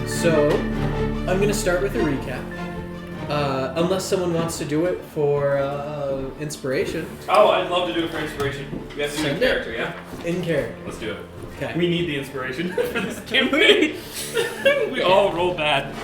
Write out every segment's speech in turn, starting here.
So, I'm going to start with a recap. Unless someone wants to do it for inspiration. Oh, I'd love to do it for inspiration. We have to do it in character, yeah? In character. Let's do it. Okay. We need the inspiration for this campaign. We all roll bad.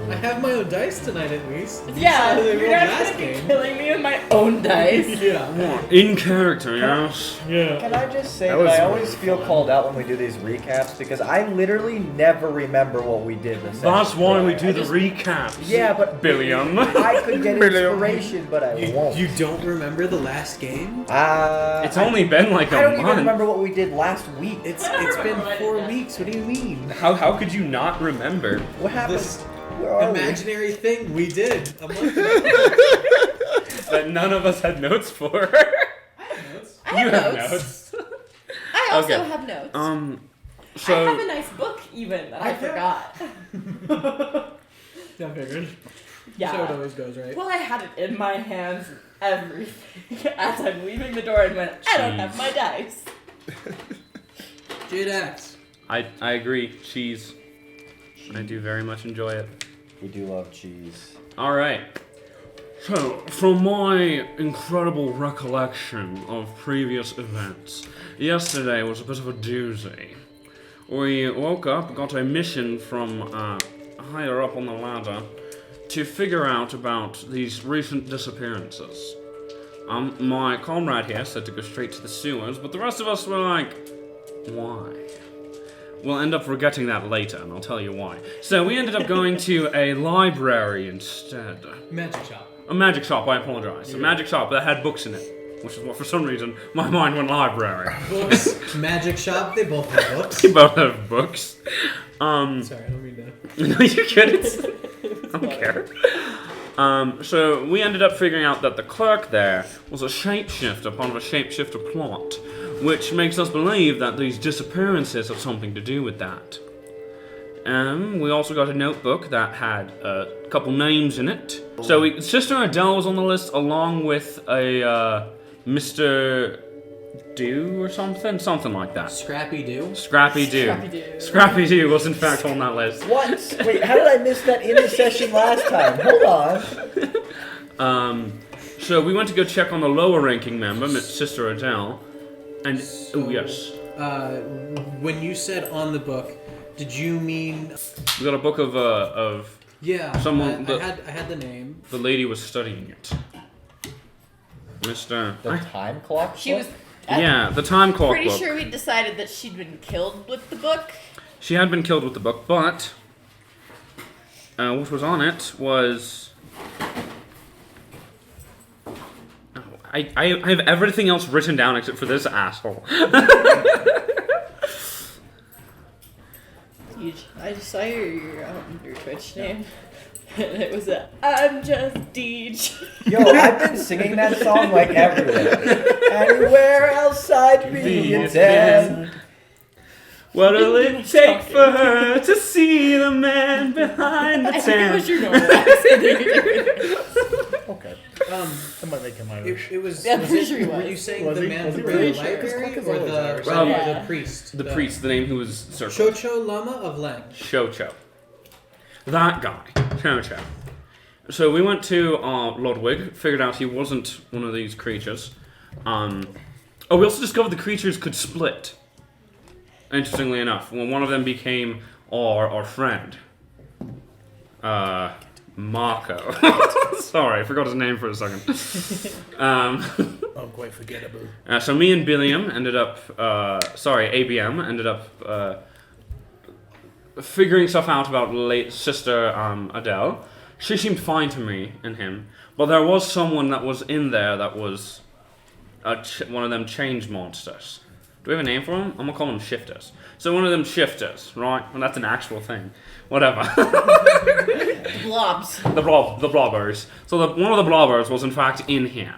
I have my own dice tonight, at least. Yeah, They you're rolled not last gonna be game. killing me with my own dice. Yeah. In character, yes. Yeah. Can I just say That that, was I always really feel fun. called out when we do these recaps because I literally never remember what we did. The That's session why we prior. do the recaps. Yeah, but Billion. I could get Billion. inspiration, but I won't. You don't remember the last game? It's only been like I a don't even month. remember what we did last week. It's been 4 weeks. What do you mean? How could you not remember? What happened? This Where are imaginary thing we did a month ago. That none of us had notes for. I You have have notes. notes. I also Okay. have notes. I So have a nice book even that I forgot. Yeah, I figured. Yeah. So it always goes, right? Well, I had it in my hands and everything as I'm leaving the door and went, I don't have my dice. Jade Axe. I agree. Cheese. I do very much enjoy it. We do love cheese. All right. So, from my incredible recollection of previous events, yesterday was a bit of a doozy. We woke up, got a mission from higher up on the ladder to figure out about these recent disappearances. My comrade here said to go straight to the sewers, but the rest of us were like, why? We'll end up forgetting that later, and I'll tell you why. So we ended up going to a library instead. Magic shop. A magic shop, I apologize. A magic shop that had books in it. Which is what, for some reason, my mind went library. Books. Magic shop. They both have books. You both have books. Sorry, I don't mean to. No, you couldn't. I don't care. So we ended up figuring out that the clerk there was a shapeshifter, part of a shapeshifter plot, which makes us believe that these disappearances have something to do with that. We also got a notebook that had a couple names in it. So Sister Adele was on the list along with a Mr. Dew or something like that. Scrappy Doo. Scrappy Dew. Scrappy Doo. Scrappy Dew was in fact on that list. What? Wait, how did I miss that in the session last time? Hold on. So we went to go check on the lower ranking member, Sister Adele, and oh yes, When you said on the book, did you mean? we got a book of Yeah. Someone- I had the name. the lady was studying it. Mr. The time clock? She was Yeah, the time clock pretty book. sure we decided that she'd been killed with the book. She had been killed with the book, but what was on it was. Oh, I have everything else written down except for this asshole. I just saw your Twitch name. And it was I'm just Deej. Yo, I've been singing that song like everywhere. Anywhere else I'd be a 10. What'll it take for her to see the man behind the I think it was tent? your normal accent. Okay. Um, That might make him Irish. it was. Yeah, was pretty it, sure he were was. you saying Was the he? man Was he from really? the Because library Clark is or always the Irish. Yeah. the priest? The priest, the name who was circled. Chocho Lama of Leng. Chocho. That guy. Chocho. So we went to Ludwig, figured out he wasn't one of these creatures. We also discovered the creatures could split. Interestingly enough, when one of them became our friend. Marco. Sorry, I forgot his name for a second. Oh, quite forgettable. So me and Billiam ended up, ABM ended up figuring stuff out about late sister Adele. She seemed fine to me and him, but there was someone that was in there that was one of them change monsters. Do we have a name for them? I'm gonna call them shifters. So one of them shifters, right? Well, that's an actual thing. Whatever. The blobs. The blobbers. So one of the blobbers was in fact in here.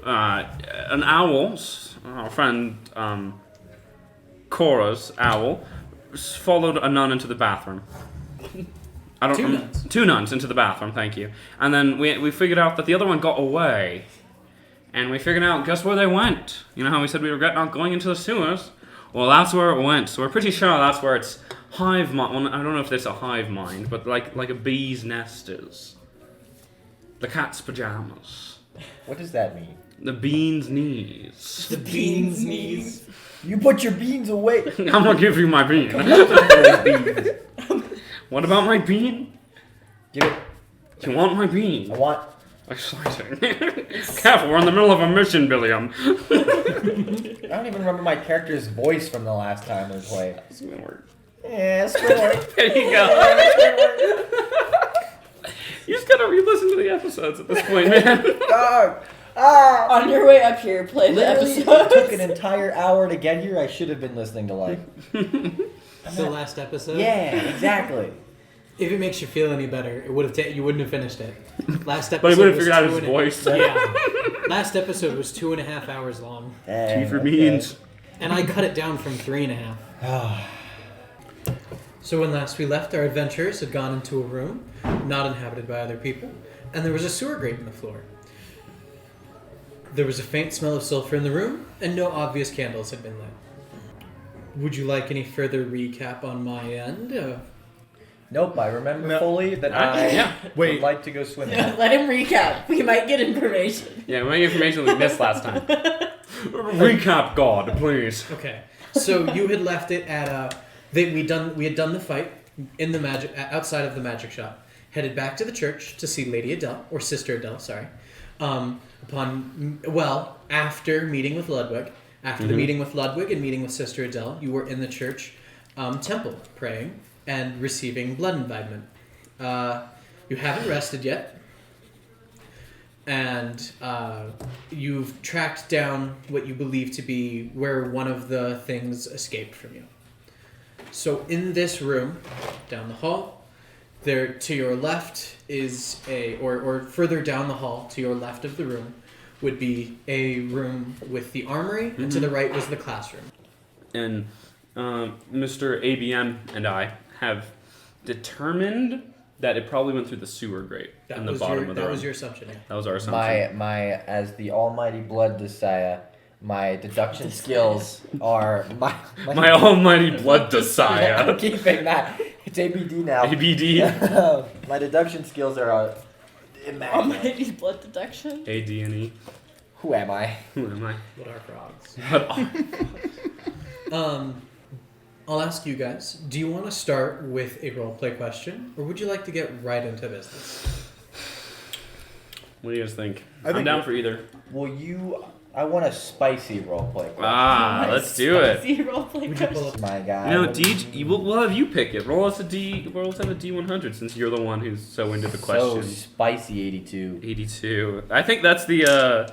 An owl, our friend Cora's owl, followed a nun into the bathroom. I don't. Two nuns. 2 nuns into the bathroom. Thank you. And then we figured out that the other one got away, and we figured out guess where they went. You know how we said we regret not going into the sewers? Well, that's where it went. So we're pretty sure that's where its hive mind. Well, I don't know if it's a hive mind, but like a bee's nest is. The cat's pajamas. What does that mean? The bean's knees. The bean's knees. You put your beans away. I'm gonna give you my bean. Beans. What about my bean? Give it. You want my bean? I want. Exciting. Careful, we're in the middle of a mission, Billiam. I don't even remember my character's voice from the last time we played. It's gonna work. Yeah, Squidward. There you go. You just gotta re-listen to the episodes at this point, man. Dog. Ah. On your way up here, play the Literally, it episode. took an entire hour to get here. I should have been listening to like. The last episode. Yeah, exactly. If it makes you feel any better, it would have you wouldn't have finished it. Last episode. But he would have was figured out his 2.5 voice. Yeah. Last episode was 2.5 hours long, T for beans. and I cut it down from 3.5. So when last we left, our adventurers had gone into a room not inhabited by other people, and there was a sewer grate in the floor. There was a faint smell of sulfur in the room, and no obvious candles had been lit. Would you like any further recap on my end? Nope, I remember No. fully that I Yeah. Wait. would like to go swimming. Let him recap. We might get information. Yeah, what information we missed last time? Recap, God, please. Okay, so you had left it at we had done the fight in the magic outside of the magic shop. Headed back to the church to see Lady Adele or Sister Adele, sorry. After meeting with Ludwig, after the meeting with Ludwig and meeting with Sister Adele, you were in the church temple praying and receiving blood imbibement. You haven't rested yet, and you've tracked down what you believe to be where one of the things escaped from you. So in this room, down the hall, there to your left is or further down the hall to your left of the room would be a room with the armory, and to the right was the classroom. And Mr. ABM and I have determined that it probably went through the sewer grate in the bottom of the That room. was your assumption, yeah. That was our assumption. My as the almighty blood Messiah, my deduction skills are My almighty blood I'm Messiah. keeping that. It's ABD now. ABD. My deduction skills are immaculate. Almighty blood deduction. AD&E. Who am I? Who am I? What are frogs? What I'll ask you guys, do you want to start with a roleplay question, or would you like to get right into business? What do you guys think? I I'm think down for either. I want a spicy roleplay. Ah, let's do it. Spicy roleplay Would you question. pull up? My guy. You know, we'll have you pick it. Roll us a D100 since you're the one who's so into the So question. spicy 82. 82. I think that's the.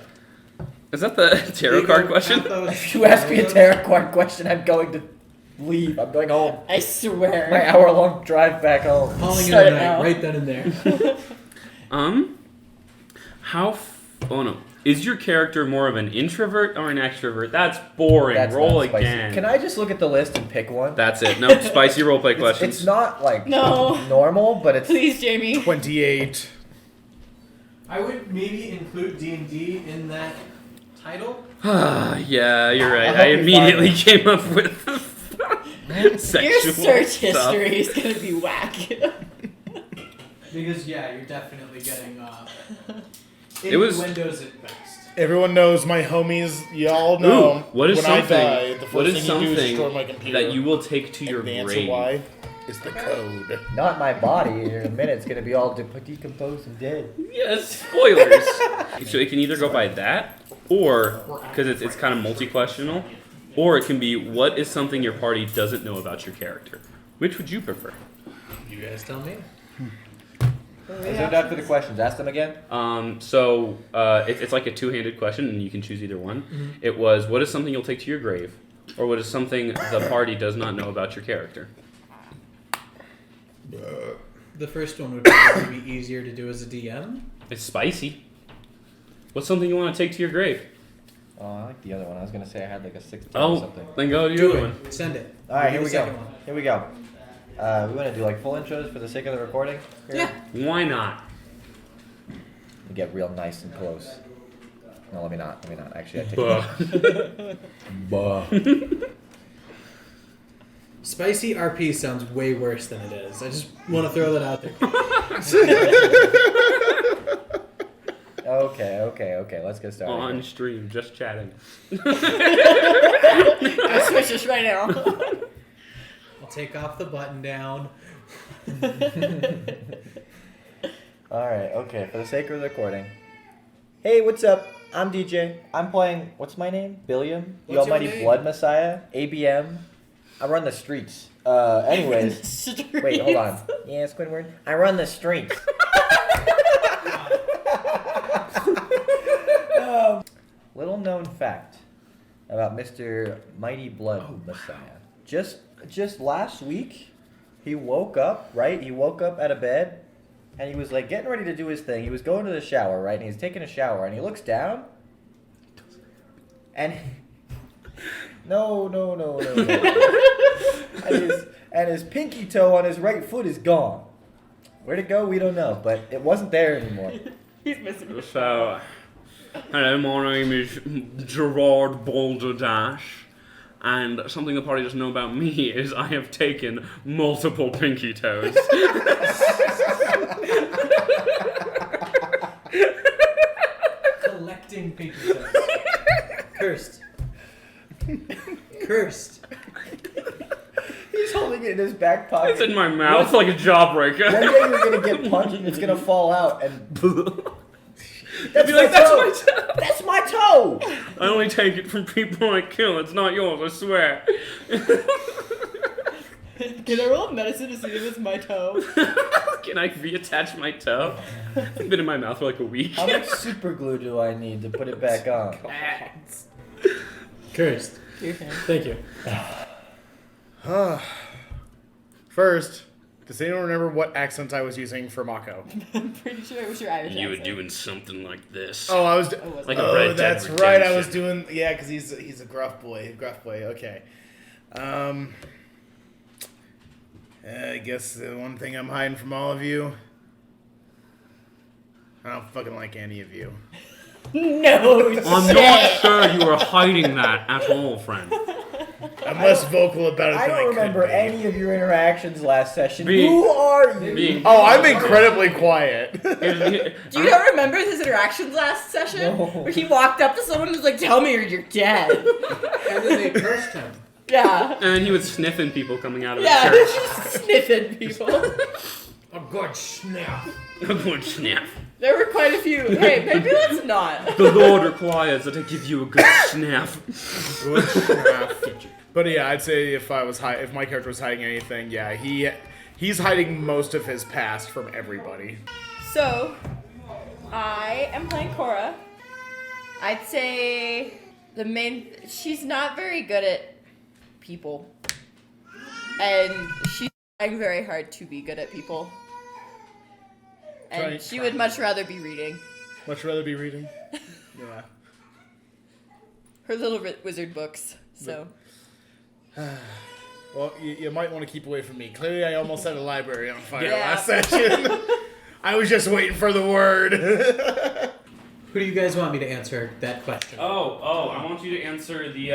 Is that the tarot card question? If you ask me a tarot card question, I'm going to leave. I'm going home. I swear. My hour-long drive back home. Calling it Start a night, now. right then and there. Oh no. Is your character more of an introvert or an extrovert? That's boring. That's Roll not spicy. again. Can I just look at the list and pick one? That's it. No, spicy roleplay questions. It's not like No. normal, but it's Please, Jamie. 28. I would maybe include D&D in that title. Yeah, you're right. I I hope you immediately find came up with sexual Your search stuff. history is gonna be whack. Because yeah, you're definitely getting It was- Windows at best. Everyone knows my homies. Y'all know. Ooh, what is when something? I die, the first What is thing you do is something destroy my computer. that you will take to your and the answer grave? why is the code. not my body. In a minute, it's gonna be all decomposed and dead. Yes, spoilers. So it can either go by that, or because it's kind of multi-questional, or it can be what is something your party doesn't know about your character. Which would you prefer? You guys tell me. Is there that for the questions? Ask them again. It's like a two-handed question, and you can choose either one. It was what is something you'll take to your grave, or what is something the party does not know about your character. The first one would probably be easier to do as a DM. It's spicy. What's something you want to take to your grave? Oh, I like the other one. I was gonna say I had like a 16 or Oh, something. then go to the Do other it. one. Send it. All right, Do here the we go. second one. Here we go. We want to do like full intros for the sake of the recording. Here? Yeah. Why not? We get real nice and close. No, let me not. Actually, I take it. Buh. Spicy RP sounds way worse than it is. I just want to throw that out there. Okay. Let's get started. On stream, just chatting. I switch this right now. I'll take off the button down. Alright, okay, for the sake of the recording. Hey, what's up? I'm DJ. I'm playing, what's my name? Billiam? The What's your Almighty name? Blood Messiah? ABM? I run the streets. Anyways. Wait, hold on. Yeah, Squidward. I run the streets. Little known fact about Mr. Mighty Blood Messiah. Just last week, he woke up, right? He woke up out of bed, and he was like getting ready to do his thing. He was going to the shower, right? And he's taking a shower, and he looks down, and no. and his pinky toe on his right foot is gone. Where'd it go? We don't know, but it wasn't there anymore. He's missing it. So, hello, my name is Gerard Balderdash, and something the party doesn't know about me is I have taken multiple pinky toes. Collecting pinky toes. Cursed. Cursed. He's holding it in his back pocket. It's in my mouth like a jawbreaker. One day you're gonna get punched and it's gonna fall out and that's Be my like, that's toe. my toe. That's my toe. I only take it from people I kill. It's not yours, I swear. Can I roll medicine to see if it's my toe? Can I reattach my toe? It's been in my mouth for like a week. How much super glue do I need to put it back on? Cursed. Your turn. Thank you. First, does anyone remember what accent I was using for Mako? I'm pretty sure it was your Irish You were accent. doing something like this. Oh, I was. Oh, was it? Like a Red Dead That's right. I was Redemption. doing. Yeah, because he's a gruff boy. Okay. I guess the one thing I'm hiding from all of you. I don't fucking like any of you. No, I'm not sure you were hiding that at all, friend. I'm less vocal about it I than don't I remember could be. any of your interactions last session. Being- Who are you? Being- Oh, I'm incredibly quiet. Do you not remember his interactions last session? No. Where he walked up to someone and was like, "Tell me or you're dead." And then they cursed him. Yeah. And then he was sniffing people coming out of the Yeah, church. just sniffing people. A good snap. A good sniff. There were quite a few. Hey, maybe let's not. The Lord requires that I give you a good sniff. Good snap. But yeah, I'd say if my character was hiding anything, yeah, he's hiding most of his past from everybody. So, I am playing Cora. I'd say she's not very good at people. And she's trying very hard to be good at people. And she would much rather be reading. Much rather be reading. Yeah. Her little wizard books, so. Well, you might want to keep away from me. Clearly, I almost set a library on fire Yeah. last session. I was just waiting for the word. Who do you guys want me to answer that question? Oh, I want you to answer the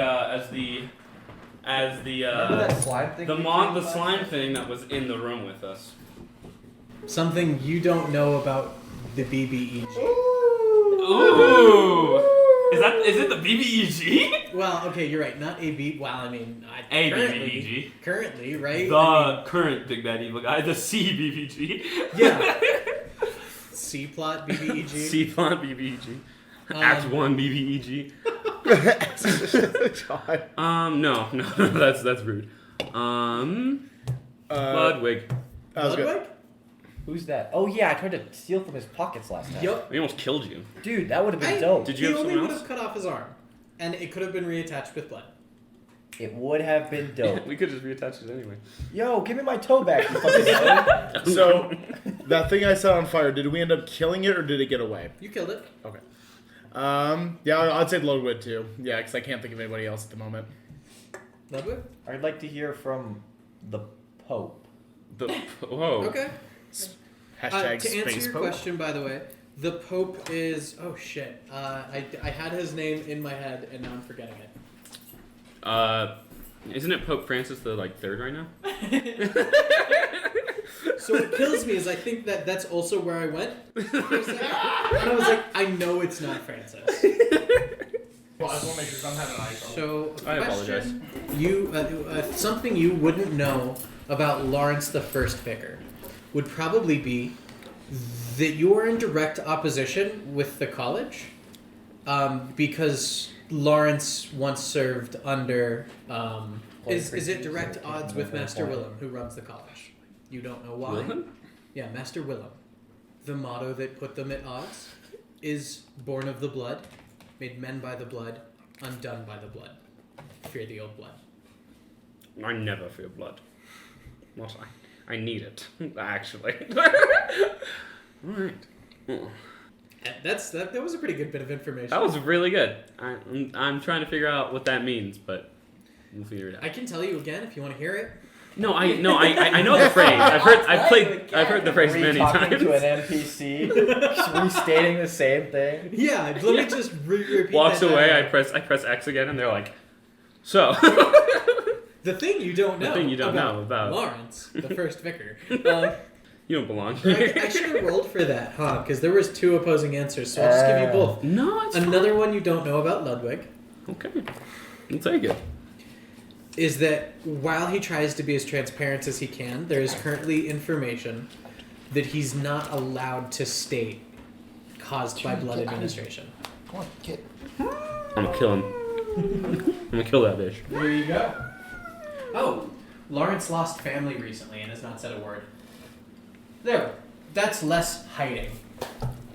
Remember that slime thing? the slime thing that was in the room with us. Something you don't know about the BBEG. Ooh! Is it the BBEG? Well, okay, you're right. Not AB. Well, I mean, ABBEG. Currently, right? The current big bad evil guy, the CBBG. Yeah. C plot BBEG. C plot BBEG. Act 1 BBEG. No, that's rude. Ludwig. That was good. Ludwig? Who's that? Oh yeah, I tried to steal from his pockets last time. Yup. We almost killed you. Dude, that would have been dope. Did you He have only someone would else? have cut off his arm, and it could have been reattached with blood. It would have been dope. We could just reattach it anyway. Yo, give me my toe back, you fucking toe. So, that thing I set on fire, did we end up killing it or did it get away? You killed it. Okay. Yeah, I'd say Ludwig too. Yeah, because I can't think of anybody else at the moment. Ludwig? I'd like to hear from the Pope. Whoa. Okay. Hashtag To answer space your Pope. question, by the way, the Pope is... Oh, shit. I had his name in my head, and now I'm forgetting it. Isn't it Pope Francis the third right now? So what kills me is I think that's also where I went. For a second. And I was like, I know it's not Francis. Well, I just want to make sure I'm having eyes on. So, I apologize. Something you wouldn't know about Lawrence the First Vicar would probably be that you are in direct opposition with the college, because Lawrence once served under. Is it direct odds with Master Willem, who runs the college? You don't know why? Willem? Yeah, Master Willem. The motto that put them at odds is born of the blood, made men by the blood, undone by the blood. Fear the old blood. I never feel blood. What I need it, actually. Alright. That was a pretty good bit of information. That was really good. I'm trying to figure out what that means, but we'll figure it out. I can tell you again if you want to hear it. No, I know the phrase. I've heard the phrase Were you many talking times. to an NPC, just restating the same thing? Yeah, let me just repeat Walks that away. I dialogue. press X again, and they're like, so. The thing you don't know. The thing you don't know about Lawrence, the first vicar. You don't belong I here. should have rolled for that, huh? Because there was 2 opposing answers, so I'll just give you both. No, it's Another one you don't know about Ludwig Okay, I'll take it. is that while he tries to be as transparent as he can, there is currently information that he's not allowed to state caused by blood administration. Come on, kid. I'm gonna kill him. I'm gonna kill that bitch. There you go. Oh, Lawrence lost family recently and has not said a word. There. That's less hiding.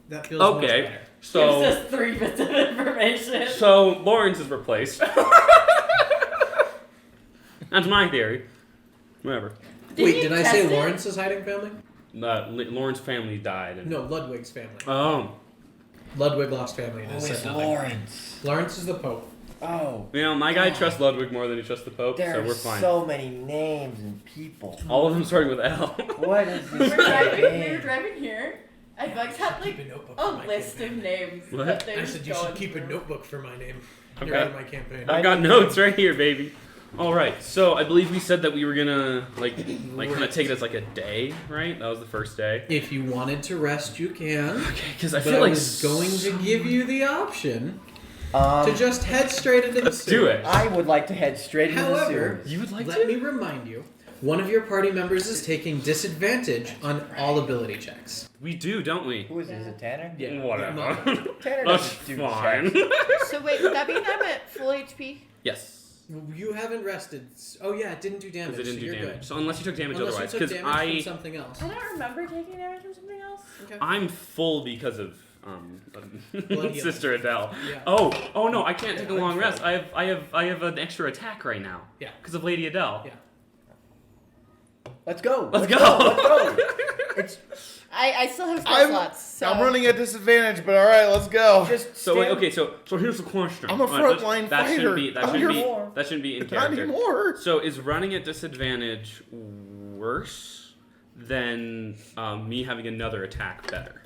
That feels much Okay, better. so Gives us 3 bits of information. so Lawrence is replaced. That's my theory. Whatever. Wait, did I say test it? Lawrence is hiding family? Lawrence's family died. And... No, Ludwig's family. Oh. Ludwig lost family and Who has is said nothing. Lawrence? Lawrence is the Pope. Oh, You know, my guy God. trusts Ludwig more than he trusts the Pope, there so are we're fine. so many names and people. All of them starting with L. What is we were this driving here, and Bugz had like Keep a notebook a for my list campaign. of names What? that they I were said you going should keep a through. notebook for my name. Okay. Near my campaign. I've got notes right here, baby. All right, so I believe we said that we were gonna like kind of take it as like a day, right? That was the first day. If you wanted to rest, you can. Okay, because I But feel I like was going to give you the option to Um, just head straight into the Let's do sewer. it. I would like to head straight into the However, sewers. You would like let to? me remind you, one of your party members is taking disadvantage on all ability checks. We do, don't we? Who is it? Is it Tanner? Whatever. Tanner That's doesn't do fine. checks. So wait, would that mean I'm at full HP? Yes. You haven't rested. Oh yeah, it didn't do damage. Because it didn't so do you're damage. Good. So unless you took damage Unless otherwise. you took Because damage from something else. I don't remember taking damage from something else. Okay. I'm full because of Blood Sister Adele. Yeah. Oh no, I can't Yeah, take a long I'm rest. fine. I have an extra attack right now. Yeah. Because of Lady Adele. Yeah. Let's go. Let's go. Let's go. It's I still have spell I'm, slots. So. I'm running at disadvantage, but all right, let's go. just So wait, stand- okay, so here's the question. I'm a Alright, frontline that fighter. shouldn't be I'm your- that shouldn't be in Not character. anymore. So is running at disadvantage worse than me having another attack better?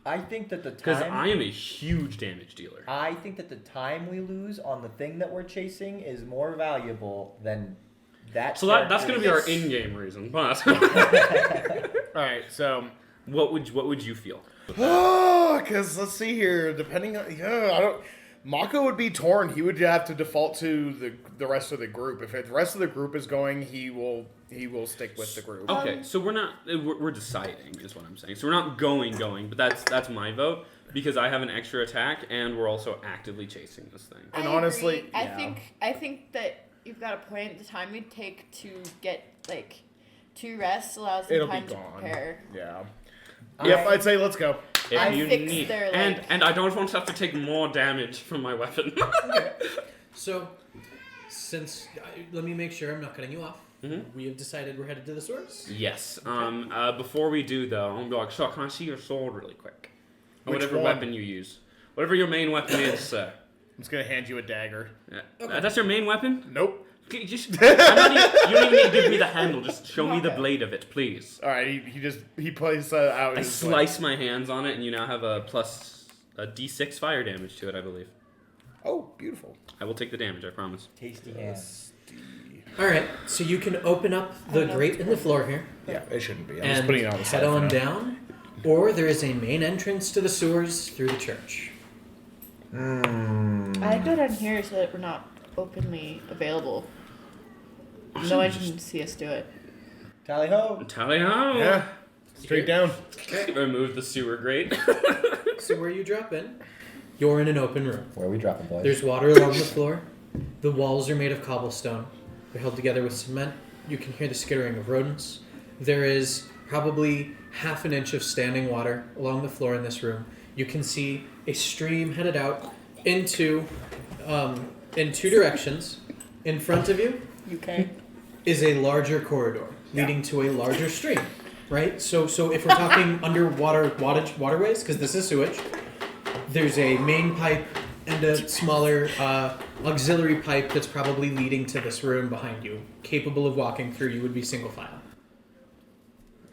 I think that the Because time. I am a huge damage dealer. I think that the time we lose on the thing that we're chasing is more valuable than that. So that's going to be our character's- in-game reason. But All right, so what would you feel? because let's see here. Depending on, I don't. Mako would be torn. He would have to default to the rest of the group. If the rest of the group is going, he will stick with the group. Okay, so we're deciding is what I'm saying. So we're not going, but that's my vote because I have an extra attack and we're also actively chasing this thing. And I honestly, agree. yeah. I think that you've got a point. The time we'd take to get like 2 rests allows them It'll be time to gone. prepare. Yeah. Yep, I'd say let's go. If I you fixed need, their, and like- and I don't want to have to take more damage from my weapon. So, since let me make sure I'm not cutting you off. Mhm. We have decided we're headed to the source. Yes. Before we do though, I'm gonna be like, so can I see your sword really quick? Or Which whatever one? weapon you use, whatever your main weapon is, sir. I'm just gonna hand you a dagger. Yeah. Okay. That's your main weapon? Nope. Okay, just, I'm not even, you don't even need to give me the handle. Just show me the blade of it, please. All right, he plays out. I his slice my hands on it, and you now have a D6 fire damage to it, I believe. Oh, beautiful. I will take the damage, I promise. Tasty hands. All right, so you can open up the grate in the floor here Yeah, it shouldn't be. I'm just and putting it on the side. head for on now. down, or there is a main entrance to the sewers through the church. I'd go down here so that we're not openly available. No one can see us do it. Tally ho! Tally ho! Yeah, straight down. Remove the sewer grate. So where you drop in, you're in an open room. Where are we dropping, boys? There's water along the floor. The walls are made of cobblestone. They're held together with cement. You can hear the skittering of rodents. There is probably half an inch of standing water along the floor in this room. You can see a stream headed out into in two directions. In front of you UK. is a larger corridor leading to a larger stream. Right? So if we're talking underwater waterways, because this is sewage, there's a main pipe and a smaller auxiliary pipe that's probably leading to this room behind you. Capable of walking through, you would be single file.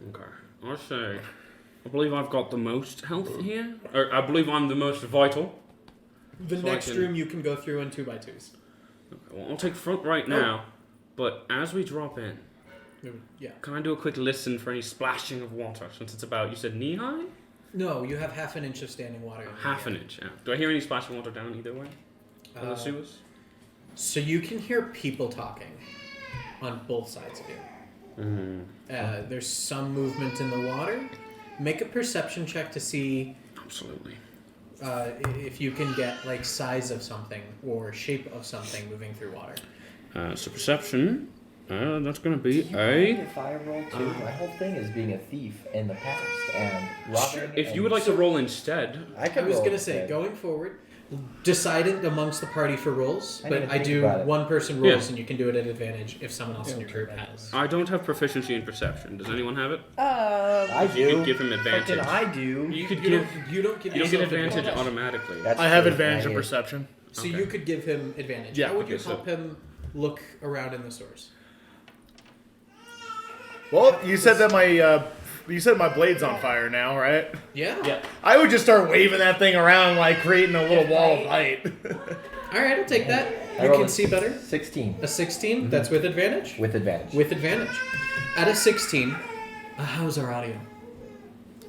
Okay. I'll say, I believe I've got the most health here. Or I believe I'm the most vital. The So I next can- room you can go through in 2x2s. Okay, well, I'll take front right now. But as we drop in, Yeah. can I do a quick listen for any splashing of water? Since it's about, you said knee high? No, you have half an inch of standing water. in the Half an area. inch, yeah. Do I hear any splashing water down either way? On the sewers? So you can hear people talking on both sides of you. Mm, There's some movement in the water. Make a perception check to see absolutely. if you can get like size of something or shape of something moving through water. So perception, that's going to be Do you a... mind if I roll too? My whole thing is being a thief in the past and robbing. If and- you would like to roll instead, I can was roll gonna say, instead. going forward, decide it amongst the party for rolls, I but didn't I think do about it. one person rolls Yeah. and you can do it at advantage if someone else in your group has. I don't have proficiency in perception. Does anyone have it? I You do. could give him advantage. Frickin' I do. You could You give... don't, you don't give You don't get yourself advantage automatically. That's I have true. advantage in I- perception. So Okay. you could give him advantage. Yeah, How would you okay, so- help him look around in the source? Well, you said that my blade's on fire now, right? Yeah? I would just start waving that thing around like creating a little wall of light. Alright, I'll take that. I You rolled can a see better. 16 A 16? That's with advantage? with advantage. With advantage. At a 16, how's our audio?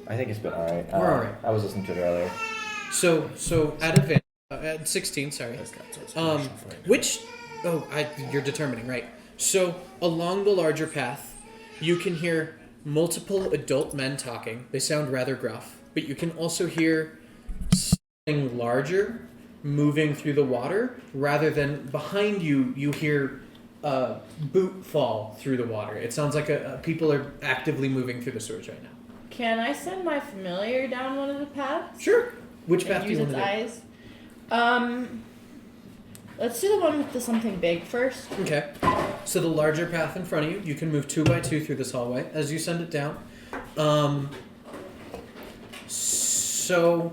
I think it's been alright. We're alright. I was listening to it earlier. So at advantage, at 16, sorry. You're determining, right? So along the larger path, you can hear multiple adult men talking. They sound rather gruff, but you can also hear something larger moving through the water rather than behind you. You hear a boot fall through the water. It sounds like people are actively moving through the sewers right now. Can I send my familiar down one of the paths? Sure. Which path And do you use want its to do? eyes? Let's do the one with the something big first. Okay. So the larger path in front of you, you can move 2x2 through this hallway as you send it down. So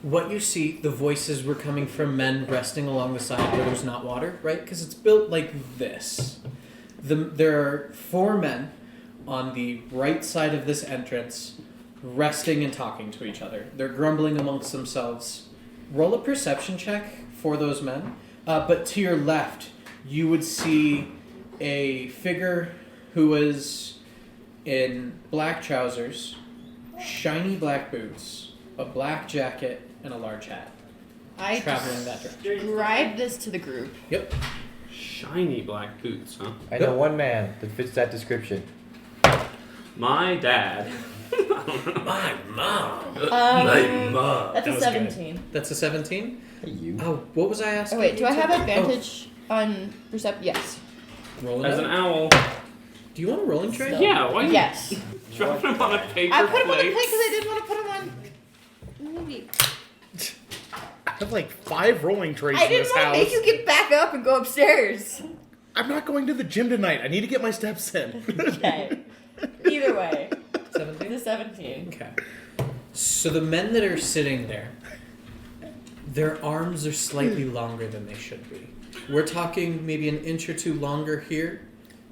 what you see, the voices were coming from men resting along the side where there's not water, right? Because it's built like this. There are 4 men on the right side of this entrance resting and talking to each other. They're grumbling amongst themselves. Roll a perception check for those men. But to your left, you would see a figure who was in black trousers, shiny black boots, a black jacket, and a large hat. I Traveling that direction. describe this to the group. Yep. Shiny black boots, huh? I know one man that fits that description. My dad. My mom. My mom. That's That a was 17. That's a 17? Hey, you. Oh, what was I asking? Oh wait, do you I to- have advantage on percept? Yes. Oh, roll As an another. owl. Do you want a rolling tray? So- Yeah, why you Yes. drop him on a paper I put him on the plate? plate because I didn't want to put him on. Maybe. I have like 5 rolling trays I in didn't this want to house. make you get back up and go upstairs. I'm not going to the gym tonight. I need to get my steps in. Okay. Either way, 17? the 17. Okay. So the men that are sitting there, their arms are slightly longer than they should be. We're talking maybe an inch or two longer here,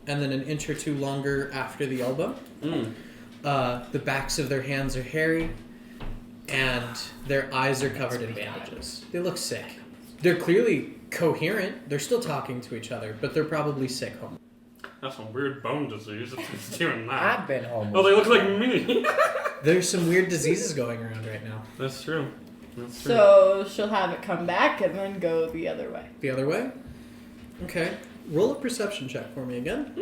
and then an inch or two longer after the elbow. The backs of their hands are hairy, and their eyes are covered in bandages. They look sick. They're clearly coherent. They're still talking to each other, but they're probably sick home. That's some weird bone disease. It's doing that. I've been home. Oh, they look like me. There's some weird diseases going around right now. That's true. That's true. So she'll have it come back and then go the other way. The other way? Okay. Roll a perception check for me again.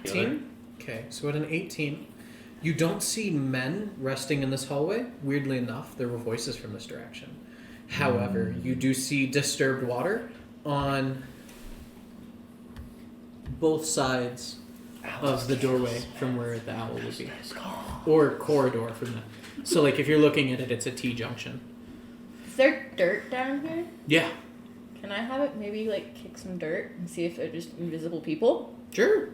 18? Okay, so at an 18, you don't see men resting in this hallway. Weirdly enough, there were voices from this direction. However, you do see disturbed water on both sides of the doorway from where the owl would be. Or corridor from that. So, like, if you're looking at it, it's a T-junction. Is there dirt down here? Yeah. Can I have it maybe, like, kick some dirt and see if they're just invisible people? Sure.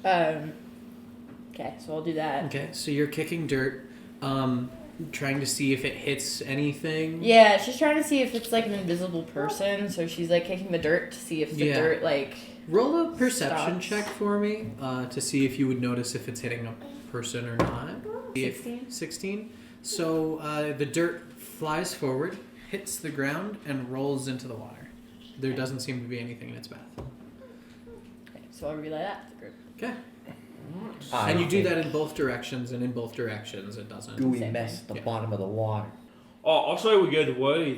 Okay, so I'll do that. Okay, so you're kicking dirt, trying to see if it hits anything. Yeah, she's trying to see if it's, like, an invisible person, so she's, like, kicking the dirt to see if the Yeah. dirt, like... Roll a perception stops. check for me to see if you would notice if it's hitting a person or not. 16. 16. So the dirt flies forward, hits the ground, and rolls into the water. There doesn't seem to be anything in its path. Okay, so I'll relay that to the group. Okay. And you do that in both directions, and in both directions it doesn't. Gooey Same mess at the Yeah. bottom of the water. Oh, I'll say we get away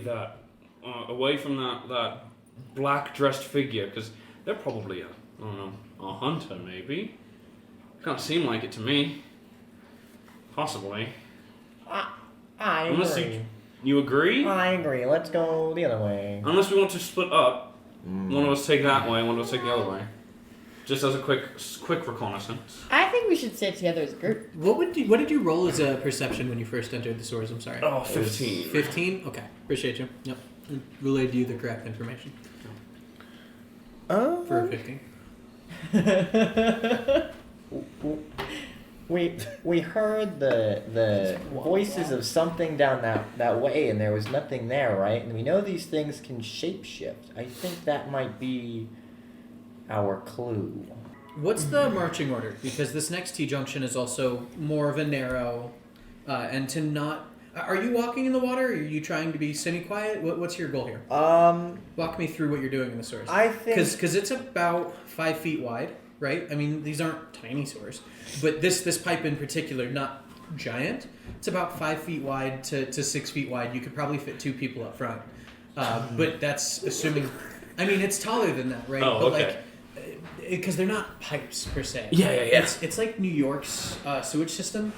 from that black dressed figure, because they're probably a hunter maybe. Can't seem like it to me. Possibly. I Unless agree. you agree? I agree. Let's go the other way. Unless we want to split up, one of us take that way, one of us take the other way. Just as a quick reconnaissance. I think we should stay together as a group. What did you roll as a perception when you first entered the stores? I'm sorry. Oh, 15. 15? Okay. Appreciate you. Yep. Relayed you the correct information. For a 15. We heard the voices of something down that way, and there was nothing there, right? And we know these things can shapeshift. I think that might be our clue. What's the marching order? Because this next T-junction is also more of a narrow, and to not... Are you walking in the water, or are you trying to be semi-quiet? What's your goal here? Walk me through what you're doing in the sewers. I think... Because it's about 5 feet wide, right? I mean, these aren't tiny sewers. But this pipe in particular, not giant. It's about 5 feet wide to 6 feet wide. You could probably fit 2 people up front. But that's assuming... I mean, it's taller than that, right? Oh, but okay. Because they're not pipes per se. Yeah. It's like New York's sewage system,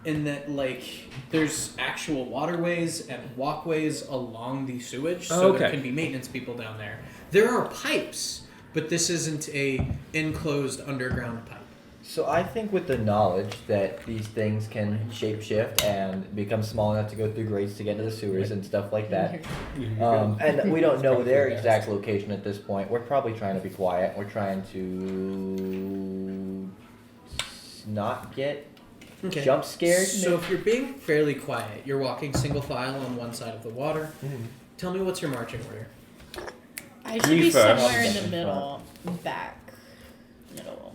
in that like there's actual waterways and walkways along the sewage, so there can be maintenance people down there. There are pipes, but this isn't a enclosed underground pipe. So I think with the knowledge that these things can shapeshift and become small enough to go through grates to get to the sewers and stuff like that, and we don't know their exact location at this point, we're probably trying to be quiet. We're trying to not get jump scared. So if you're being fairly quiet, you're walking single file on one side of the water. Tell me what's your marching order. I should Me be first. somewhere in the middle. Middle.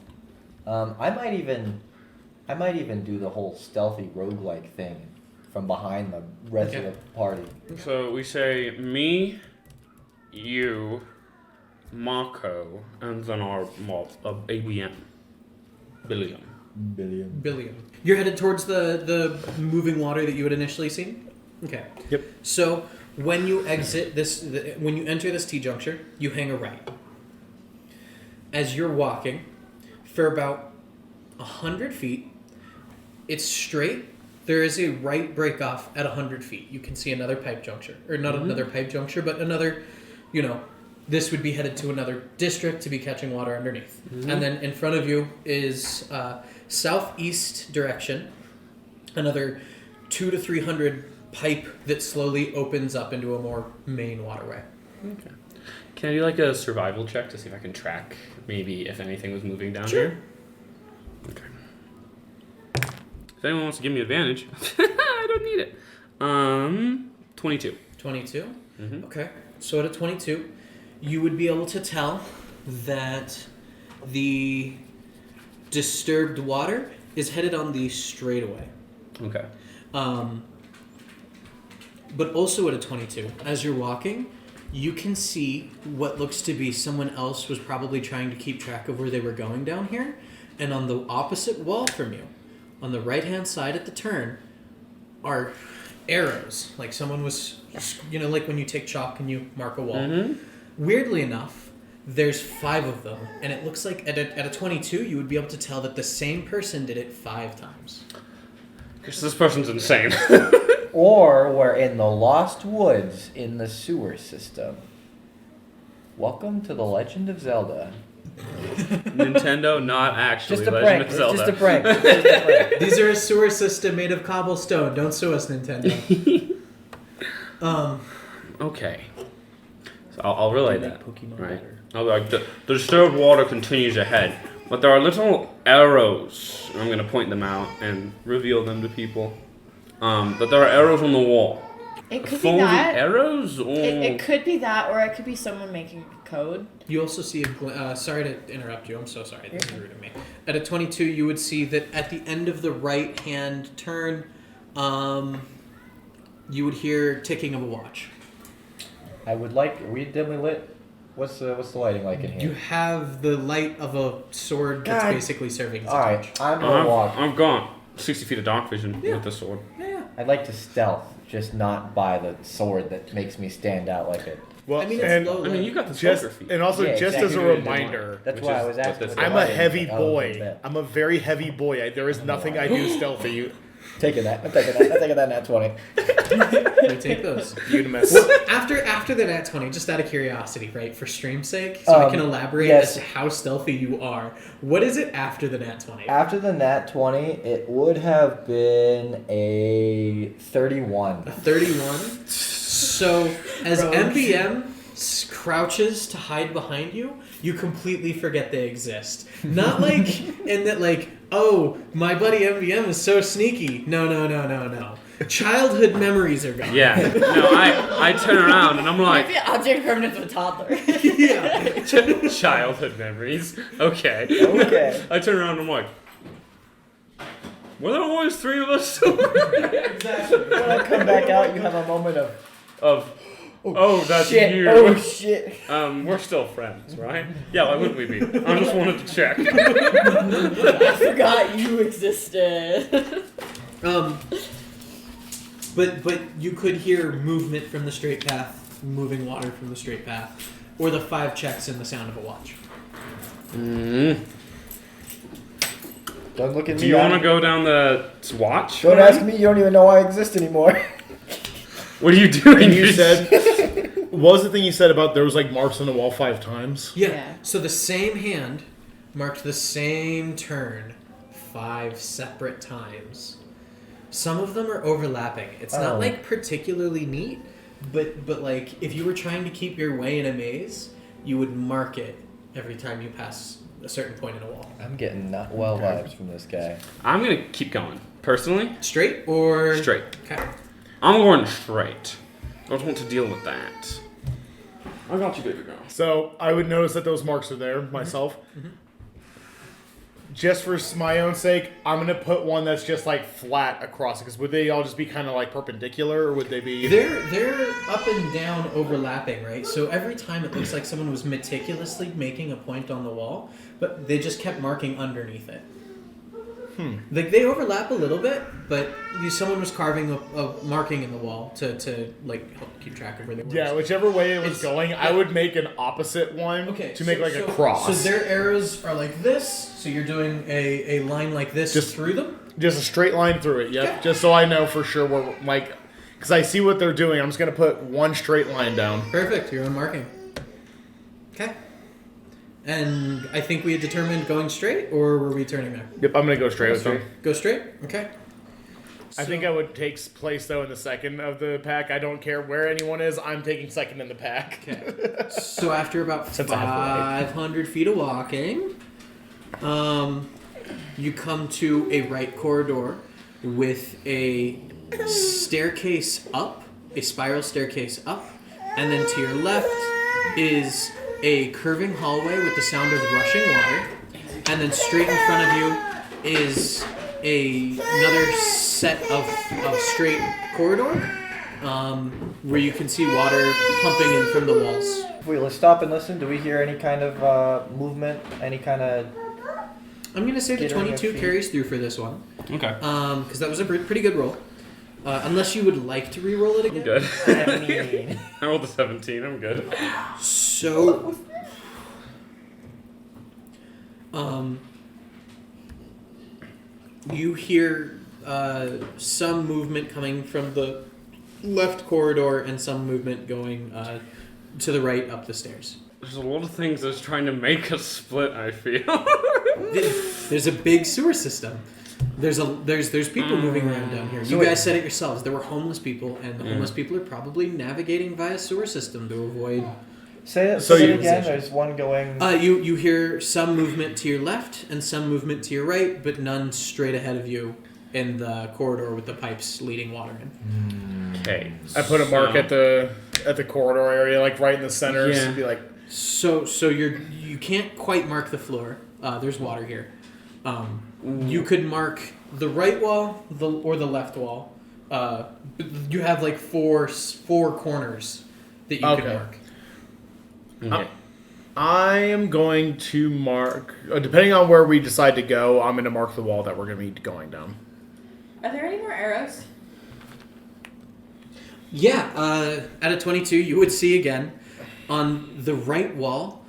I might even do the whole stealthy roguelike thing from behind the rest of the party. So we say me, you, Marco, and then our mob of ABM. Billion. Billion. You're headed towards the moving water that you had initially seen? Okay. Yep. So when you exit when you enter this T-juncture, you hang a right. As you're walking, for about 100 feet, it's straight. There is a right break off at 100 feet. You can see another pipe juncture. Or not another pipe juncture, but another, this would be headed to another district to be catching water underneath. And then in front of you is southeast direction, another 200 to 300 pipe that slowly opens up into a more main waterway. Okay. Can I do like a survival check to see if I can track maybe if anything was moving down here? Okay. If anyone wants to give me advantage, I don't need it. 22. 22? Mm-hmm. Okay. So at a 22, you would be able to tell that the disturbed water is headed on the straightaway. Okay. But also at a 22, as you're walking, you can see what looks to be someone else was probably trying to keep track of where they were going down here. And on the opposite wall from you, on the right-hand side at the turn, are arrows. Like someone was, like when you take chalk and you mark a wall. Mm-hmm. Weirdly enough, there's 5 of them. And it looks like at a 22, you would be able to tell that the same person did it 5 times. Because this person's insane. Or we're in the Lost Woods in the sewer system. Welcome to the Legend of Zelda. Nintendo, not actually Just a Legend prank. of It's Zelda. just a prank. It's just a prank. These are a sewer system made of cobblestone. Don't sue us, Nintendo. Okay. So I'll relay that. Pokemon Right. better. I'll be like, the disturbed water continues ahead, but there are little arrows. And I'm going to point them out and reveal them to people. That there are arrows on the wall. It could be Folded that. arrows? Or... It could be that, or it could be someone making code. You also see sorry to interrupt you. I'm so sorry. This is rude of me. At a 22, you would see that at the end of the right-hand turn, you would hear ticking of a watch. I would like. Are we dimly lit? What's the lighting like in here? You have the light of a sword that's God. basically serving as a All torch. right, I'm gonna walk. I've got 60 feet of dark vision Yeah. with the sword. Yeah. I'd like to stealth, just not by the sword that makes me stand out like it. Well, I mean, it's and low I mean, you got the just silver feet. and also Yeah, just exactly. as a You did reminder, That's Which why is I was what asking. this what the I'm a lighting is heavy like. Oh, boy. bet. I'm a very heavy boy. There is nothing I do stealthy. Taking that. I'm taking that. I'm taking that nat 20. You take those. Unimus. Well, after the nat 20, just out of curiosity, right, for stream's sake, so I can elaborate yes. as to how stealthy you are. What is it after the nat 20? After the nat 20, it would have been a 31. A 31. So as MBM crouches to hide behind you, you completely forget they exist. Not like in that like, oh, my buddy MBM is so sneaky. No. Childhood memories are gone. Yeah. No, I turn around and I'm like, Maybe object permanence of a toddler. Yeah. childhood memories. Okay. Okay. I turn around and I'm like, were there always 3 of us? Exactly. When I come back out, you have a moment of, oh, that's shit. you. Oh, shit. We're still friends, right? Yeah, why wouldn't we be? I just wanted to check. I forgot you existed. But you could hear movement from the straight path, moving water from the straight path, or the 5 checks and the sound of a watch. Mm-hmm. Don't look at me. Do you want to go down the watch? Don't ask me. You don't even know why I exist anymore. What are you doing? And you said, what was the thing you said about there was like marks on the wall 5 times? Yeah. So the same hand marked the same turn 5 separate times. Some of them are overlapping. It's not like particularly neat, but like if you were trying to keep your way in a maze, you would mark it every time you pass a certain point in a wall. I'm getting not well vibes from this guy. I'm going to keep going. Personally, Straight or straight. Okay. I'm going straight. I don't want to deal with that. I got you, baby girl. So I would notice that those marks are there myself. Just for my own sake, I'm gonna put one that's just like flat across it. Because would they all just be kind of like perpendicular, or would they be? They're up and down overlapping, right? So every time it looks like someone was meticulously making a point on the wall, but they just kept marking underneath it. Like they overlap a little bit, but someone was carving a marking in the wall to like help keep track of where they were. Yeah, whichever way it was It's- going, I would make an opposite one to make like a cross. So their arrows are like this. So you're doing a line like this Just- through them. Just a straight line through it. Yep. Okay. Just so I know for sure where like, because I see what they're doing. I'm just gonna put one straight line down. Perfect. You're on marking. Okay. And I think we had determined going straight, or were we turning there? Yep, I'm gonna go straight with them. Go straight. Okay. I think I would take place though in the second of the pack. I don't care where anyone is. I'm taking second in the pack. Okay. So after about Since I have 500 feet of walking, you come to a right corridor with a staircase up a spiral staircase up, and then to your left is a curving hallway with the sound of rushing water, and then straight in front of you is another set of straight corridor where you can see water pumping in from the walls. Wait, let's stop and listen. Do we hear any kind of movement? Any kind of... I'm going to say the Skittering 22 of feet. carries through for this one. Okay. Because that was a pretty good roll. Unless you would like to re-roll it again. Good. I mean... I rolled a 17. I'm good. So, you hear some movement coming from the left corridor and some movement going to the right up the stairs. There's a lot of things that's trying to make us split, I feel. There's a big sewer system. There's people moving around down here. So You wait. guys said it yourselves. There were homeless people, and the homeless people are probably navigating via sewer system to avoid. Say it, So say it you- again. There's one going... You hear some movement to your left and some movement to your right, but none straight ahead of you in the corridor with the pipes leading water in. Okay. I put a mark at the corridor area, like right in the center. Yeah. So be like, So you can't quite mark the floor. There's water here. You could mark the right wall or the left wall. You have like four corners that you can Okay. mark. Okay. I am going to mark, depending on where we decide to go, I'm going to mark the wall that we're going to be going down. Are there any more arrows? Yeah, at a 22, you would see again on the right wall,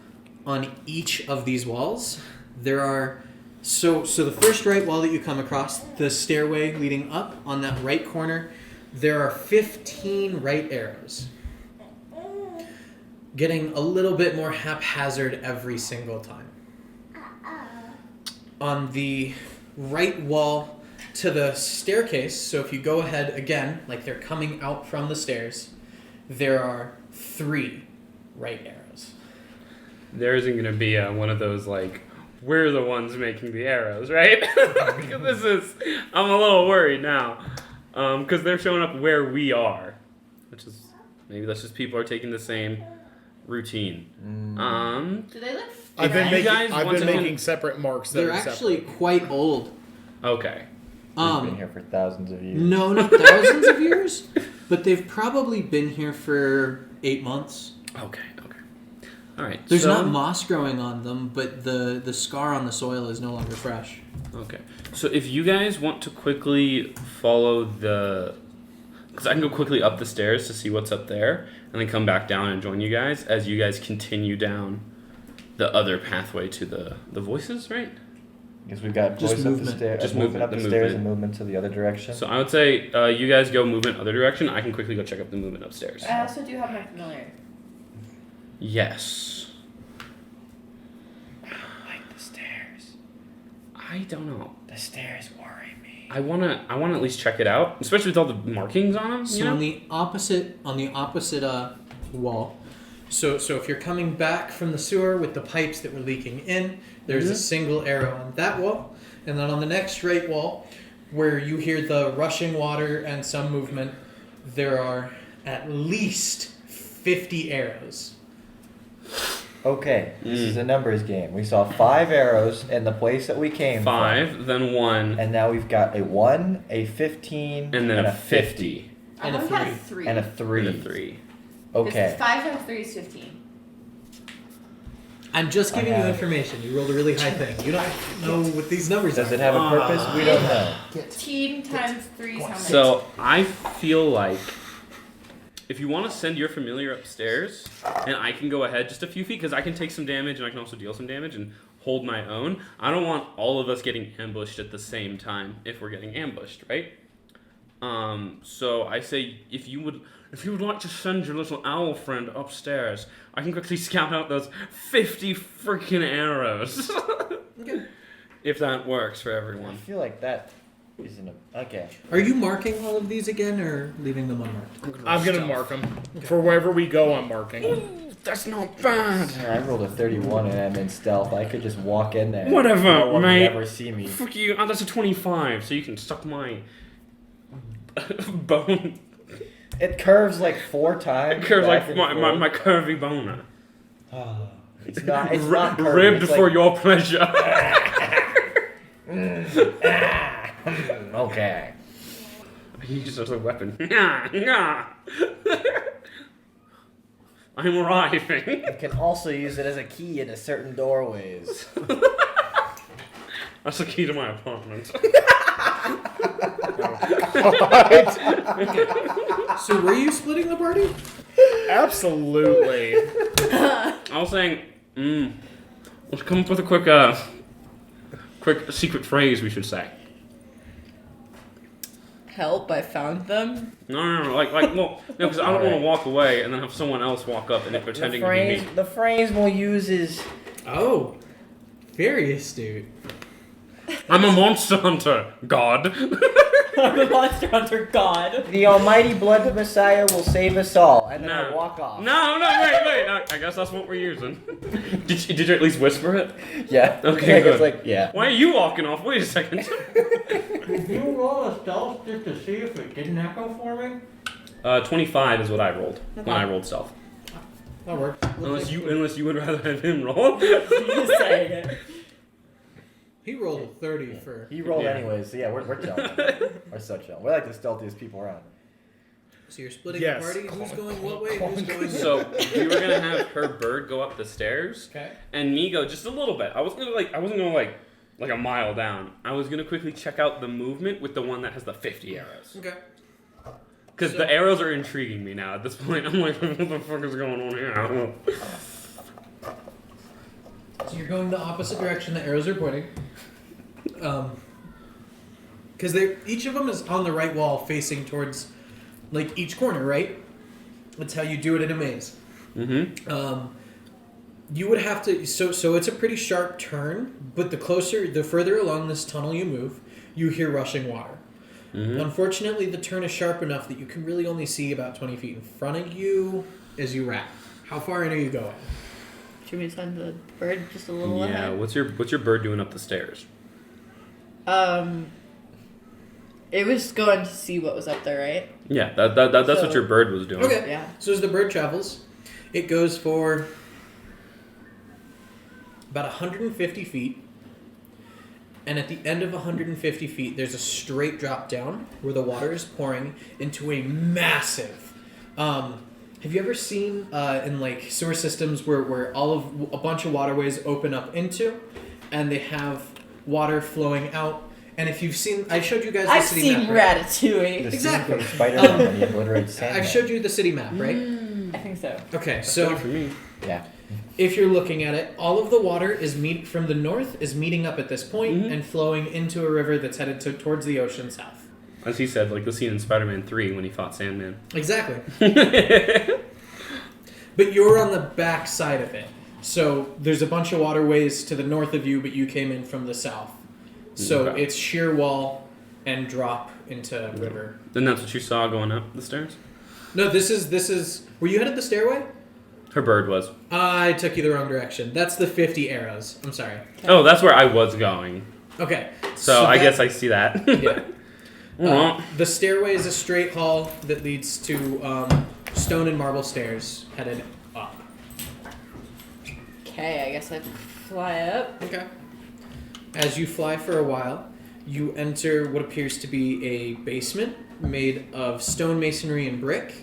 on each of these walls, there are. So the first right wall that you come across, the stairway leading up on that right corner, there are 15 right arrows. Getting a little bit more haphazard every single time. On the right wall to the staircase, so if you go ahead again, like they're coming out from the stairs, there are 3 right arrows. There isn't going to be one of those, like, we're the ones making the arrows, right? I'm a little worried now. Because they're showing up where we are. Which is, maybe that's just people are taking the same routine. Do they look? I've been you making, guys I've want been to making separate marks. That They're are actually separate. quite old. Okay. We've been here for thousands of years. No, not thousands of years, but they've probably been here for 8 months. Okay. All right. There's so, not moss growing on them, but the scar on the soil is no longer fresh. Okay. So if you guys want to quickly follow the... Because I can go quickly up the stairs to see what's up there, and then come back down and join you guys as you guys continue down the other pathway to the voices, right? Because we've got Just voice up the movement. stairs, Just movement movement, up the the stairs movement. and movement to the other direction. So I would say you guys go movement other direction. I can quickly go check up the movement upstairs. I also do have my familiar. Yes. Like the stairs. I don't know. The stairs worry me. I wanna at least check it out, especially with all the markings on them. So You know? on the opposite wall, so if you're coming back from the sewer with the pipes that were leaking in, there's a single arrow on that wall, and then on the next right wall, where you hear the rushing water and some movement, there are at least 50 arrows. Okay, this is a numbers game. We saw 5 arrows in the place that we came 5, then 1, from. And now we've got a 1, a 15, and then a 50. And a I only had 3. and a 3. And a 3. Okay. 5 times 3 is 15. I'm just giving I you have- information. You rolled a really high thing. You don't know what these numbers Does are. it have a purpose? We don't know. 15 times 3 is how much? So I feel like if you want to send your familiar upstairs, and I can go ahead just a few feet because I can take some damage and I can also deal some damage and hold my own. I don't want all of us getting ambushed at the same time if we're getting ambushed, right? So I say if you would like to send your little owl friend upstairs, I can quickly scout out those 50 freaking arrows. Okay. If that works for I everyone. feel like that isn't a... Okay. Are you marking all of these again, or leaving them unmarked? I'm going to mark them. For wherever we go, I'm marking. Ooh, that's not bad. I rolled a 31 and I'm in stealth. I could just walk in there. Whatever, No one would mate. ever see me. Fuck you. Oh, that's a 25, so you can suck my bone. It curves like 4 times. It curves back like and my forth. curvy boner. It's not. It's not curvy. Ribbed it's for like, your pleasure. Okay. I use it as a weapon. I'm arriving. You can also use it as a key into certain doorways. That's the key to my apartment. So were you splitting the party? Absolutely. I was saying, let's come up with a quick secret phrase we should say. Help! I found them. No, well, because I don't want to walk away and then have someone else walk up and they're pretending to be me. The phrase we'll use is Oh, very astute. I'm a monster hunter, God. I'm a monster hunter god. the almighty blood Messiah will save us all, and then I walk off. No, wait. I guess that's what we're using. Did you at least whisper it? Yeah. Okay, good. It's like, yeah. Why are you walking off? Wait a second. Did you roll a stealth just to see if it didn't echo for me? 25 is what I rolled when I rolled stealth. That works. Unless you would rather have him roll. Just saying it. He rolled a 30 for. He rolled Yeah. anyways, so yeah, we're chilling. We're so chill. We're like the stealthiest people around. So you're splitting Yes. the party? Who's going what way? Who's going So we were gonna have her bird go up the stairs, Okay. and me go just a little bit. I wasn't gonna like a mile down. I was gonna quickly check out the movement with the one that has the 50 arrows. Okay. Because the arrows are intriguing me now. At this point, I'm like, what the fuck is going on here? So you're going the opposite direction the arrows are pointing. Because each of them is on the right wall facing towards, like, each corner, right? That's how you do it in a maze. Mm-hmm. You would have to, so it's a pretty sharp turn, but the further along this tunnel you move, you hear rushing water. Mm-hmm. Unfortunately, the turn is sharp enough that you can really only see about 20 feet in front of you as you wrap. How far in are you going? Should we send the bird just a little Yeah. ahead? What's your bird doing up the stairs? It was going to see what was up there, right? Yeah. That's So- what your bird was doing. Okay. Yeah. So as the bird travels, it goes for about 150 feet. And at the end of 150 feet, there's a straight drop down where the water is pouring into a massive. Have you ever seen in like sewer systems where a bunch of waterways open up into, and they have water flowing out? And if you've seen, I showed you guys the I've city seen map. Right? Ratatouille. Exactly. Spider-Man when he obliterates Sandman. I showed you the city map, right? I think so. Okay, so for me. Yeah. if you're looking at it, all of the water is from the north is meeting up at this point Mhm. and flowing into a river that's headed towards the ocean south. As he said, like the scene in Spider-Man 3 when he fought Sandman. Exactly. But you're on the back side of it. So there's a bunch of waterways to the north of you, but you came in from the south. So Okay. it's sheer wall and drop into river. Then that's what you saw going up the stairs? No, this is were you headed the stairway? Her bird was. I took you the wrong direction. That's the 50 arrows. I'm sorry. Oh, that's where I was going. Okay. So I that- guess I see that. Yeah. Well, The stairway is a straight hall that leads to stone and marble stairs headed up. Okay, I guess I fly up. Okay. As you fly for a while, you enter what appears to be a basement made of stone masonry and brick.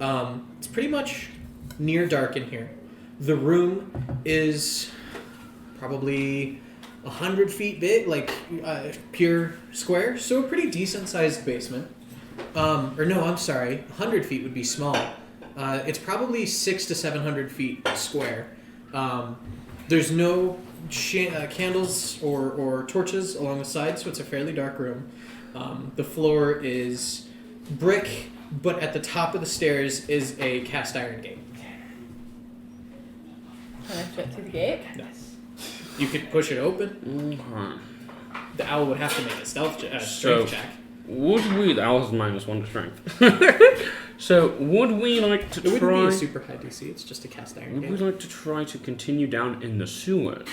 It's pretty much near dark in here. The room is probably 100 feet big, like pure square, so a pretty decent sized basement. Or no, I'm sorry, 100 feet would be small. It's probably 600 to 700 feet square. There's no candles or torches along the side, so it's a fairly dark room. The floor is brick, but at the top of the stairs is a cast iron gate. Can I fit through the gate? Nice. You could push it open. The owl would have to make a strength So- check. would we... That was -1 to strength. So, would we like to It wouldn't try... be a super high DC, it's just a cast iron Would we gate. like to try to continue down in the sewers?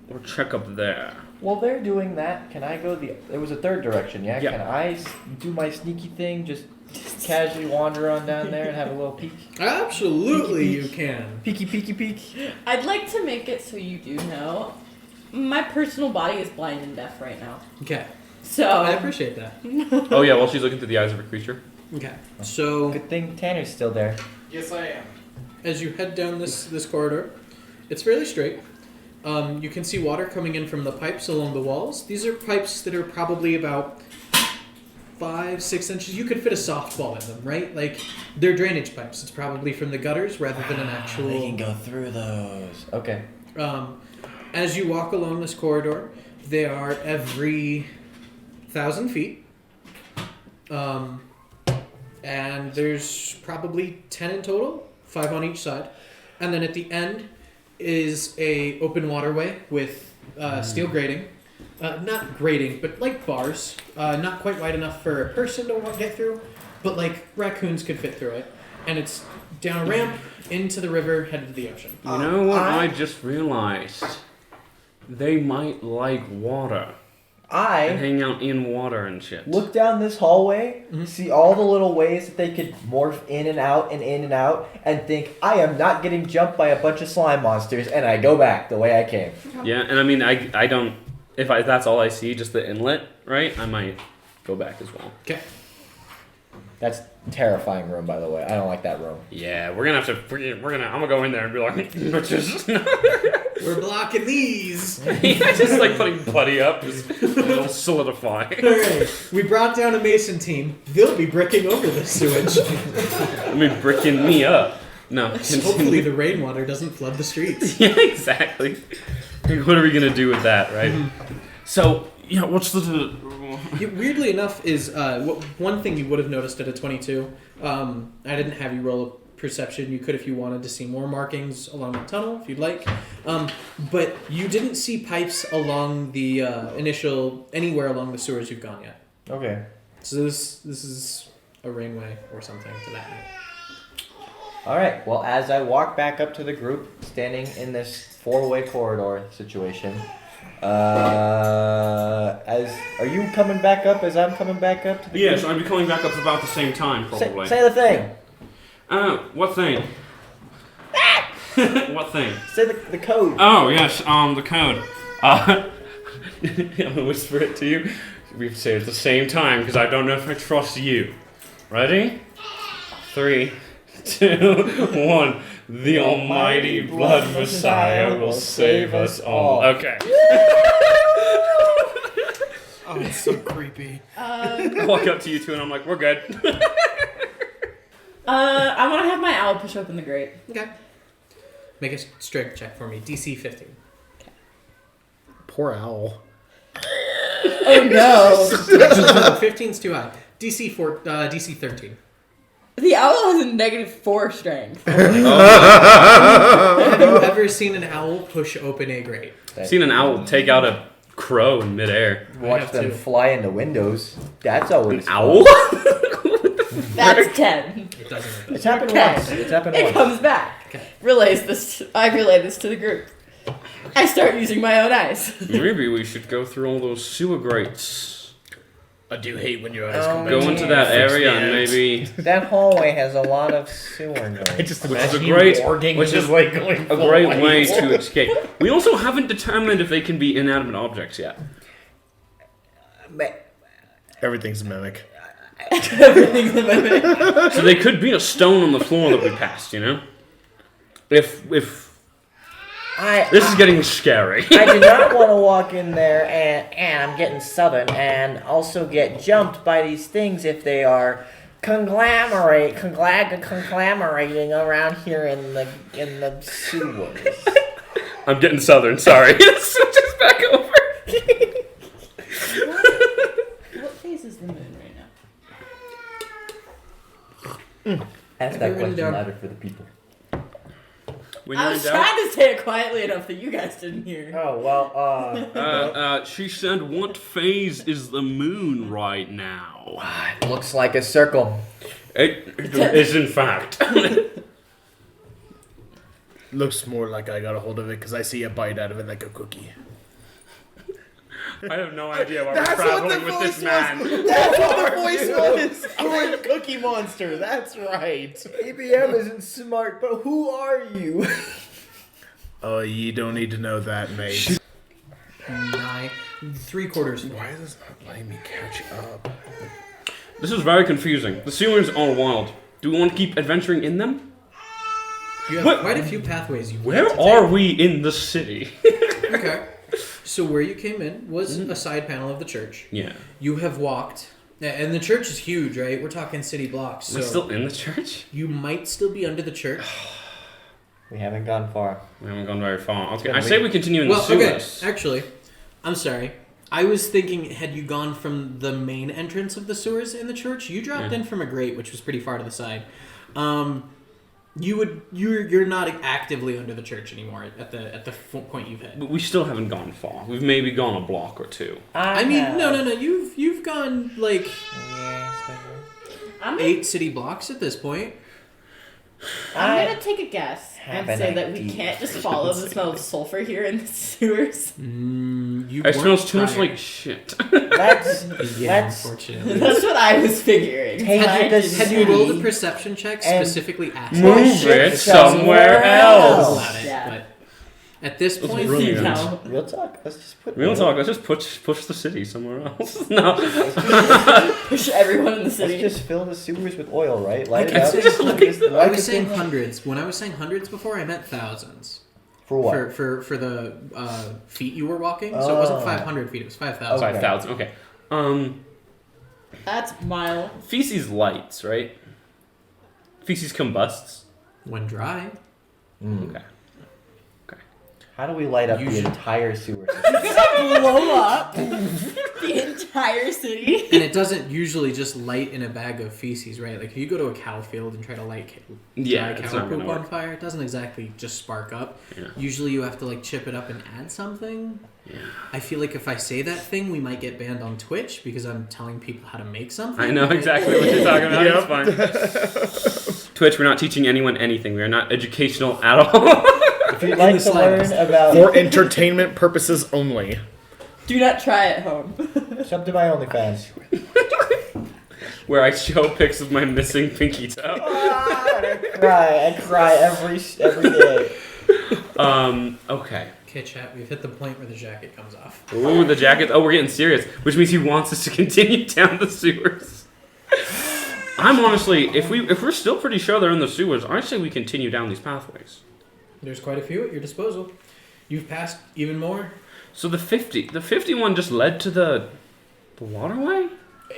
Or check up there? While they're doing that, can I go there was a third direction, yeah? Yeah. Can I do my sneaky thing, just casually wander on down there and have a little peek? Absolutely, you can. Peeky. I'd like to make it so you do know. My personal body is blind and deaf right now. Okay, So I appreciate that. Oh yeah, while she's looking through the eyes of a creature. Okay, so Good thing Tanner's still there. Yes, I am. as you head down this corridor, it's fairly straight. You can see water coming in from the pipes along the walls. These are pipes that are probably about 5-6 inches. You could fit a softball in them, right? Like, they're drainage pipes. It's probably from the gutters rather than an actual... They can go through those. Okay. As you walk along this corridor, they are every 1,000 feet. And there's probably 10 in total, 5 on each side. And then at the end is a open waterway with steel grating. Not grating, but like bars. Not quite wide enough for a person to get through, but like raccoons could fit through it. And it's down a ramp into the river, headed to the ocean. You know what I just realized? They might like water. And I hang out in water and shit. look down this hallway, see all the little ways that they could morph in and out, and think, I am not getting jumped by a bunch of slime monsters, and I go back the way I came. Yeah, and I mean, I don't... If that's all I see, just the inlet, right? I might go back as well. Okay. That's a terrifying room, by the way. I don't like that room. Yeah, we're gonna have to... I'm gonna go in there and be like, bitches. We're blocking these. Yeah, just like putting Buddy up, just it'll solidify. Alright, we brought down a mason team. They'll be bricking over this sewage. I mean, bricking me up. No, Hopefully the rainwater doesn't flood the streets. Yeah, exactly. What are we gonna do with that, right? So, yeah, what's the... Weirdly enough is one thing you would have noticed at a 22. I didn't have you roll a perception. You could if you wanted to see more markings along the tunnel, if you'd like. But you didn't see pipes along the anywhere along the sewers you've gone yet. Okay. So this is a rainway or something to that end. Alright, well, as I walk back up to the group, standing in this 4-way corridor situation, are you coming back up as I'm coming back up to the Yes, group? I'll be coming back up about the same time, probably. Say the thing! What thing? What thing? Say the code. Oh, yes, the code. I'm gonna whisper it to you. We have to say it at the same time, because I don't know if I trust you. Ready? 3, 2, 1. The almighty blood Messiah will save us all. Okay. Oh, it's so creepy. I walk up to you two and I'm like, we're good. I want to have my owl push open the grate. Okay. Make a strength check for me. DC 15. Poor owl. Oh no! 15's too high. DC 13. The owl has a -4 strength. Have you ever seen an owl push open a grate? I've seen an owl take out a crow in midair. Watch have them to. fly into windows. That's always An owl? That's 10. It doesn't. It's happened Okay. once. It's happened It once. comes back. Okay. I relay this to the group. I start using my own eyes. Maybe we should go through all those sewer grates. I do hate when your eyes Oh, come back. Go into that Fix area the and ends. maybe That hallway has a lot of sewer noise. I just Which is imagine a great- you warging which just is like going a great way to escape. We also haven't determined if they can be inanimate objects yet. Everything's a mimic. Everything's a mimic. So they could be a stone on the floor that we passed, you know? If this is getting scary. I do not want to walk in there and I'm getting southern and also get jumped by these things if they are conglomerating around here in the sewers. I'm getting southern, sorry. Switch us back over. What phase is the moon right now? Ask Have that you written question down- louder for the people. When I you're in was doubt, trying to say it quietly enough that you guys didn't hear. Oh, well, she said, what phase is the moon right now? looks like a circle. It is, in fact. Looks more like I got a hold of it because I see a bite out of it like a cookie. I have no idea why we're That's what the traveling with voice this man. was. That's what the voice was. I'm Cookie Monster. That's right. ABM isn't smart, but who are you? Oh, you don't need to know that, mate. 9, 3/4. Why is this not letting me catch up? This is very confusing. The sewers are wild. Do we want to keep adventuring in them? You have What? quite a few pathways you Where want to are we in the city? take. Okay. So where you came in was a side panel of the church. Yeah. You have walked, and the church is huge, right? We're talking city blocks. So We're still in the church? you might still be under the church. We haven't gone far. We haven't gone very far. Okay, gonna I say be- we continue in Well, the okay. sewers. Actually, I'm sorry. I was thinking, had you gone from the main entrance of the sewers in the church, you dropped in from a grate, which was pretty far to the side. You're not actively under the church anymore at the point you've hit. But we still haven't gone far. We've maybe gone a block or two. I mean, no. You've gone like I'm 8 city blocks at this point. I'm gonna take a guess and have say an that we idea. can't just follow the smell of sulfur here in the sewers. You It smells weren't too much prior. like shit. Yeah, Let's unfortunately. That's what I was figuring. Take I it didn't as- Had you know. rolled a perception check And specifically asking? Move shit it somewhere somewhere else. else. Allowed it, Yeah. but at this That's point, brilliant. No. Real talk. Let's just put. Real talk, let's just push the city somewhere else. No. Push everyone in the Let's city. just fill the sewers with oil, right? Light it I up. was Light I the was saying thing- hundreds. When I was saying hundreds before, I meant thousands. For what? For the feet you were walking. So it wasn't Oh. 500 feet. It was 5,000. Okay. 5,000, okay. That's mild. Feces lights, right? Feces combusts. When dry. Okay. How do we light up You the should- entire sewer system? Blow up the entire city. And it doesn't usually just light in a bag of feces, right? Like if you go to a cow field and try to light Yeah, dry it's cow not gonna poop on work. fire, it doesn't exactly just spark up. Yeah. Usually you have to like chip it up and add something. Yeah. I feel like if I say that thing, we might get banned on Twitch because I'm telling people how to make something. I know exactly what you're talking about. It's fine. Twitch, we're not teaching anyone anything. We are not educational at all. If you'd like to learn about, For entertainment purposes only. Do not try at home. sub to my OnlyFans. Where I show pics of my missing pinky toe. I cry every day. Okay. Okay, chat, we've hit the point where the jacket comes off. Ooh, the jacket. Oh, we're getting serious, which means he wants us to continue down the sewers. I'm honestly, if we're still pretty sure they're in the sewers, I say we continue down these pathways. There's quite a few at your disposal. You've passed even more. So the 51 just led to the waterway?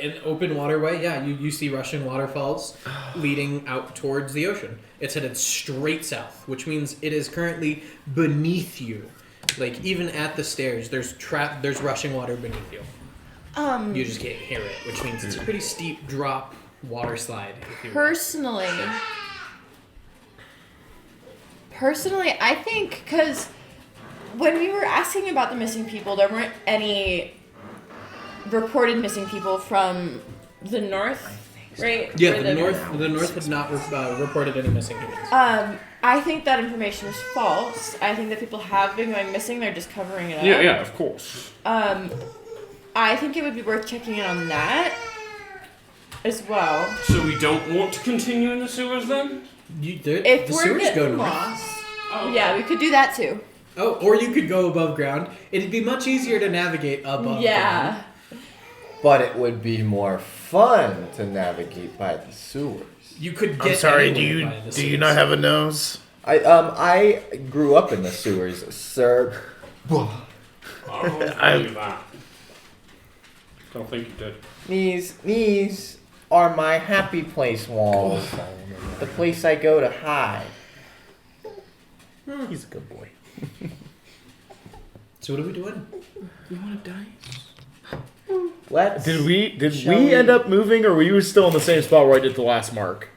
An open waterway, yeah. You see Russian waterfalls leading out towards the ocean. It's headed straight south, which means it is currently beneath you. Like even at the stairs, there's rushing water beneath you. You just can't hear it, which means it's a pretty steep drop water slide. If you will. Personally, I think because when we were asking about the missing people, there weren't any reported missing people from the north, right? Yeah, Or the north had not reported any missing humans. I think that information is false. I think that people have been going missing. They're just covering it up. Yeah, of course. I think it would be worth checking in on that as well. So we don't want to continue in the sewers then? If The we're sewers go getting north. lost, yeah, we could do that too. Oh, or you could go above ground. It'd be much easier to navigate above ground. Yeah. But it would be more fun to navigate by the sewers. You could get I'm sorry, anywhere by the do you sewers. not have a nose? I grew up in the sewers, sir. I don't think you did. These are my happy place walls. The place I go to hide. He's a good boy. So what are we doing? We want to die? Let's. Did we Shall we- end up moving, or were you still in the same spot where I did the last mark?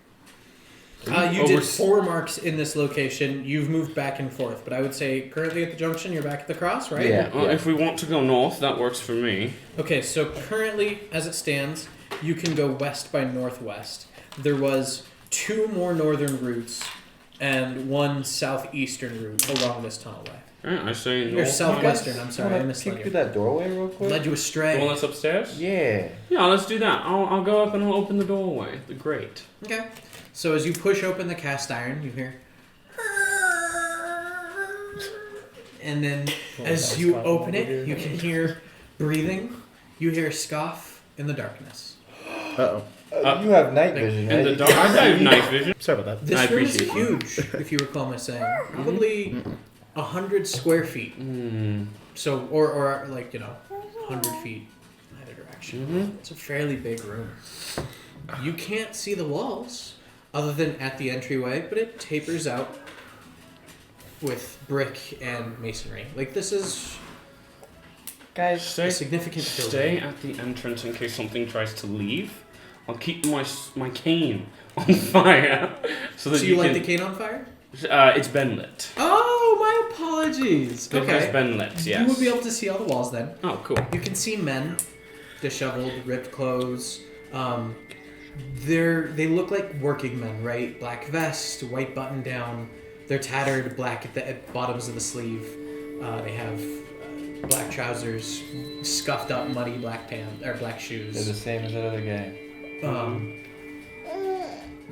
You Oh, did we're 4 marks in this location. You've moved back and forth, but I would say currently at the junction, you're back at the cross, right? Yeah. If we want to go north, that works for me. Okay, so currently, as it stands, you can go west by northwest. There was 2 more northern routes and one southeastern route along this tunnelway. Alright, I say Or north. southwestern, I'm sorry, I Wanna misled peek through you. that doorway real quick? Led you The astray. one that's upstairs? Yeah. Yeah, let's do that. I'll go up and I'll open the doorway. The grate. Okay. So as you push open the cast iron, you hear. And then as you open it, you can hear breathing. You hear scoff in the darkness. Uh-oh. You have night vision, In right? the dark. I have night vision. Sorry about that. This I room is appreciate huge, if you recall my saying. Probably 100 square feet. Hmm. So, or like, 100 feet in either direction. Mhm. It's a fairly big room. You can't see the walls other than at the entryway, but it tapers out with brick and masonry. Like, this is Guys, Stay, a significant stay building. at the entrance in case something tries to leave. I'll keep my cane on fire so that So you light can. the cane on fire? It's been lit. Oh, my apologies. It has Okay. been lit. Yes. You will be able to see all the walls then. Oh, cool. You can see men, disheveled, ripped clothes. They look like working men, right? Black vest, white button down. They're tattered, black at bottoms of the sleeve. They have black trousers, scuffed up, muddy black pants or black they're the shoes. same as that other guy.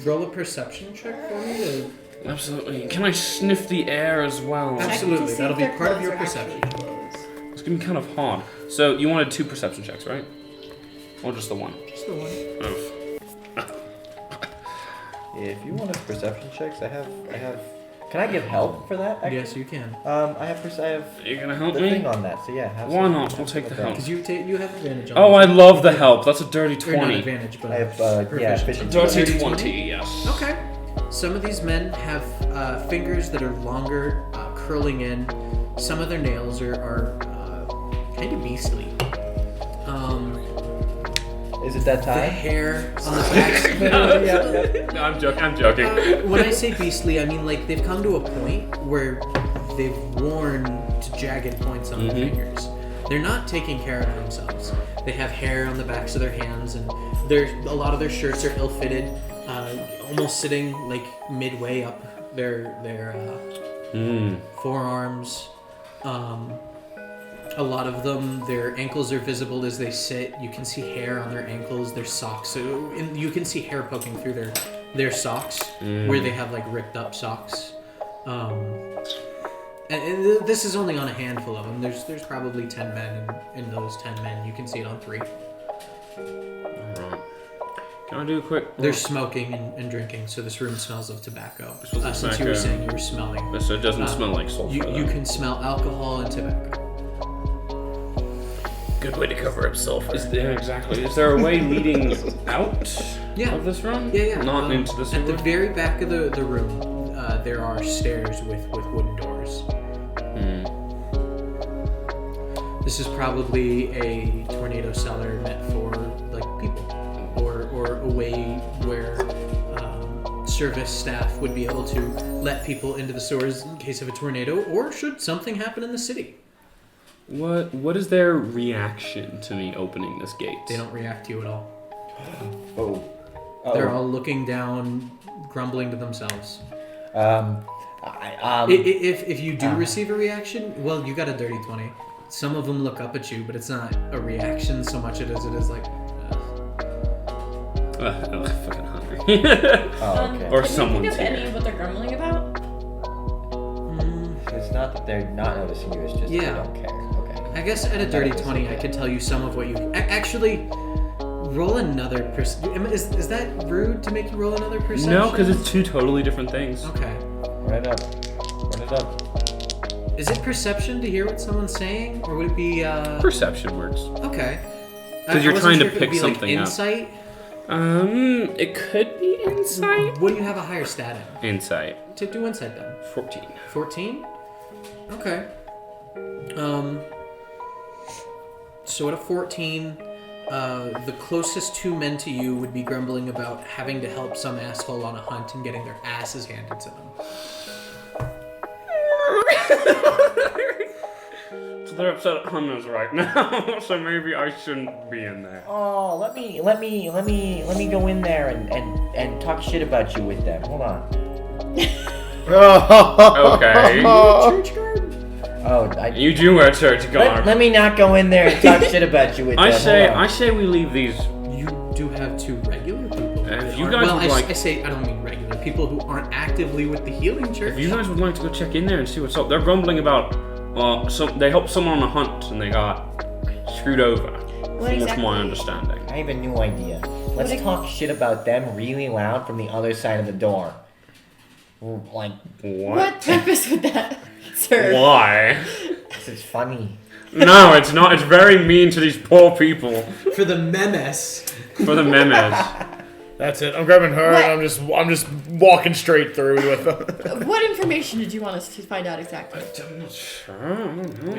Roll a perception check for me. Absolutely. Can I sniff the air as well? Absolutely. Check to see That'll if be their part of clothes your are actually perception. clothes. It's gonna be kind of hard. So you wanted 2 perception checks, right? Or just the one? Just the one. Oof. If you want perception checks, I have. Can I give help for that? Actually? Yes, you can. I have. I have Are you gonna help the me? thing on that. So yeah. Have Why some- not? have We'll some take of the that. help. Because you have advantage on Oh, it. I love the help. That's a dirty Or not 20. advantage, but I have. Yeah, Proficiency. efficiency. Dirty 20? 20, yes. Okay. Some of these men have fingers that are longer, curling in. Some of their nails are kind of beastly. Is it that The time? hair on the back. No, I'm joking. When I say beastly, I mean like they've come to a point where they've worn to jagged points on their fingers. They're not taking care of themselves. They have hair on the backs of their hands, and a lot of their shirts are ill-fitted, almost sitting like midway up their forearms. A lot of them, their ankles are visible as they sit. You can see hair on their ankles, their socks. So you can see hair poking through their socks where they have like ripped up socks. And this is only on a handful of them. There's probably 10 men, and in those 10 men, you can see it on 3. Alright. Can I do a quick... They're smoking and drinking, so this room smells of tobacco. Smells of Since you were tobacco. saying you were smelling. So it doesn't smell like sulfur. You can smell alcohol and tobacco. Good way to cover up sulfur. Exactly. Is there a way leading out Yeah. of this room? Yeah. Not into the At the sewer? very back of the room, there are stairs with wooden doors. This is probably a tornado cellar meant for like people, or a way where service staff would be able to let people into the sewers in case of a tornado, or should something happen in the city. What is their reaction to me opening this gate? They don't react to you at all. Oh. They're all looking down, grumbling to themselves. If you do receive a reaction, well, you got a dirty 20. Some of them look up at you, but it's not a reaction so much as it is like. I'm fucking hungry. Oh, okay. Or Can someone's you think of any here. of what they're grumbling about? It's not that they're not noticing you. It's just Yeah. they don't care. Okay. I guess at a dirty 20, I could tell you some of what you. Actually, roll another. Is that rude to make you roll another perception? No, because it's 2 totally different things. Okay. Run it up. Is it perception to hear what someone's saying, or would it be? Perception works. Okay. 'Cause I you're wasn't trying to sure if it'd pick be, like, something up. insight. It could be insight. What do you have a higher stat in? Insight. To do insight then. 14. 14? Okay. So at a 14, the closest 2 men to you would be grumbling about having to help some asshole on a hunt and getting their asses handed to them. So they're upset at hunters right now. So maybe I shouldn't be in there. Oh, let me go in there and talk shit about you with them. Hold on. Okay. Church guard? Oh, You do wear church garb. let me not go in there and talk shit about you with I them. say, Hold on. I say we leave these. You do have 2 regular people. If you Well, guys would like- I say I don't mean regular people who aren't actively with the healing church. If you guys would like to go check in there and see what's up, they're grumbling about. They helped someone on a hunt and they got screwed over. From exactly? my understanding. I have a new idea. Let's talk shit about them really loud from the other side of the door. Like, What purpose would that serve? Why? this is funny. No, it's not. It's very mean to these poor people. For the memes. For the memes. That's it. I'm grabbing her What? and I'm just walking straight through with them. What information did you want us to find out exactly? I'm not sure. I don't know.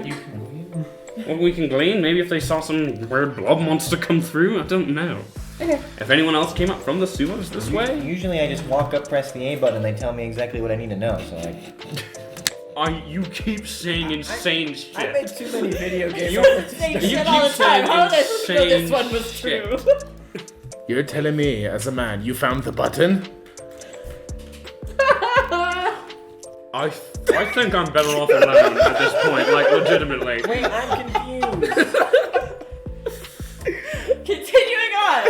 What we can glean, maybe if they saw some weird blob monster come through, I don't know. Okay. If anyone else came up from the sewers this way, Usually I just walk up, press the A button, and they tell me exactly what I need to know. So like, you keep saying insane shit. I made too many video games. Same You shit all the keep time. saying How did I know this insane one was shit. true? You're telling me, as a man, you found the button? I think I'm better off alone at this point, like legitimately. Wait, I'm confused. Continuing on.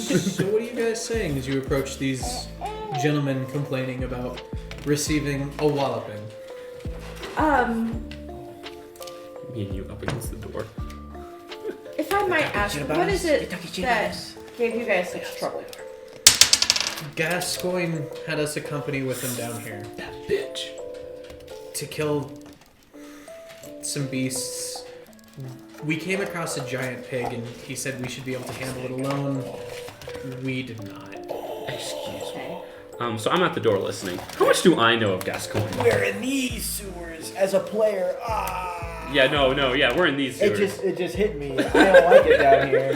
So what are you guys saying as you approach these gentlemen complaining about receiving a walloping? Me and you up against the door. If I might ask, what is it that gave you guys such trouble? Gascoigne had us a company with him down here. That bitch. To kill some beasts. We came across a giant pig and he said we should be able to handle it alone. We did not. Excuse me. Okay. So I'm at the door listening. How much do I know of Gascoigne? We're in these sewers as a player. Yeah, no, yeah, we're in these sewers. It just hit me. I don't like it down here.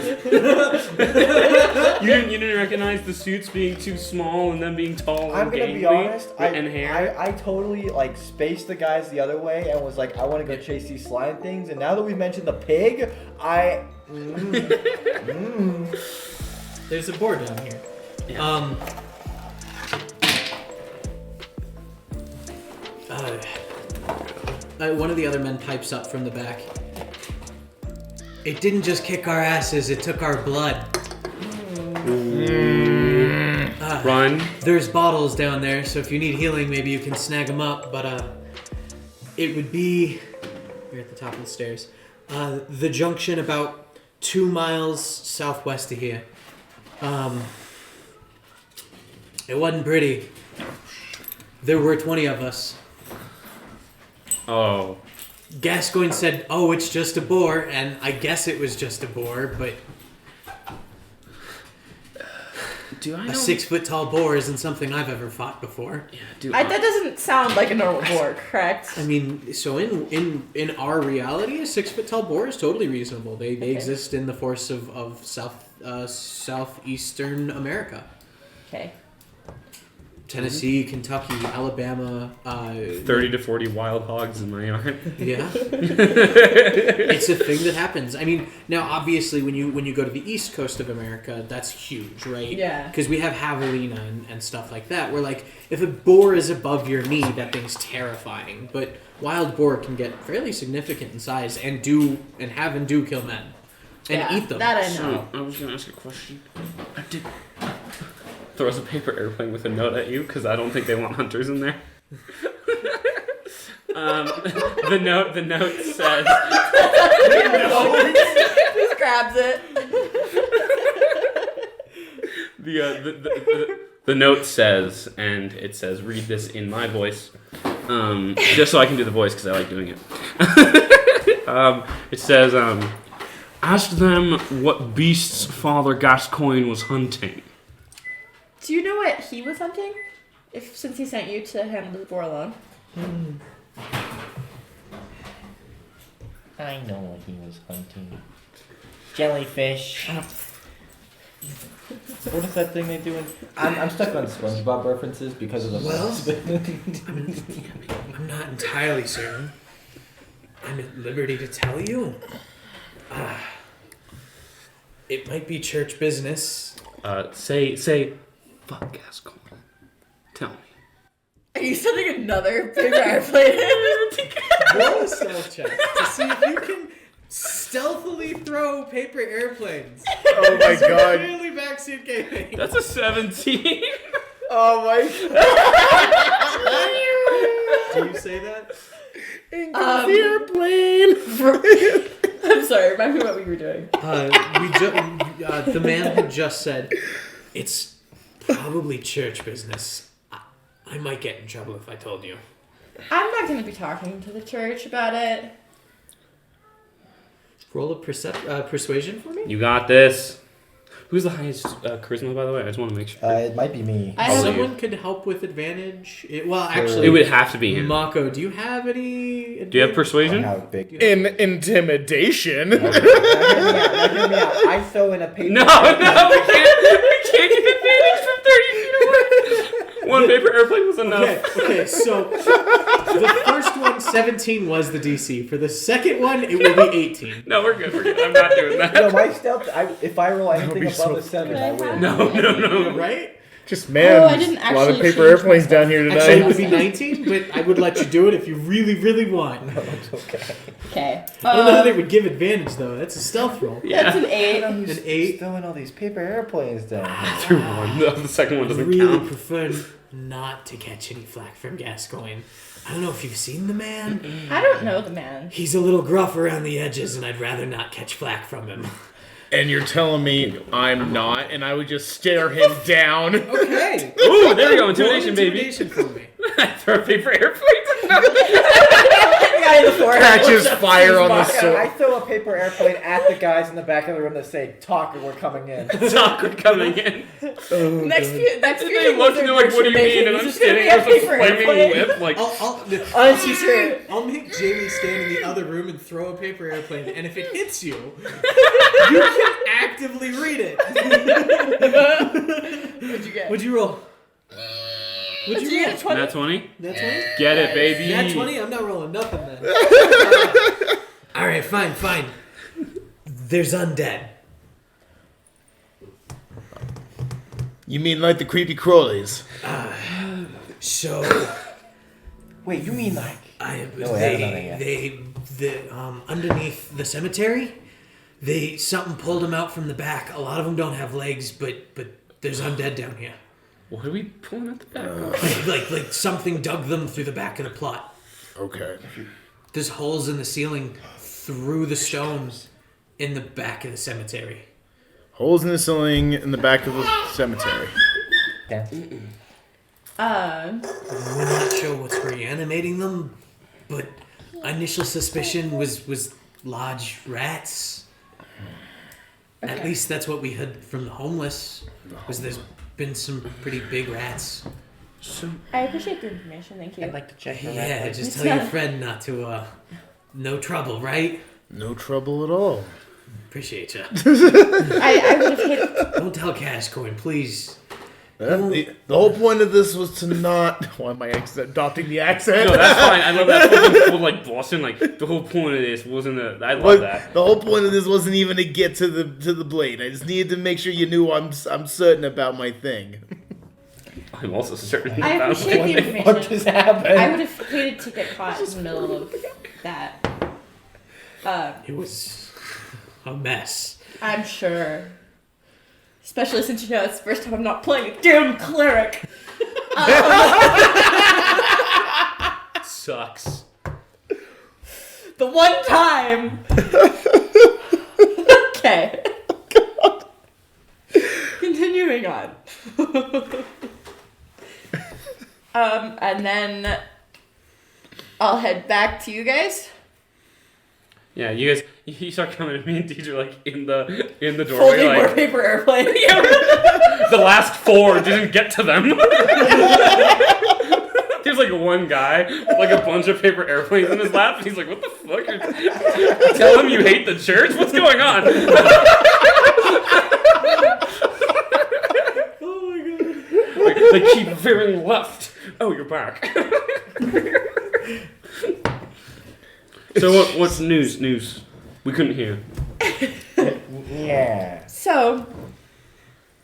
You didn't recognize the suits being too small and them being tall I'm and gonna gangly be honest. and hair? I totally like spaced the guys the other way and was like, I want to go chase these slime things. And now that we mentioned the pig, There's a boar down here. Yeah. One of the other men pipes up from the back. It didn't just kick our asses, it took our blood. Run. There's bottles down there, so if you need healing, maybe you can snag them up, but it would be... We're at the top of the stairs. The junction about 2 miles southwest of here. It wasn't pretty. There were 20 of us. Oh. Gascoigne said, "Oh, it's just a boar," and I guess it was just a boar, but Do I know? a 6-foot-tall boar isn't something I've ever fought before. Yeah, That doesn't sound like a normal boar, correct? I mean, so in our reality, a 6-foot-tall boar is totally reasonable. They exist in the forests of southeastern America. Okay. Tennessee, Kentucky, Alabama. 30 to 40 wild hogs in my yard. Yeah, it's a thing that happens. I mean, now obviously when you go to the east coast of America, that's huge, right? Yeah. Because we have javelina and stuff like that. Where like if a boar is above your knee, that thing's terrifying. But wild boar can get fairly significant in size and do kill men and eat them. That I know. I was gonna ask a question. Throws a paper airplane with a note at you because I don't think they want hunters in there. The note says. Just grabs it. The note says, and it says, read this in my voice, just so I can do the voice because I like doing it. It says, ask them what beast's father Gascoigne was hunting. Do you know what he was hunting? Since he sent you to handle the boar alone. I know what he was hunting. Jellyfish. What is that thing they do in... I'm stuck on SpongeBob references because of the... I'm not entirely certain. I'm at liberty to tell you. It might be church business. Say, fuck Gascoigne. Tell me. Are you sending another paper airplane in? Roll a stealth check to see if you can stealthily throw paper airplanes. Oh my god. Clearly backseat gaming. That's a 17. Oh my god. Do you say that? Airplane. I'm sorry, remind me what we were doing. The man had just said, it's probably church business. I might get in trouble if I told you. I'm not going to be talking to the church about it. Roll a persuasion for me? You got this. Who's the highest charisma, by the way? I just want to make sure. It might be me. I have Someone could help with advantage. It Actually, would have to be him. Mako, do you have any? Do you have persuasion? How big? In intimidation. Now hear me out. I throw in a paper. No, we can't get advantage from 30 feet away. One paper airplane was enough. Okay, so the first one, 17 was the DC. For the second one, it will be 18. No, we're good. I'm not doing that. No, my stealth. If I roll anything be above so a 7, I win. No. Right? Just man, Oh, I didn't a lot of actually paper change airplanes my down here Actually, it tonight. would be 19, but I would let you do it if you really, really want. No, it's okay. Okay. I don't know how they would give advantage, though. That's a stealth roll. That's an 8. An 8. Throwing all these paper airplanes down here. Through one. The second one doesn't Really count. prefer not to catch any flack from Gascoigne. I don't know if you've seen the man. I don't know the man. He's a little gruff around the edges, and I'd rather not catch flack from him. And you're telling me I'm not, and I would just stare him down. Okay. Ooh, there we go. Intimidation, Roll baby. intimidation for me. Throw paper airplanes. Guy in the forehead Catches looks up fire to on the his sword. I throw a paper airplane at the guys in the back of the room that say, "Talk, or we're coming in." Talk coming in. Next few They look and they're like, what do you mean? And I'm standing there with a flaming whip. Like, Honestly, sure. I'll make Jamie stand in the other room and throw a paper airplane, and if it hits you, you can actively read it. What'd you get? What'd you roll? What'd Did you get a 20? Nat 20? Nat 20? Get it, baby. Nat 20? I'm not rolling nothing then. Alright, fine. There's undead. You mean like the creepy crawlies? So, Wait, you mean like? I I haven't done it they underneath the cemetery, something pulled them out from the back. A lot of them don't have legs, but there's undead down here. What are we pulling at the back? Like something dug them through the back of the plot. Okay. There's holes in the ceiling through the stones in the back of the cemetery. Holes in the ceiling in the back of the cemetery. Yeah. We're not sure what's reanimating them, but initial suspicion was large rats. At least that's what we heard from the homeless. Was there's been some pretty big rats. I appreciate the information, thank you. I'd like to check the Yeah, record. just tell your friend not to, no trouble, right? No trouble at all. Appreciate you. I would have hated. Don't tell Cashcoin, please. The whole point of this was to not. Why am I adopting the accent? No, that's fine. I love that whole like Boston. Like the whole point of this wasn't I love that. The whole point of this wasn't even to get to the blade. I just needed to make sure you knew I'm certain about my thing. I'm also certain I about appreciate the it. What information. just happened? I would have hated to get caught in the middle of that. It was a mess. I'm sure. Especially since you know it's the first time I'm not playing a damn cleric. Sucks. The one time. Okay. Continuing on. And then I'll head back to you guys. Yeah, you start coming to me and Deidre like in the doorway Folding like more paper airplane. the last 4 didn't get to them. There's like one guy with like a bunch of paper airplanes in his lap, and he's like, "What the fuck? Tell him you hate the church? What's going on?" Oh my god. Like, they keep veering left. Oh, you're back. So what's news? News. We couldn't hear. Yeah. So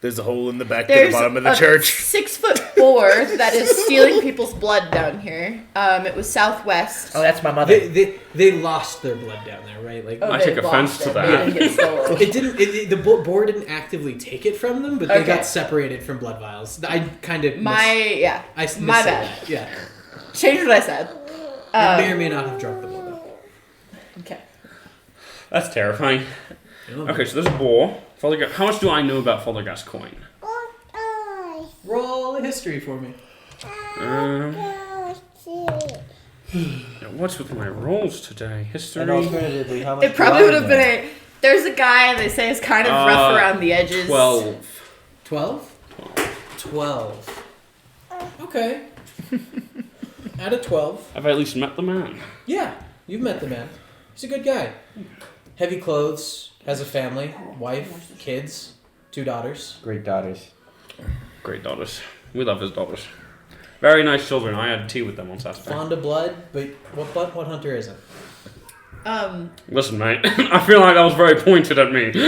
There's a hole in the back to the there's bottom of the a church. 6 foot boar that is stealing people's blood down here. It was southwest. Oh, that's my mother. They lost their blood down there, right? Like Oh, I they take offense lost to it. that. They didn't get stolen. it didn't. The boar didn't actively take it from them, but they Okay. got separated from blood vials. I kind of My my bad. that. Yeah, Change what I said. you may or may not have drunk the blood. Okay. That's terrifying. Okay, so there's a boar. How much do I know about Father Gascoigne? Roll a history for me. What's with my rolls today? History. And alternatively, how much? It probably would have been there's a guy they say is kind of rough around the edges. 12. 12? 12. Okay. Out of 12. Have I at least met the man? Yeah, you've met the man. He's a good guy. Heavy clothes, has a family, wife, kids, 2 daughters. Great daughters. Great daughters. We love his daughters. Very nice children. I had tea with them on Saturday. Fond of blood, but what hunter isn't? Listen, mate. I feel like that was very pointed at me. So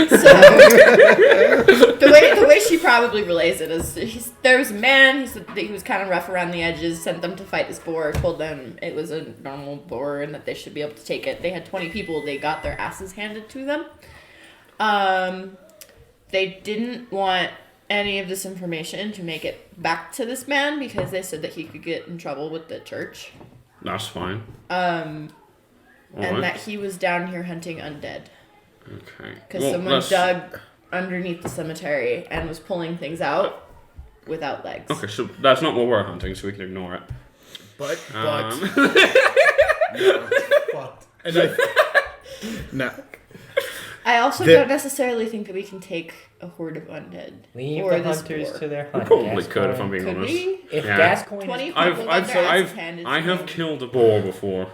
the way she probably relays it is there was a man, he said that he was kind of rough around the edges, sent them to fight this boar, told them it was a normal boar and that they should be able to take it. They had 20 people, they got their asses handed to them. They didn't want any of this information to make it back to this man because they said that he could get in trouble with the church. That's fine. And Alright. that he was down here hunting undead. Okay. Because Well, someone let's- dug underneath the cemetery and was pulling things out without legs. Okay, so that's not what we're hunting, so we can ignore it. But Fucked. and I, no. I also don't necessarily think that we can take a horde of undead. Leave or the this hunters boar. to their We hunt. probably could, if I'm being Could honest. we? If Yeah. Gascoigne 20 is... people got their asses handed I to have them. killed a boar before.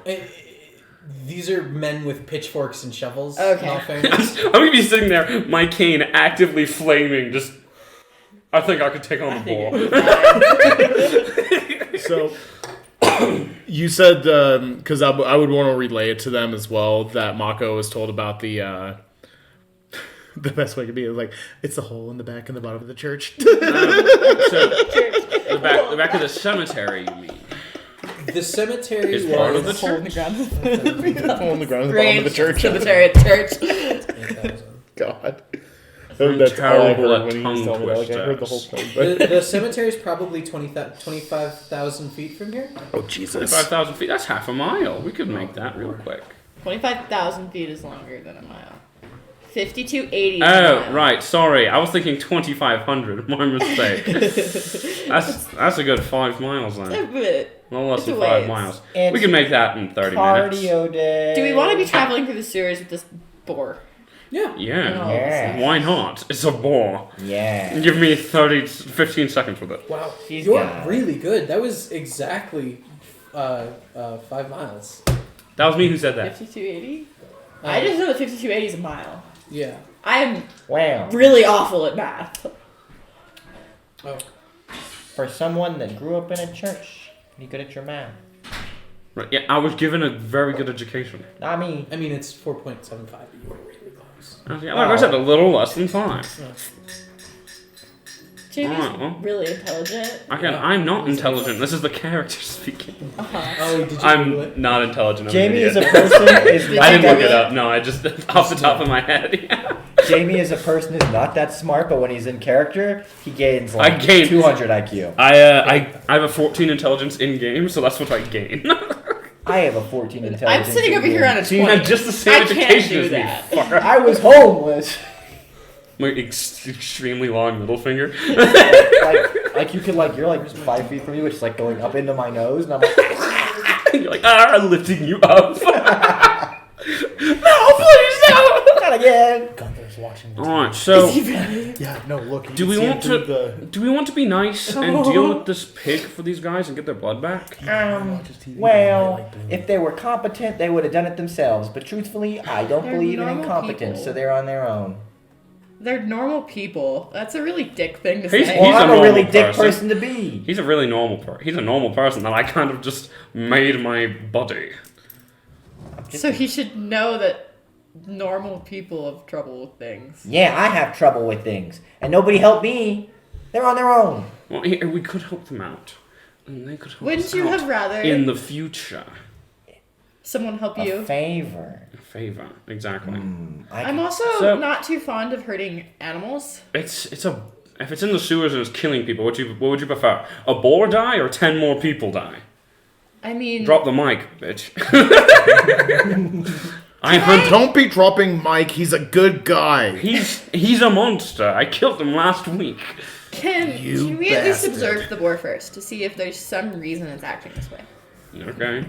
These are men with pitchforks and shovels. Okay. In all fairness. I'm gonna be sitting there, my cane actively flaming, just... I think I could take on the boar. So you said because I would want to relay it to them as well that Mako was told about the best way to be is like it's the hole in the back and the bottom of the church. So, the back of the cemetery, you mean? The cemetery Is part of the was Hole in the church? ground. The hole in the ground, the bottom of Range the church. cemetery at church. 8,000. God, I'm that's all I terrible heard at when he was tongue telling me. Like I heard the whole twisters. thing. But... The cemetery is probably 25,000 feet from here. Oh Jesus! 5,000 feet, that's half a mile. We could make that real quick. 25,000 feet is longer than a mile. 5280 is a Oh, mile. right, sorry. I was thinking 2,500. My mistake. That's a good 5 miles A then. bit. No less It's than a 5 ways. miles. It's We can make that in 30 minutes. Cardio day. Do we want to be traveling through the sewers with this boar? Yeah. Yeah. No. Yeah. Why not? It's a boar. Yeah. Give me 15 seconds with it. Wow. He's You're got it. really good. That was exactly 5 miles. That was me who said that. 5280? I just know that 5280 is a mile. Yeah. I'm Wow. really awful at math. Oh. For someone that grew up in a church, be good at your math. Right, yeah, I was given a very good education. Not me. I mean, it's 4.75, but you were really close. Yeah, like I said, a little less than 5. Jamie's Alright, well. really intelligent. I'm not intelligent. This is the character speaking. Uh-huh. Oh, did you Google I'm it? not intelligent. I'm Jamie an is a idiot. person is not I didn't that, look it up. No, I just off the top of my head. Yeah. Jamie is a person who's not that smart, but when he's in character, he gains like I gain- 200 IQ. I have a 14 intelligence in game, so that's what I gain. I have a 14 intelligence. I'm sitting in over here game. on a So you 20. have just the same I can't education do as me. that. Fuck. I was homeless. My extremely long middle finger. like you could you're like 5 feet from me, which is like going up into my nose, and I'm like, You're like, I'm lifting you up. No, please, no. not again. Gunther's watching. All right, so Yeah, no. Look. You do can we see want him to through do we want to be nice and deal with this pig for these guys and get their blood back? Well, if they were competent, they would have done it themselves. But truthfully, I don't They're believe in normal incompetence, people. so they're on their own. They're normal people. That's a really dick thing to He's- say. Well, a I'm a really normal dick person. person to be. He's a really normal person. He's a normal person that I kind of just made my body. So he should know that normal people have trouble with things. Yeah, I have trouble with things, and nobody helped me. They're on their own. Well, here, we could help them out. And they could help Wouldn't us you out have rather in the future. someone help A you? favor. A favor, exactly. I'm also So- not too fond of hurting animals. If it's in the sewers and it's killing people, what would you prefer? A boar die or 10 more people die? I mean, Drop the mic, bitch. I hunt. Don't be dropping Mike. He's a good guy. He's a monster. I killed him last week. can You we at least bastard. observe the boar first to see if there's some reason it's acting this way? Okay.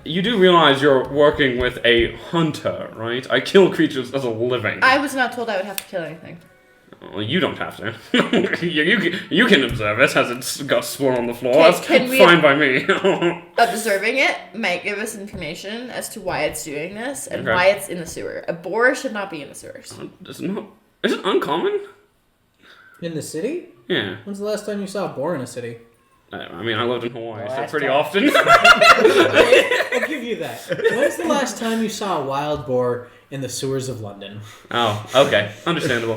You do realize you're working with a hunter, right? I kill creatures as a living. I was not told I would have to kill anything. Well, you don't have to. you can observe it as it's got swirl on the floor. Okay, That's can we- fine by me. Observing it might give us information as to why it's doing this and Okay. why it's in the sewer. A boar should not be in the sewers. It's not. Is it uncommon? In the city? Yeah. When's the last time you saw a boar in a city? I mean, I lived in Hawaii, so Last pretty time. often. I'll give you that. When's the last time you saw a wild boar in the sewers of London? Oh, okay. Understandable.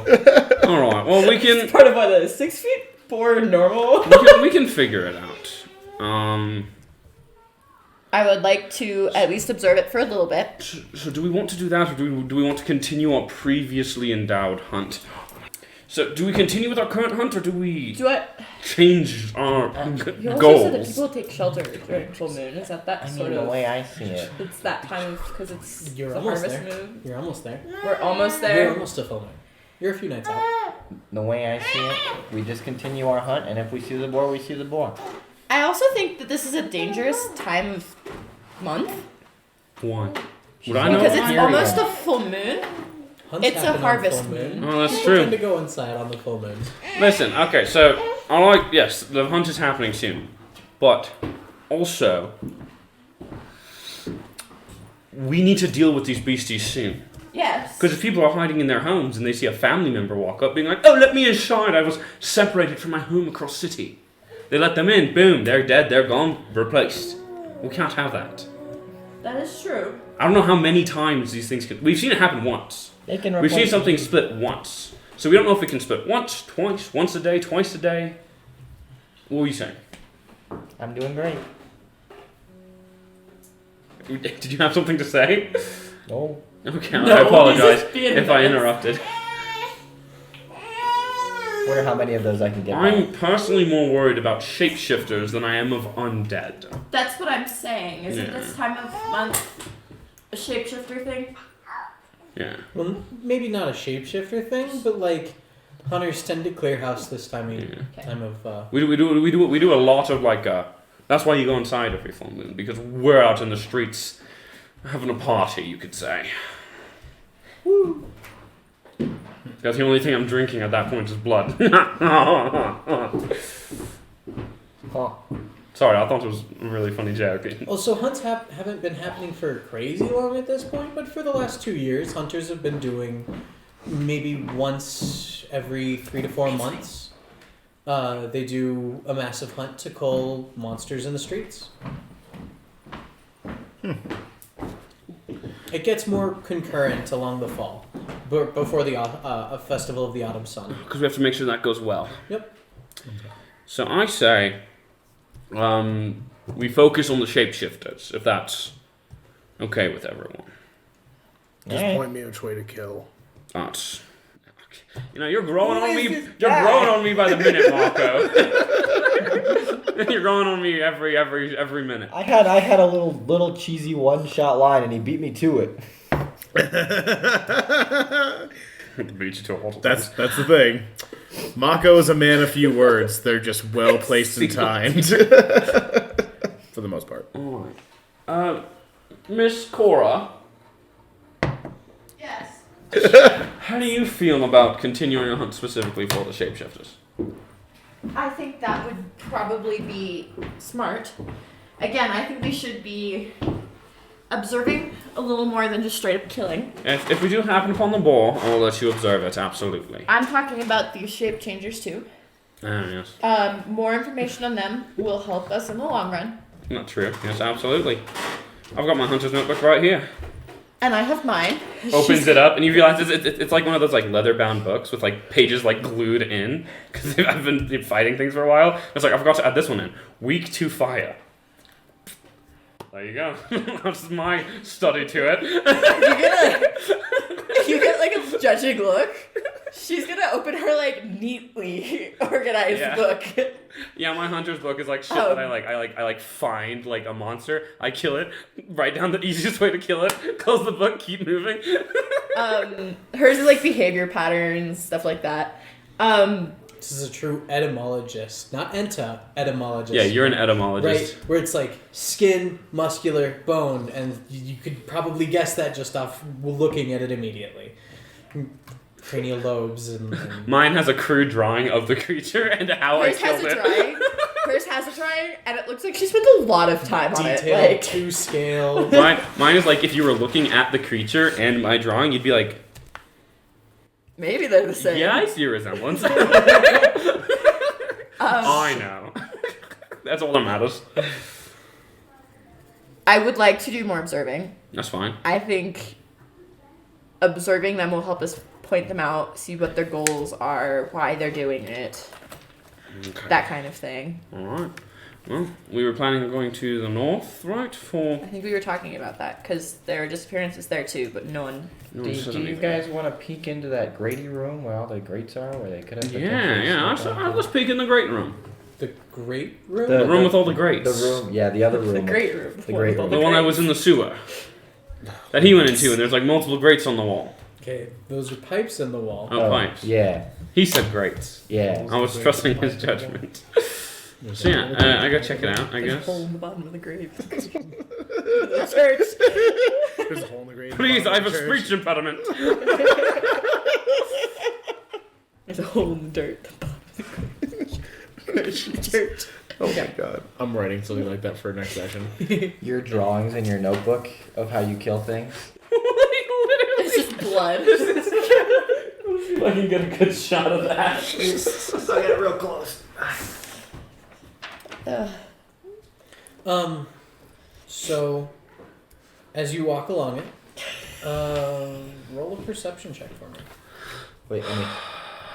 Alright, well, we can Part of what is 6 feet boar normal? we can figure it out. I would like to at least observe it for a little bit. So do we want to do that, or do we want to continue our previously endowed hunt? So do we continue with our current hunt, or do we Do I? change our You also goals? said that people take shelter during full moon. Is that I sort mean, the of? way I see it. It's that time of because it's You're the almost harvest there. moon. You're almost there. We're almost You're there. almost to full moon. You're a few nights out. The way I see it, we just continue our hunt, and if we see the boar, we see the boar. I also think that this is a dangerous time of month Why? Would I know? because it's Period. almost a full moon. Hunts It's a happen on harvest full moon. Oh, that's People tend true. to go inside on the full moon. Listen, okay, so yes, the hunt is happening soon, but also we need to deal with these beasties soon. Yes. Because if people are hiding in their homes and they see a family member walk up being like, oh, let me inside, I was separated from my home across city. They let them in, boom, they're dead, they're gone, replaced. We can't have that. That is true. I don't know how many times these things can... We've seen it happen once. They can We've seen replace something split once. So we don't know if it can split once, twice, once a day, twice a day. What were you saying? I'm doing great. Did you have something to say? No. Okay, No, I apologize he's just being if I nice. interrupted. Wonder how many of those I can get. I'm personally more worried about shapeshifters than I am of undead. That's what I'm saying. Isn't Yeah. this time of month a shapeshifter thing? Yeah. Well, maybe not a shapeshifter thing, but like hunters tend to clear house this time of Yeah. time of. We do a lot of like that's why you go inside every full moon, because we're out in the streets having a party, you could say. Woo. Because the only thing I'm drinking at that point is blood. Huh. Sorry, I thought it was a really funny joke. Also, hunts haven't been happening for crazy long at this point, but for the last 2 years, hunters have been doing maybe once every 3 to 4 months. They do a massive hunt to cull monsters in the streets. It gets more concurrent along the fall, before the festival of the autumn sun. Because we have to make sure that goes well. Yep. So I say, we focus on the shapeshifters, if that's okay with everyone. Just Alright. point me which way to kill. That's, you're growing Who on is me. this You're guy? growing on me by the minute, Marco. You're growing on me every minute. I had a little cheesy one-shot line, and he beat me to it. Beat you to a halt. That's the thing. Mako is a man of few words. They're just well placed and timed. For the most part. All right. Miss Cora, Yes. how do you feel about continuing your hunt specifically for the shapeshifters? I think that would probably be smart. Again, I think we should be observing a little more than just straight up killing. If we do happen upon the boar, I will let you observe it, absolutely. I'm talking about these shape changers too. Yes. More information on them will help us in the long run. Not true. Yes, absolutely. I've got my hunter's notebook right here. And I have mine. Opens it up, and you realize it's like one of those like leather-bound books with like pages like glued in because I've been fighting things for a while. It's like I forgot to add this one in. Weak to fire. There you go. That's my study to it. You get like a judging look. She's gonna open her like neatly organized book. Yeah, my hunter's book is like shit that I find like a monster, I kill it, write down the easiest way to kill it, close the book, keep moving. Hers is like behavior patterns, stuff like that. This is a true etymologist, not etymologist. Yeah, you're an etymologist. Right, where it's like skin, muscular, bone, and you could probably guess that just off looking at it immediately. Cranial lobes and Mine has a crude drawing of the creature and how Hers I killed it. Hers has a drawing, and it looks like she spent a lot of time on it. detailed Like, to scale. Mine is like if you were looking at the creature and my drawing, you'd be like, maybe they're the same. yeah, I see a resemblance. I know. That's all that matters. I would like to do more observing. That's fine. I think observing them will help us point them out, see what their goals are, why they're doing it, that kind of thing. Alright. Well, we were planning on going to the north, right? I think we were talking about that, because there are disappearances there too, but no one... No Do one said you anything. guys want to peek into that Grady room where all the grates are, where they could have Yeah. Let's peek in the great room. The great room? The room with all the grates. The room, yeah, the other room. The great room. The great One room. with all The one that was in the sewer. That he went into, and there's like multiple grates on the wall. Okay, those are pipes in the wall. Oh, pipes. Yeah, He said grates. yeah. I was trusting his judgment. So yeah, I gotta check it out, I There's a guess. hole in the bottom of the grave. The church. There's a hole in the grave. Please, I have a speech impediment. There's a hole in the dirt. Church. Oh my god. I'm writing something like that for next session. Your drawings in your notebook of how you kill things. It's just blood. I can get a good shot of that. I get it real close. So, as you walk along it, roll a perception check for me. Wait, let me.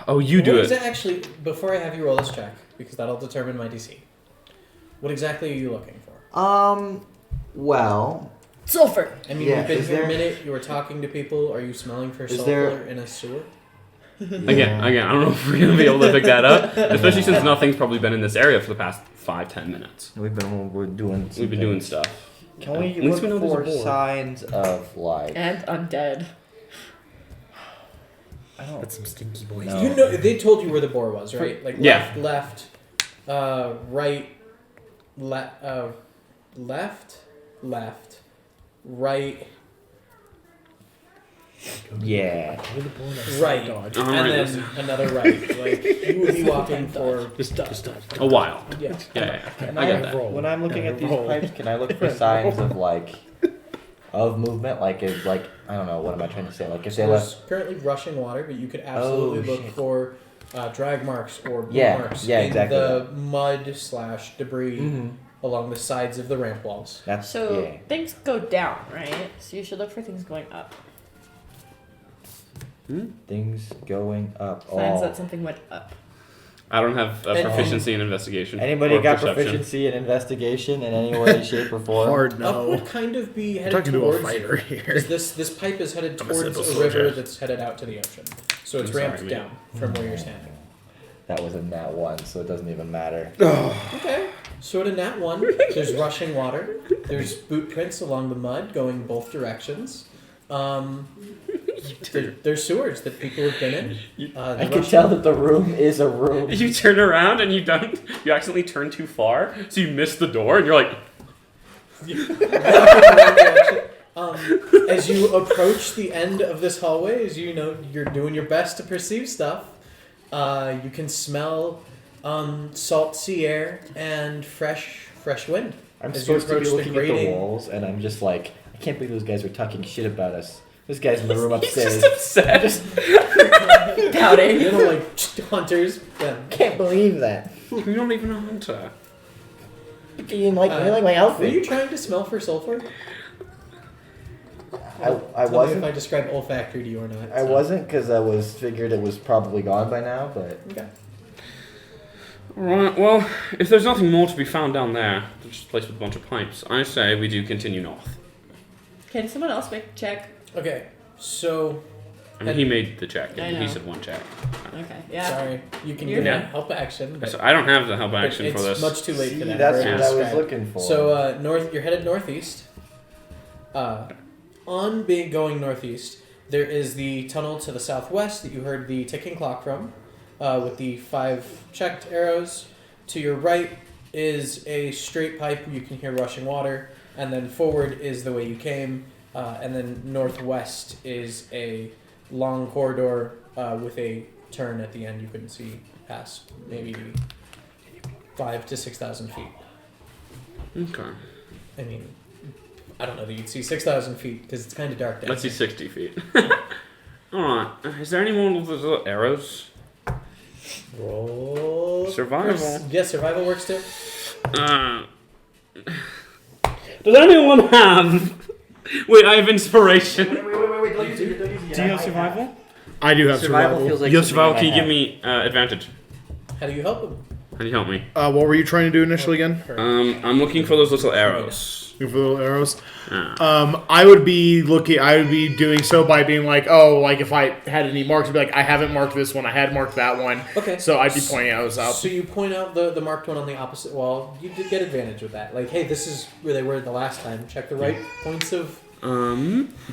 Oh, you do What is it. actually, before I have you roll this check, because that'll determine my DC, what exactly are you looking for? Well, Sulfur. I mean, Yeah, you've been is here a there- minute, you were talking to people, are you smelling for Is sulfur there- in a sewer? Again, I don't know if we're gonna be able to pick that up, especially since nothing's probably been in this area for the past 5-10 minutes. we're doing. We've been doing stuff. Can we At least look we know there's a for board. signs of like? And undead. I don't. That's some stinky boys. No. You know, they told you where the boar was, right? Like Yeah. left, right, left, right, Yeah. right, Alright, and then listen. another right. Like you would be walking for A while. yeah. Yeah. Can I get that. When I'm looking at these Roll. pipes, can I look for signs of like, of movement? Like, if like I don't know, what am I trying to say? Like, if they There's left. currently rushing water, but you could absolutely Oh, look shit. for drag marks or boot Yeah, marks yeah, in exactly the mud / debris Mm-hmm. along the sides of the ramp walls. That's So yeah. things go down, right? So you should look for things going up. Things going up. Signs Oh. that something went up. I don't have a And- proficiency in investigation. Anybody or got perception. proficiency in investigation in any way, shape, or form? Hard Up no. would kind of be I'm headed talking to a towards fighter you. here. This pipe is headed I'm a towards simple a soldier. river that's headed out to the ocean. So it's I'm sorry, ramped man. down from where you're standing. That was a nat 1, so it doesn't even matter. Okay. So at a nat 1, there's rushing water. There's boot prints along the mud going both directions. There's sewers that people have been in. The I can rushing- tell that the room is a room. You turn around and you accidentally turn too far, so you miss the door, and you're like, As you approach the end of this hallway, as you know, you're doing your best to perceive stuff. You can smell salt sea air and fresh wind. I'm As you supposed to be approach the looking at the grating- walls, and I'm just like, I can't believe those guys were talking shit about us. This guy's in the room he's upstairs. just upset. Doubting. You know, like hunters. Yeah. Can't believe that. You don't even know Hunter. You didn't like, you didn't like my Were outfit. you trying to smell for sulfur? I Tell me wasn't. if I describe olfactory to you or not. I wasn't because I was figured it was probably gone by now, but Okay. Alright, well, if there's nothing more to be found down there, there's just a place with a bunch of pipes. I say we do continue north. Can someone else make a check? Okay. So, I mean, he made the check, I and he know. said one check. Okay. Yeah. sorry, you can You're give me good. help action. But So I don't have the help but action it's for this. much too late see, for that. that's I've what already I was described. looking for. So north, you're headed northeast. On being going northeast, there is the tunnel to the southwest that you heard the ticking clock from, with the 5 checked arrows. To your right is a straight pipe where you can hear rushing water, and then forward is the way you came, and then northwest is a long corridor with a turn at the end you couldn't see past maybe 5,000 to 6,000 feet. Okay. I mean, I don't know that you'd see 6,000 feet because it's kind of dark down Let's see here. 60 feet. Alright, is there any more of those little arrows? Roll. Survival. Yes, survival works too. Does anyone have... Wait, I have inspiration. wait, don't use it, don't use it. Do you have survival? I do have Survival survival. feels like You have something survival, I can you have. give me advantage? How do you help him? How do you help me? What were you trying to do initially again? I'm looking for those little arrows. Looking for the little arrows. Ah. I would be doing so by being like, oh, like if I had any marks, I'd be like, I haven't marked this one, I had marked that one. Okay. So I'd be pointing those out. So you point out the marked one on the opposite wall. You did get advantage with that. Like, hey, this is where they were the last time. Check the right points of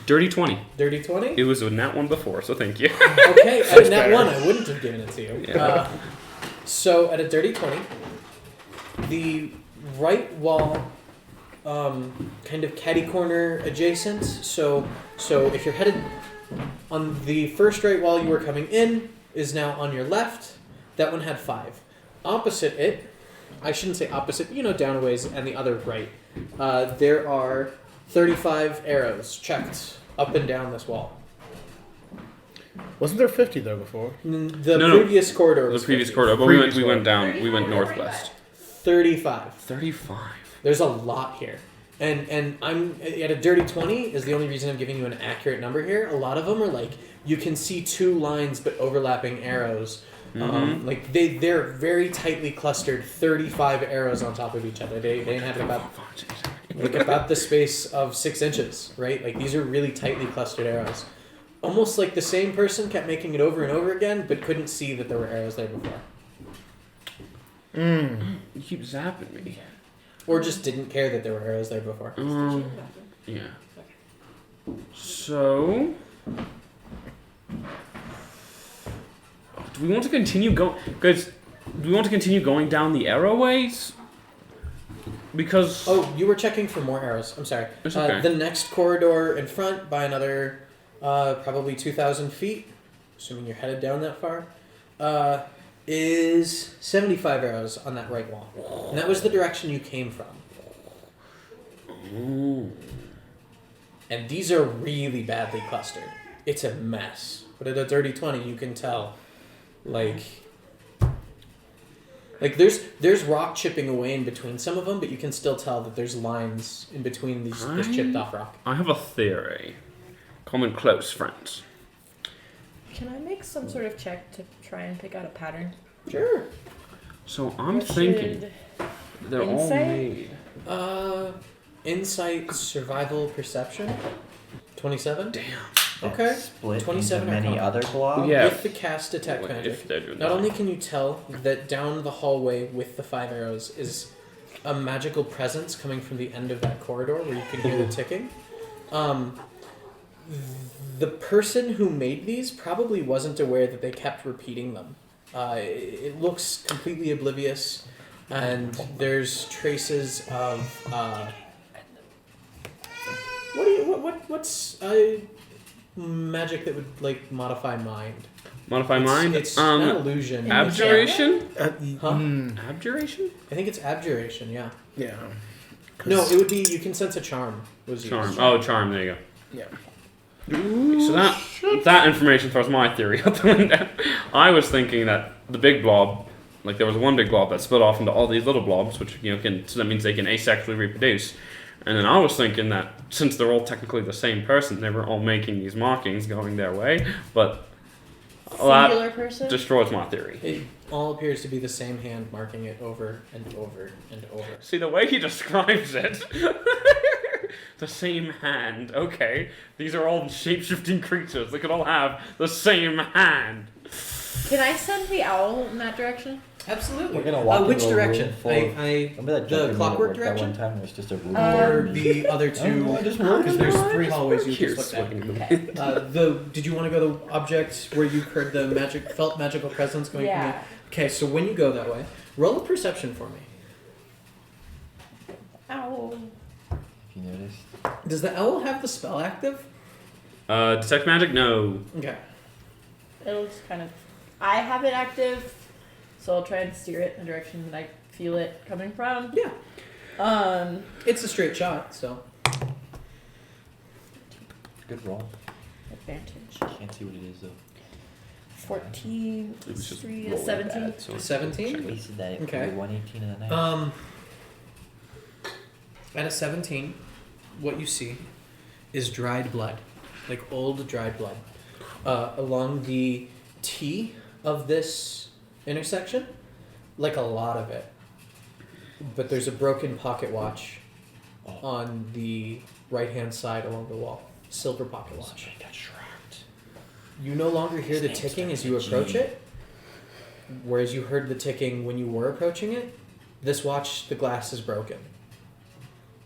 Dirty 20. dirty 20. It was in that one before, so thank you. Okay, Much and that better. one I wouldn't have given it to you. Yeah. So at a dirty 20, the right wall, kind of catty corner adjacent. So if you're headed on the first right wall you were coming in is now on your left. That one had 5. Opposite it, I shouldn't say opposite, down a ways and the other right. There are 35 arrows checked up and down this wall. Wasn't there 50 though before? The No, previous corridor The was previous 50. corridor, but Previous we went down. We went northwest. 35. 35. There's a lot here. And I'm at a dirty 20 is the only reason I'm giving you an accurate number here. A lot of them are like you can see 2 lines but overlapping arrows. Like they're very tightly clustered, 35 arrows on top of each other. They have about the space of 6 inches, right? Like these are really tightly clustered arrows. Almost like the same person kept making it over and over again, but couldn't see that there were arrows there before. You keep zapping me. Or just didn't care that there were arrows there before. Yeah. So, do we want to continue going? Guys, do we want to continue going down the arrowways? Because Oh, you were checking for more arrows. I'm sorry. It's okay. The next corridor in front by another probably 2,000 feet, assuming you're headed down that far, is 75 arrows on that right wall. And that was the direction you came from. And these are really badly clustered. It's a mess. But at a dirty 20, you can tell, like there's rock chipping away in between some of them, but you can still tell that there's lines in between this chipped off rock. I have a theory. Common close friends. Can I make some sort of check to try and pick out a pattern? Sure. So I'm Or thinking should- they're all Insight? made. Insight, survival, perception. 27. Damn. Okay. Split 27 into many are other blobs. Yeah. With the cast detect Wait, magic. if they're doing Not that. only can you tell that down the hallway with the 5 arrows is a magical presence coming from the end of that corridor where you can hear the ticking. The person who made these probably wasn't aware that they kept repeating them. It looks completely oblivious, and there's traces of what's magic that would like modify mind. Modify It's- mind. It's not illusion. Abjuration. Huh? Abjuration. I think it's abjuration. Yeah. Yeah. No, it would be you can sense a charm. Was Charm. used. Oh, charm. There you go. Yeah. So that information throws my theory out the window. I was thinking that the big blob, like there was one big blob that split off into all these little blobs, which so that means they can asexually reproduce. And then I was thinking that since they're all technically the same person, they were all making these markings going their way, but Singular that person? destroys my theory. It all appears to be the same hand marking it over and over and over. See, the way he describes it, the same hand. Okay, these are all shape-shifting creatures. They could all have the same hand. Can I send the owl in that direction? Absolutely. We're gonna walk which into a room direction? full of- Remember that joke we The made clockwork at work that direction? one time? It was just a room. Or the other two? Oh, just Because there's 3 hallways you Here's just looked swinging at. them. Did you want to go the object where you heard the felt magical presence going from you? Yeah. Okay, so when you go that way, roll a perception for me. Owl. If you noticed. Does the owl have the spell active? Detect magic? No. Okay. It looks kind of. I have it active, so I'll try and steer it in the direction that I feel it coming from. Yeah. It's a straight shot, so. Good roll. Advantage. Can't see what it is though. 14 It was just 3 rolling 17. bad, so it's 17? Wasted that. Okay. 118 in the night. At a 17, what you see is dried blood, like old dried blood, along the T of this intersection, like a lot of it. But there's a broken pocket watch on the right-hand side along the wall, silver pocket watch. You no longer hear the ticking as you approach it, whereas you heard the ticking when you were approaching it. This watch, the glass is broken.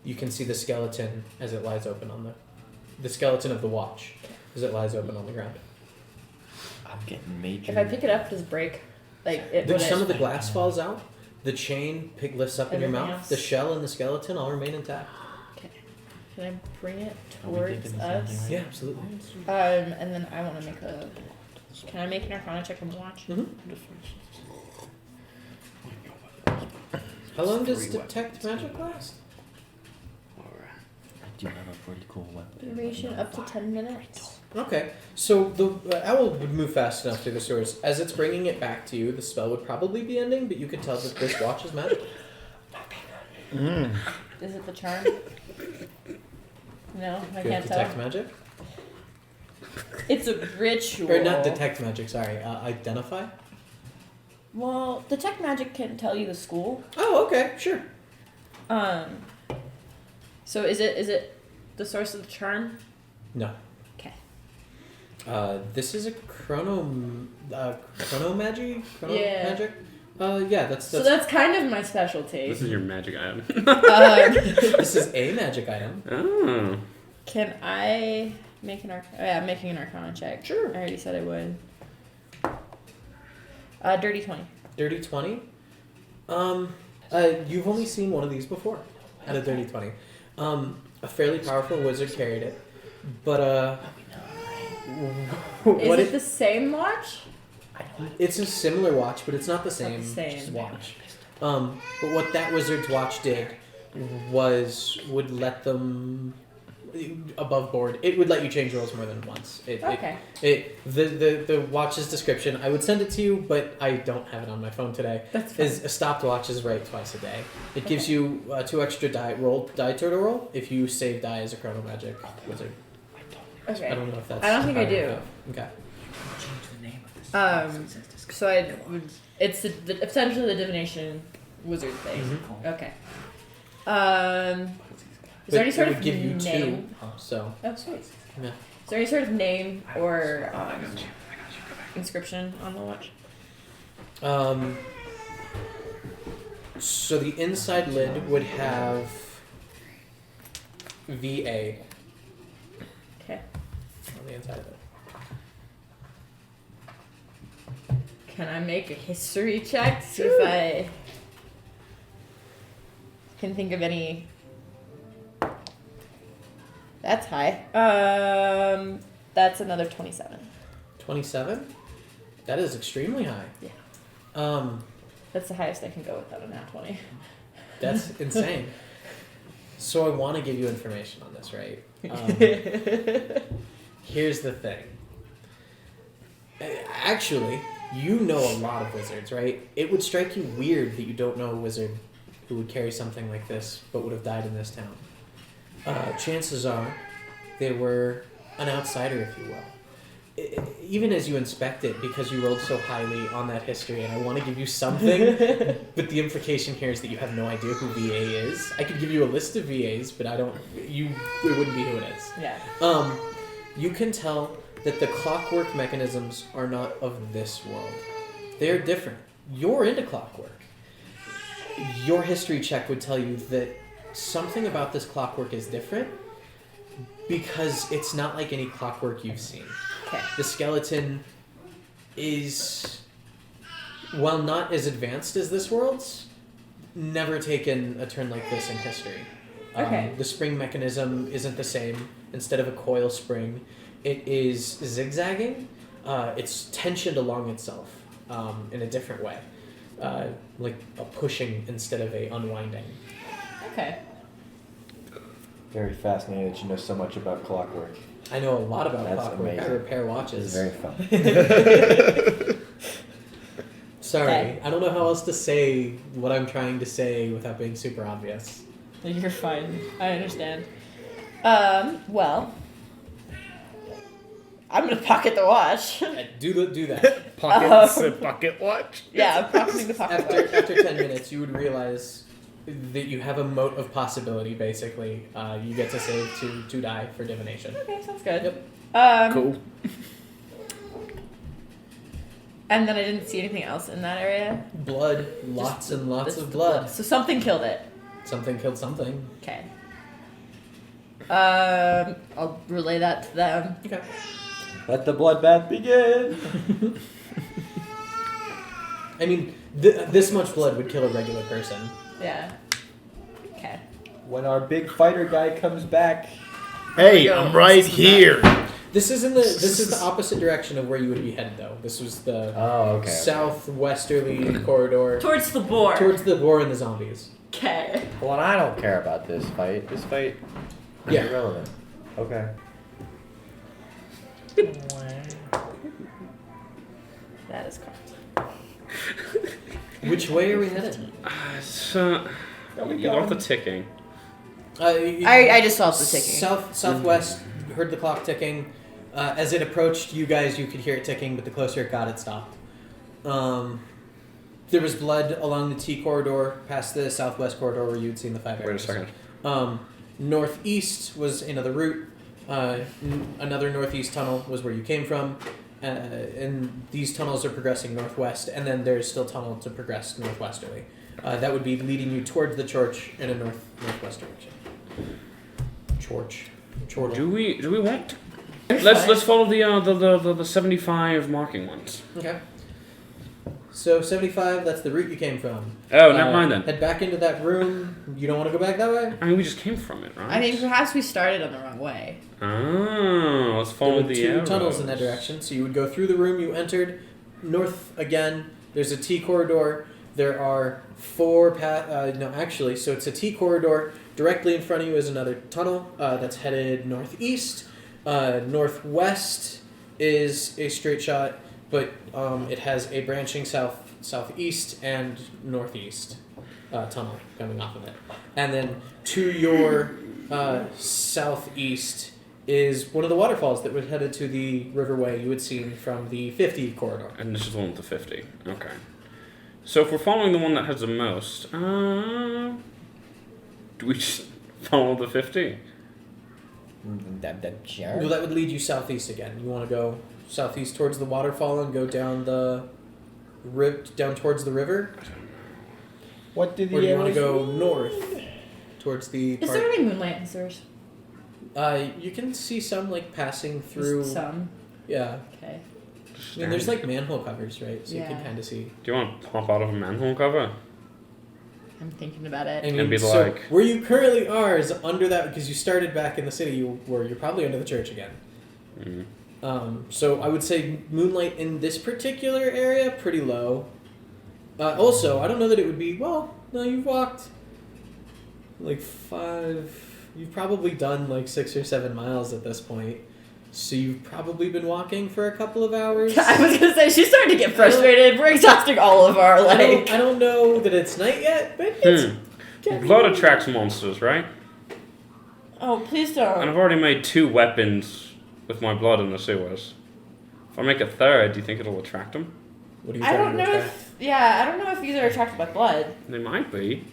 You can see the skeleton as it lies open on the skeleton of the watch as it lies open on the ground. I'm getting major. If I pick it up, does it break? Like it would. Some of the glass falls out. The chain lifts up in your Everything mouth. else? The shell and the skeleton all remain intact. Okay. Can I bring it Are we towards thinking the same us? thing, right? Yeah, absolutely. And then I want to make a. Can I make an Arcana check on the watch? Mm-hmm. How long does detect magic last? I do have a pretty cool weapon. Duration up to 10 minutes. Okay, so the owl would move fast enough through the sewers. As it's bringing it back to you, the spell would probably be ending, but you could tell that this watch is magic. Is it the charm? No, I Good can't detect tell. magic? It's a ritual. Or not detect magic, sorry. Identify? Well, detect magic can tell you the school. Oh, okay, sure. So is it the source of the charm? No. Okay. This is a chronomagy? Yeah. Magic? Yeah, that's So that's kind of my specialty. This is your magic item. This is a magic item. Oh. Can I make an I'm making an Arcana check. Sure. I already said I would. Dirty 20. Dirty 20? You've only seen one of these before. At a dirty 20. A fairly powerful wizard carried it. But, Is it the same watch? it's a similar watch, but it's not the same, same. watch. But what that wizard's watch did would let them above board. It would let you change rolls more than once. Okay. The watch's description, I would send it to you, but I don't have it on my phone today. That's fine. Is a stopwatch is right twice a day. It gives you 2 extra die to roll if you save die as a chrono magic wizard. Okay. I don't know if that's. I don't think I do. Okay. So it's essentially the divination wizard thing. Mhm. Okay. Is there any But sort it of would give you name? 2. So Oh, sweet. yeah. Is there any sort of name or inscription on the watch? So the inside lid would have VA Okay. on the inside of it. Can I make a history check to see if I can think of any? That's high. That's another 27. 27? That is extremely high. Yeah. That's the highest I can go without a nat 20. That's insane. So I want to give you information on this, right? Here's the thing. Actually, you know a lot of wizards, right? It would strike you weird that you don't know a wizard who would carry something like this but would have died in this town. chances are they were an outsider, if you will. Even as you inspect it, because you rolled so highly on that history, and I want to give you something, but the implication here is that you have no idea who VA is. I could give you a list of VAs, but it wouldn't be who it is. Yeah. You can tell that the clockwork mechanisms are not of this world. They're different. You're into clockwork. Your history check would tell you that something about this clockwork is different because it's not like any clockwork you've seen. Okay. The skeleton is, while not as advanced as this world's, never taken a turn like this in history. Okay. The spring mechanism isn't the same. Instead of a coil spring, it is zigzagging. It's tensioned along itself in a different way, like a pushing instead of a unwinding. Okay. Very fascinating that you know so much about clockwork. I know a lot about That's clockwork. amazing. I repair watches. It's very fun. Sorry, Okay. I don't know how else to say what I'm trying to say without being super obvious. You're fine. I understand. Well, I'm gonna pocket the watch. Do that. Pocket watch. Yeah, I'm pocketing the pocket watch. After 10 minutes, you would realize that you have a moat of possibility, basically. You get to save to die for divination. Okay, sounds good. Yep. Cool. And then I didn't see anything else in that area. Blood. Lots and lots Just of the blood. So something killed it. Something killed something. Okay. I'll relay that to them. Okay. Let the bloodbath begin. I mean, this much blood would kill a regular person. Yeah. Okay. When our big fighter guy comes back, Hey, I'm right here. This is the opposite direction of where you would be headed, though. This was the okay. southwesterly corridor Towards the boar. towards the war and the zombies. Okay. Well, and I don't care about this fight. This fight is Yeah. irrelevant. Okay. That is correct. Which way are we headed? So, you got the ticking. I just saw the ticking. Southwest, heard the clock ticking. As it approached you guys, you could hear it ticking, but the closer it got, it stopped. There was blood along the T corridor, past the southwest corridor where you'd seen the 5 arrows. Wait a second. Northeast was another route. Another northeast tunnel was where you came from. And these tunnels are progressing northwest, and then there's still tunnel to progress northwesterly. That would be leading you towards the church in a northwest direction. Church. Do we want? Let's follow the 75 marking ones. Okay. So 75, that's the route you came from. Oh, never mind then. Head back into that room. You don't want to go back that way? I mean, we just came from it, right? I mean, perhaps we started on the wrong way. Oh, let's follow There were the two arrows. tunnels in that direction. So you would go through the room you entered, north again. There's a T corridor. There are 4 so it's a T corridor. Directly in front of you is another tunnel that's headed northeast. Northwest is a straight shot, but it has a branching southeast and northeast tunnel coming off of it. And then to your southeast is one of the waterfalls that was headed to the riverway you had seen from the 50 corridor. And this is the one with the 50. Okay. So if we're following the one that has the most, do we just follow the 50? Well, that would lead you southeast again. You want to go southeast towards the waterfall and go down down towards the river? What did the Or do you want to arrows go north towards the Is there any moonlight in sewers? You can see some like passing through. Just some. Yeah. Okay. I mean, there's like manhole covers, right? So you Yeah. can kind of see. Do you want to pop out of a manhole cover? I'm thinking about it. I mean, And be so like- where you currently are is under that because you started back in the city. You're probably under the church again. Mm. So I would say moonlight in this particular area pretty low. Also, I don't know that it would be. Well, no, you've walked like 5. You've probably done like 6 or 7 miles at this point. So you've probably been walking for a couple of hours. I was gonna say she's starting to get frustrated. We're exhausting all of our I don't know that it's night yet, but it's getting Blood attracts monsters, right? Oh, please And I've don't. already made 2 weapons with my blood in the sewers. If I make a third, do you think it'll attract them? What are you I trying don't to know attract? if. Yeah, I don't know if these are attracted by blood. They might be.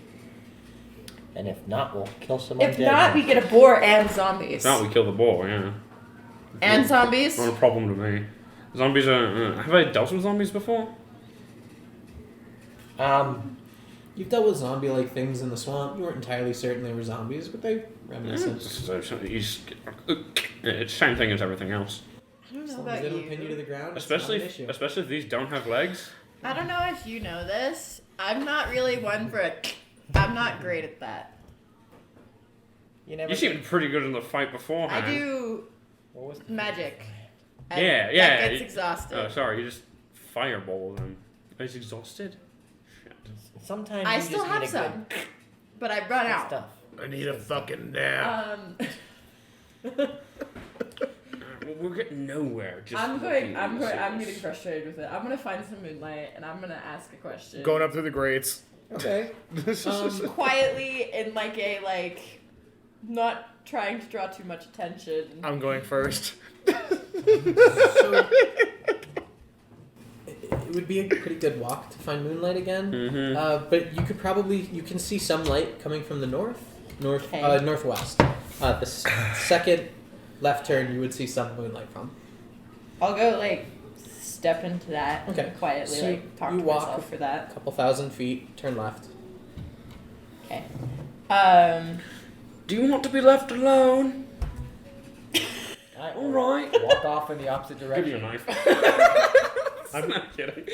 And if not, we'll kill some If undead not, we ones. get a boar and zombies. If not, we kill the boar, yeah. And zombies. Not a problem to me. Zombies are... have I dealt with zombies before? You've dealt with zombie-like things in the swamp. You weren't entirely certain they were zombies, but they reminiscent. It's the same thing as everything else. I don't As know long as about they don't pin you to you. the ground, it's not an issue. Especially if these don't have legs. I don't know if you know this. I'm not really one for a. I'm not great at that. You never. You seemed pretty good in the fight beforehand. I do What was magic. Yeah, That yeah, gets you- exhausted. Oh, sorry, you just fireball them. Are you exhausted? Shit. Sometimes I you still just have need a some, good but I run out. stuff. I need a fucking nap. We're getting nowhere. Just I'm looking going. at the I'm series. getting frustrated with it. I'm gonna find some moonlight and I'm gonna ask a question. Going up through the grates. Okay. Quietly in like a not trying to draw too much attention. I'm going first. So, it would be a pretty good walk to find moonlight again. Mhm. But you can see some light coming from the Okay. northwest. The second left turn, you would see some moonlight from. I'll go step into that. Okay. And quietly So talk you to walk myself for that. A couple thousand feet, turn left. Okay. Do you want to be left alone? Alright, All right. Walk off in the opposite Give you a direction. knife. I'm not kidding.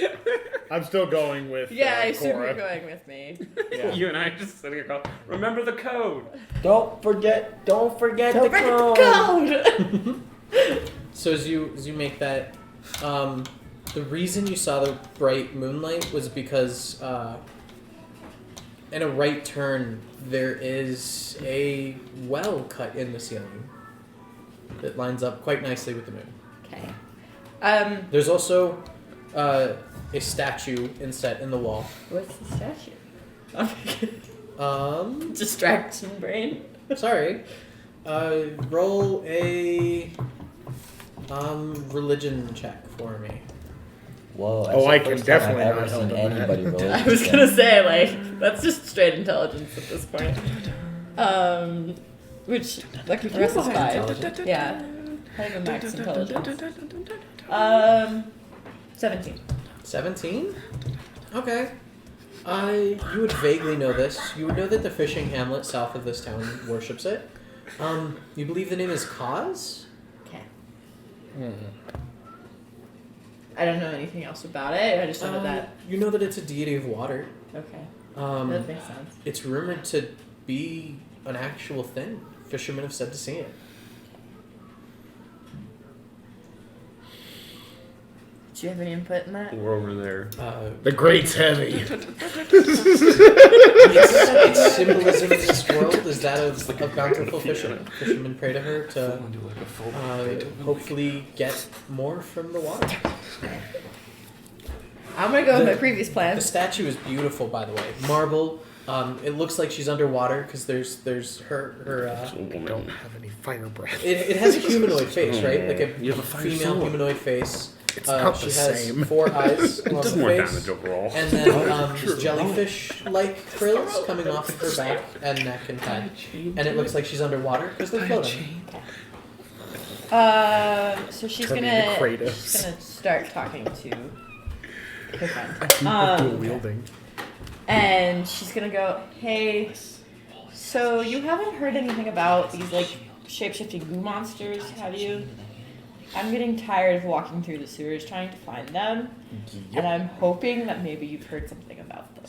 I'm still going with Yeah, I assume Cora. you're going with me. Yeah. You and I just sitting across. Remember the code. Don't forget the code. Code! So as you make that, the reason you saw the bright moonlight was because in a right turn there is a well cut in the ceiling that lines up quite nicely with the moon. Okay. There's also a statue inset in the wall. What's the statue? Distraction brain. Sorry. Roll a religion check for me. Whoa. Oh, that's I the can first time definitely I've ever not seen help him anybody roll. I was gonna say, that's just straight intelligence at this point. Which, lucky for us is 5. Yeah. I have a max intelligence. 17. 17? Okay. You would vaguely know this. You would know that the fishing hamlet south of this town worships it. You believe the name is Cause? Okay. I don't know anything else about it. I just know that. You know that it's a deity of water. Okay. Um, That makes sense. it's rumored to be an actual thing. Fishermen have said to see it. Do you have any input in that? We're over there. The grate's heavy. Its symbolism in this world is that of bountiful fishermen. Fishermen pray to her to hopefully get more from the water. I'm gonna go with The- my previous The plan. statue is beautiful, by the way. Marble. It looks like she's underwater because there's her. Don't have any fire breath. It has a humanoid face, right? Like a You have a fire female sword. humanoid face. It's not she the has same. 4 eyes It along does the more face. damage overall. And then jellyfish-like frills coming off of her back and neck and head. And it looks like she's underwater because they're floating. So she's Turn gonna into Kratos. start talking to her friend. Dual wielding. And she's gonna go, hey, so you haven't heard anything about these shape-shifting goo monsters, have you? I'm getting tired of walking through the sewers trying to find them, and I'm hoping that maybe you've heard something about them.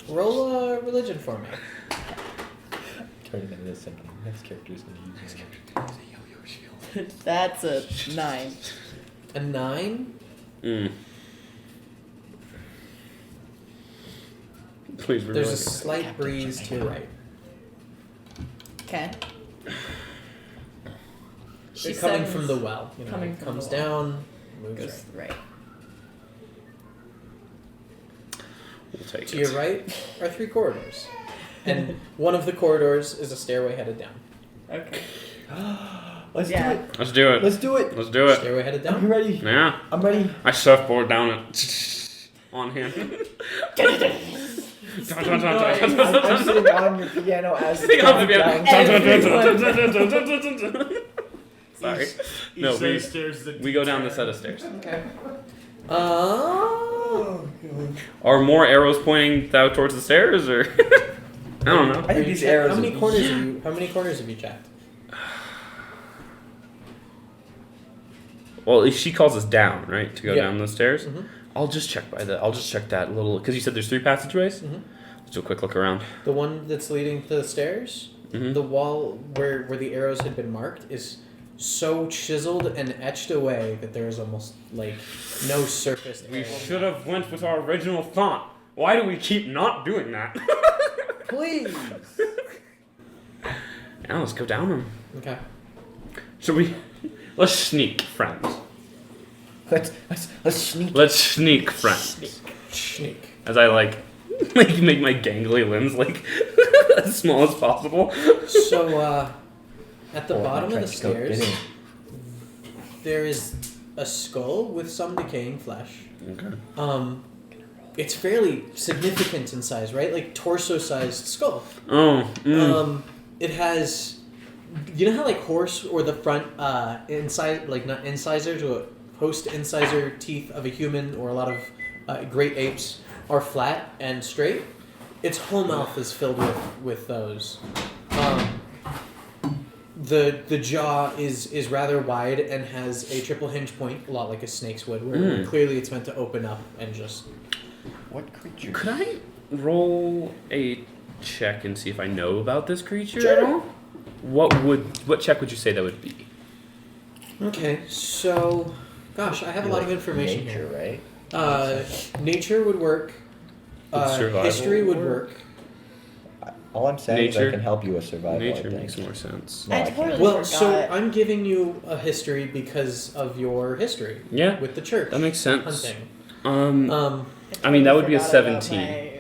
Roll a religion for me. Turning into this thinking, next character is going to use it. That's a 9. A 9? Please, There's a slight breeze to your right. Okay. It's coming from the well. You know, coming it from comes the well. down, moves Goes right. right. We'll take To it. your right are 3 corridors. And one of the corridors is a stairway headed down. Okay. Let's Yeah. do it. Let's do it. Let's do it. Let's do it. Stairway headed I'm down. ready. Yeah. I'm ready. I surfboard down it. On him. I'm sitting on your piano as Sitting on the down. piano. Sorry. No, Each set of stairs is a we go down the set of stairs. Okay. Are more arrows pointing out towards the stairs, or I don't know. I think these arrows. How many are- corners have you? How many corners have you checked? Well, she calls us down, right, to go Yeah. down the stairs. Mhm. I'll just check that little, because you said there's 3 passageways. Mhm. Let's do a quick look around. The one that's leading to the stairs. Mhm. The wall where the arrows had been marked is so chiseled and etched away that there is almost like no surface. We area. should have went with our original thought. Why do we keep not doing that? Please. Now let's go down them. Okay. Should we? Let's sneak, friends. Let's sneak. Let's sneak, friends. Sneak. As I like make my gangly limbs like as small as possible. So at the Oh, my bottom of the trench coat stairs, fitting. there is a skull with some decaying flesh. Okay. It's fairly significant in size, right? Like torso-sized skull. Oh. It has, you know how like horse or the front inside, like not incisors or post incisor teeth of a human or a lot of great apes are flat and straight. Its whole mouth is filled with those. The jaw is rather wide and has a triple hinge point, a lot like a snake's would, where clearly it's meant to open up and just. What creature? Could I roll a check and see if I know about this creature Sure. at all? What check would you say that would be? Okay, so, gosh, I have a lot of information Nature, here. right? Nature would work. Survival History would work? work. All I'm saying is Nature. I can help you with survival. I Nature think. makes more sense. No, I I can't. totally Well, so forgot. I'm giving you a history because of your history Yeah, with the church that makes sense. hunting. I mean, that would be a forgot about 17. my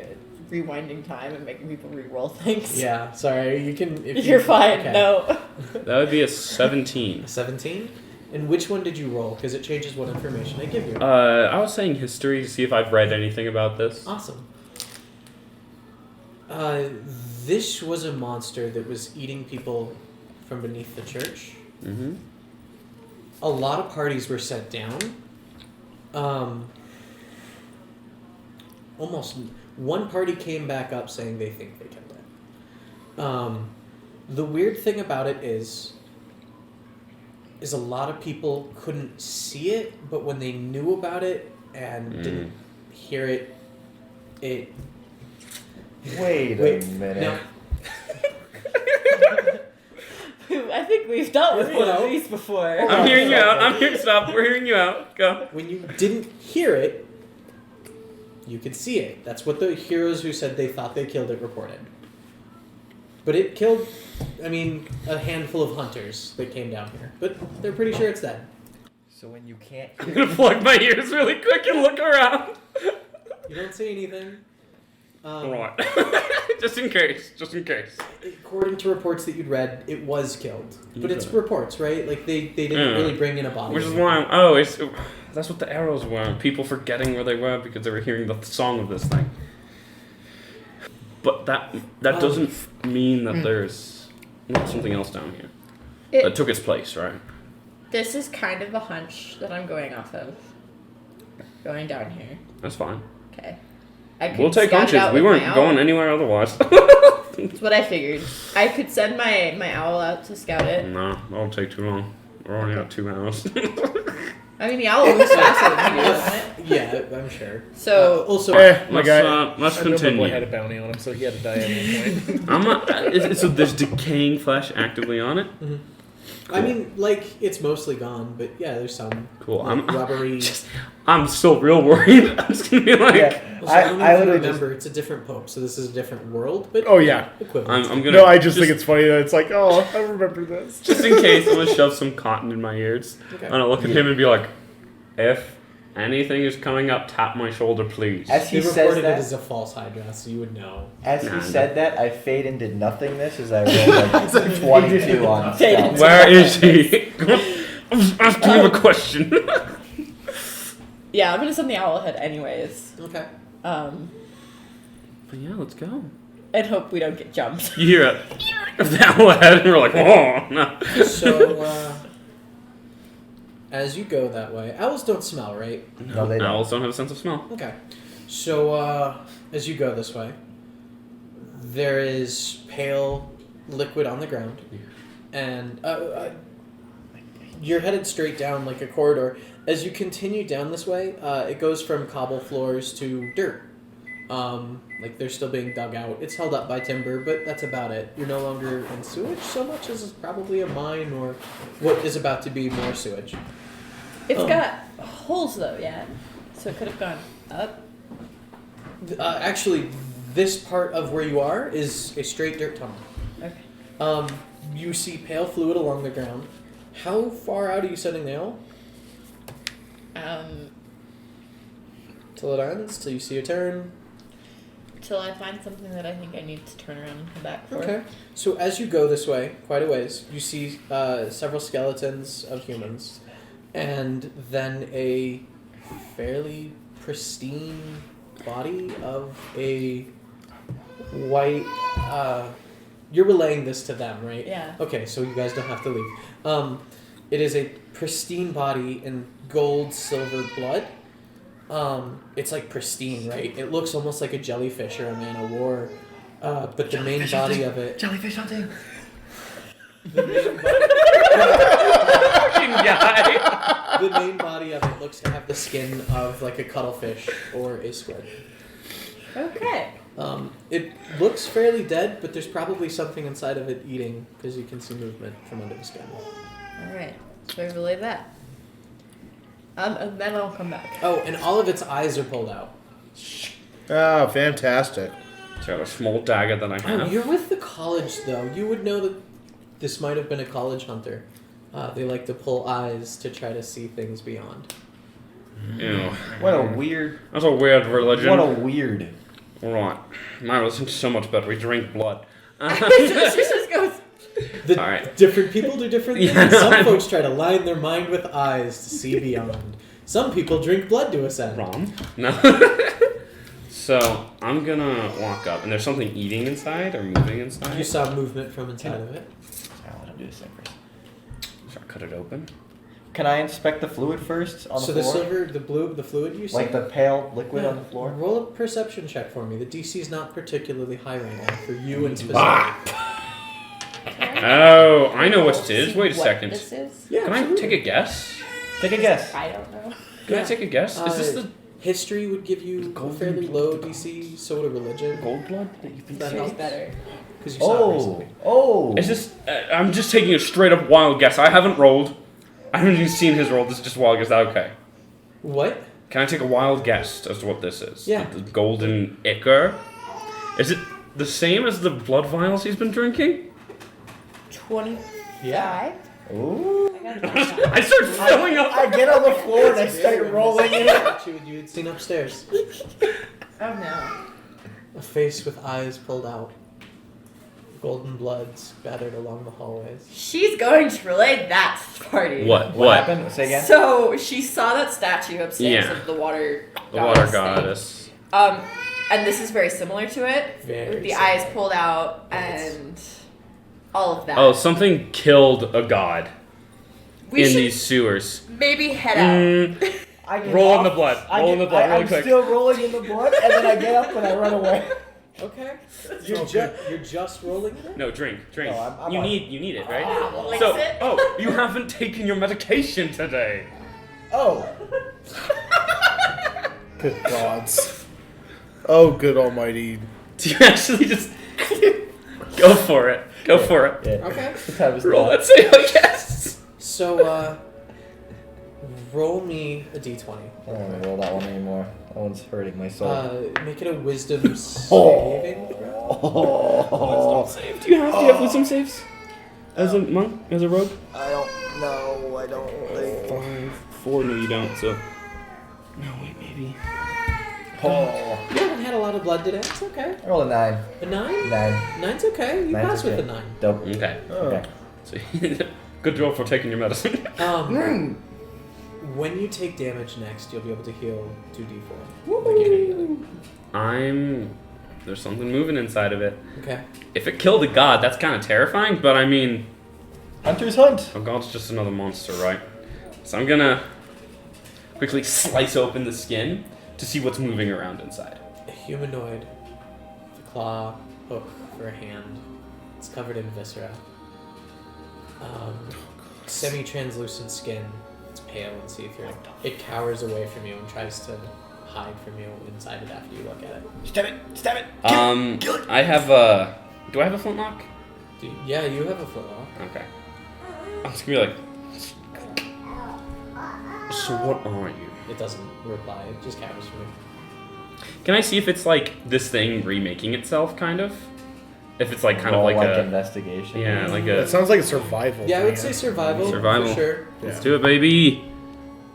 rewinding time and making people re-roll things. Yeah, sorry, you can. If You're you, fine. okay. No. That would be a 17. 17. And which one did you roll? Because it changes what information I give you. I was saying history to see if I've read anything about this. Awesome. This was a monster that was eating people from beneath the church. Mm-hmm. A lot of parties were set down. Almost one party came back up saying they think they killed it. The weird thing about it is a lot of people couldn't see it, but when they knew about it and didn't hear it, it. Wait a minute. Now, I think we've dealt with one of No. these before. I'm hearing you out. I'm here. Stop. We're hearing you out. Go. when you didn't hear it, you could see it. That's what the heroes who said they thought they killed it reported. But it killed, a handful of hunters that came down here. But they're pretty sure it's dead. So when you can't I'm gonna plug my ears really quick and look around. You don't see anything. Right. Just in case. Just in case. According to reports that you'd read, it was killed. But it's Okay. reports, right? Like they didn't Yeah. really bring in a body. Which is why that's what the arrows were. People forgetting where they were because they were hearing the song of this thing. But that doesn't mean that there's not something else down here that took its place, right? This is kind of a hunch that I'm going off of. Going down here. That's fine. Okay. I could We'll take scout it hunches. out We with weren't my owl. going anywhere otherwise. That's what I figured. I could send my owl out to scout it. No, that'll take too long. We're already at 2 hours. I mean, the owl moves faster than you do, doesn't it? Yeah, I'm sure. So, Also, my let's guy. let's I know my boy continue. had a bounty on him, so he had to die at one point. I'm not. So there's decaying flesh actively on it. it's mostly gone, but yeah, there's some Cool. like, rubbery. I'm still real worried. I'm just gonna be like, Yeah, Also, I don't know I if you literally remember, it's a different pope, so this is a different world, but Oh, yeah. equivalent. I'm gonna. No, I just think it's funny that it's like, oh, I remember this. just in case I'm gonna shove some cotton in my ears. Okay. I'm gonna look at him and be like, if Anything is coming up, tap my shoulder, please. As he They says reported it that, as a false Hydra, so you would know. as he Nah, said that, I fade into nothingness as I roll like 22 on Fade stealth. Where is he? I'm asking him a question. Yeah, I'm gonna send the owl ahead anyways. Okay. But yeah, let's go. And hope we don't get jumped. You hear it. That head, and we're like, oh, no. So, as you go that way, owls don't smell, right? No, they don't. Owls don't have a sense of smell. Okay. So, as you go this way, there is pale liquid on the ground, and you're headed straight down like a corridor. As you continue down this way, it goes from cobble floors to dirt. Like they're still being dug out. It's held up by timber, but that's about it. You're no longer in sewage so much as probably a mine or what is about to be more sewage. It's got holes though, yeah. So it could have gone up. Actually, this part of where you are is a straight dirt tunnel. Okay. You see pale fluid along the ground. How far out are you setting the owl? Till it ends, till you see a turn. Till I find something that I think I need to turn around and come back for. Okay. So as you go this way, quite a ways, you see several skeletons of humans, and then a fairly pristine body of a white. You're relaying this to them, right? Yeah. Okay, so you guys don't have to leave. It is a pristine body in gold, silver blood. It's like pristine, right? It looks almost like a jellyfish or a man of war. But the main body of it. Jellyfish hunting. The main Guy. the main body of it looks to have the skin of like a cuttlefish or a squid. Okay. It looks fairly dead, but there's probably something inside of it eating because you can see movement from under the skin. Alright. So I relay that. And then I'll come back. Oh, and all of its eyes are pulled out. Oh, fantastic. It's got a small dagger that I Oh, have. you're with the college, though. You would know that this might have been a college hunter. They like to pull eyes to try to see things beyond. Ew. What a weird. That's a weird religion. What a weird. Right. My religion's so much better. We drink blood. She just goes. The All right. different people do different things. Yeah. Some folks try to line their mind with eyes to see beyond. Some people drink blood to ascend. Wrong. No. So, I'm gonna walk up, and there's something eating inside, or moving inside. You saw movement from inside of it. I'll let him do this thing first. Should I cut it open? Can I inspect the fluid first on So the the floor? silver, the blue, the fluid you see? Like the pale liquid on the floor? Roll a perception check for me. The DC is not particularly high right now for you and specific. Oh, I know what it is. See Wait a what second. This is? Yeah, Can I absolutely. take a guess? Take a guess. I don't know. Can I take a guess? Is this the History would give you a golden fairly low DC, so would a religion. gold blood that you've been That She's helps. better. Because you saw it Oh. recently. Oh. Is this? I'm just taking a straight up wild guess. I haven't rolled. I haven't even seen his roll. This is just a wild guess. Okay. What? Can I take a wild guess as to what this is? Yeah. The golden ichor. Is it the same as the blood vials he's been drinking? 25. Yeah. Ooh. I got that. I start filling up. I get on the floor and I start rolling in it. What you had seen upstairs. Oh no. A face with eyes pulled out. Golden blood scattered along the hallways. She's going to relay that to the party. What? What happened? Say again. So she saw that statue upstairs Yeah. of the water. The water thing. goddess. And this is very similar to it. Very With the similar. eyes pulled out and all of that. Oh, something killed a god we in should these sewers. maybe head out. I get Roll in off, the blood. Roll in the blood really I'm quick. still rolling in the blood, and then I get up and I run away. Okay. You're just rolling it? No, drink. No, I'm you on. need it, right? Licks So, it. oh, you haven't taken your medication today. Oh. Good gods. Oh, good almighty. Do you actually just go for it? Go for it. Yeah. Okay. The time is Roll done. that save, I guess. So, roll me a d20. I don't want to roll that one anymore. That one's hurting my soul. Make it a wisdom saving throw. Oh. Save. Do you have wisdom saves? As a monk? As a rogue? I don't know. I don't think. 5, 4. No, you don't. So baby. Oh. You haven't had a lot of blood today. It's okay. I roll a 9. A 9? 9. 9's okay. You Nine's pass with okay. a 9. Dope. Okay. Okay. So, good job for taking your medicine. When you take damage next, you'll be able to heal 2d4. There's something moving inside of it. Okay. If it killed a god, that's kind of terrifying, but I mean, Hunter's Hunt. a god's just another monster, right? So I'm gonna quickly slice open the skin to see what's moving around inside. A humanoid with a claw hook for a hand. It's covered in viscera. Semi-translucent skin. It's pale and see-through. It cowers away from you and tries to hide from you inside it after you look at it. Stab it. Stab it. Kill it. I have a... Do I have a flintlock? Yeah, you have a flintlock. Okay. I was gonna be like... So what are you? It doesn't reply. It just cowers from you. Can I see if it's like this thing remaking itself, kind of? If it's like kind of Roll like a... investigation. Yeah, like It a... sounds like a survival. Yeah, I would thing. say survival. Survival. For sure. Let's do it, baby.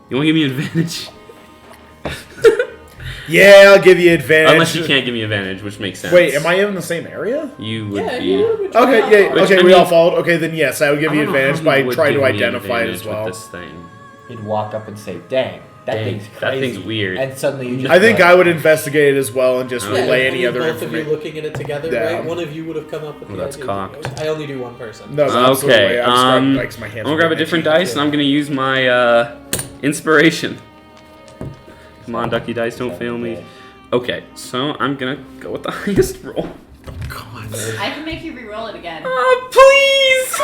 You wanna give me advantage? Yeah, I'll give you advantage. Unless you can't give me advantage, which makes sense. Wait, am I in the same area? You would Yeah, be... you would Okay, yeah, Which, okay, I we mean- all followed. Okay, then yes, I would give I you don't know advantage how by you would trying to give me identify it advantage as well. with this thing. You'd walk up and say, "Dang, that Dang, thing's that crazy." thing's weird. And suddenly you just. I think I would investigate it as well and just Yeah, relay and any then other both of you information. looking at it together, Yeah. right? One of you would have come up with Well, the that's idea. cocked. I only do one person. No, absolutely. Okay, I just got, like, my hands I'm gonna grab a itchy. different dice and I'm gonna use my inspiration. Come on, ducky dice, don't fail me. Okay, so I'm gonna go with the highest roll. I can make you re-roll it again. Please!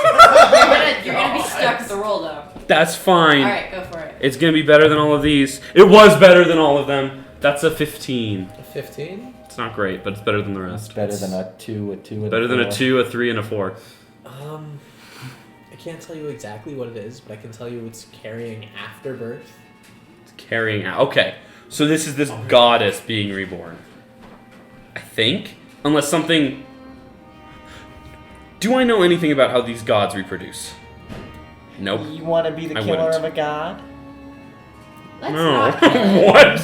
You're gonna be stuck with the roll though. That's fine. Alright, go for it. It's gonna be better than all of these. It was better than all of them. That's a 15. A 15? It's not great, but it's better than the It's rest. better than a 2, a 2, and Better than a 4. 2, a 3, and a 4. I can't tell you exactly what it is, but I can tell you it's carrying afterbirth. It's carrying out. Okay, so this is this goddess being reborn. I think. Unless something... Do I know anything about how these gods reproduce? Nope. You want to be the I killer wouldn't. of a god? Let's No. not kill it. What?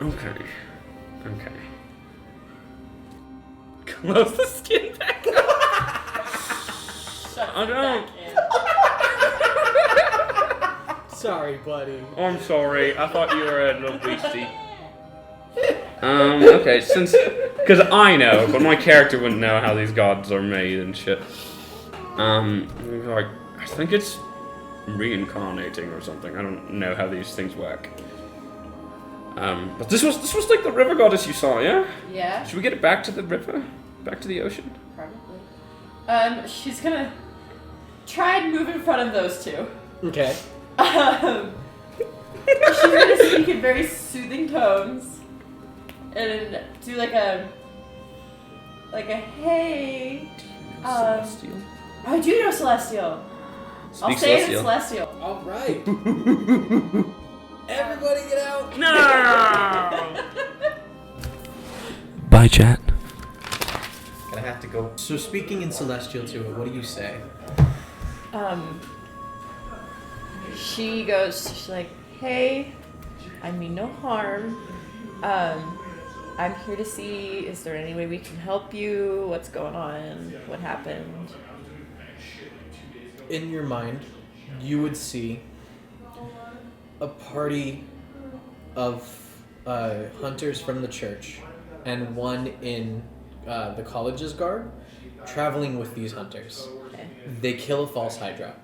Okay. Okay. Close the skin back up. Shut I don't. Sorry, buddy. Oh, I'm sorry. I thought you were a little beastie. Okay, because I know, but my character wouldn't know how these gods are made and shit. Like, I think it's reincarnating or something. I don't know how these things work. But this was like the river goddess you saw, yeah? Yeah, Should we get it back to the river? Back to the ocean? probably. She's gonna try and move in front of those two. Okay. She's gonna speak in very soothing tones and do like a hey. Celestial. I do know Celestial. I'll Speak say it in Celestial. Celestial. All right. Everybody get out. No! Bye, chat. Gonna have to go. So speaking in Celestial to it, what do you say? She's like, hey, I mean no harm. I'm here to see, is there any way we can help you? What's going on? What happened? In your mind, you would see a party of hunters from the church and one in the college's guard traveling with these hunters. Okay. They kill a false Hydra.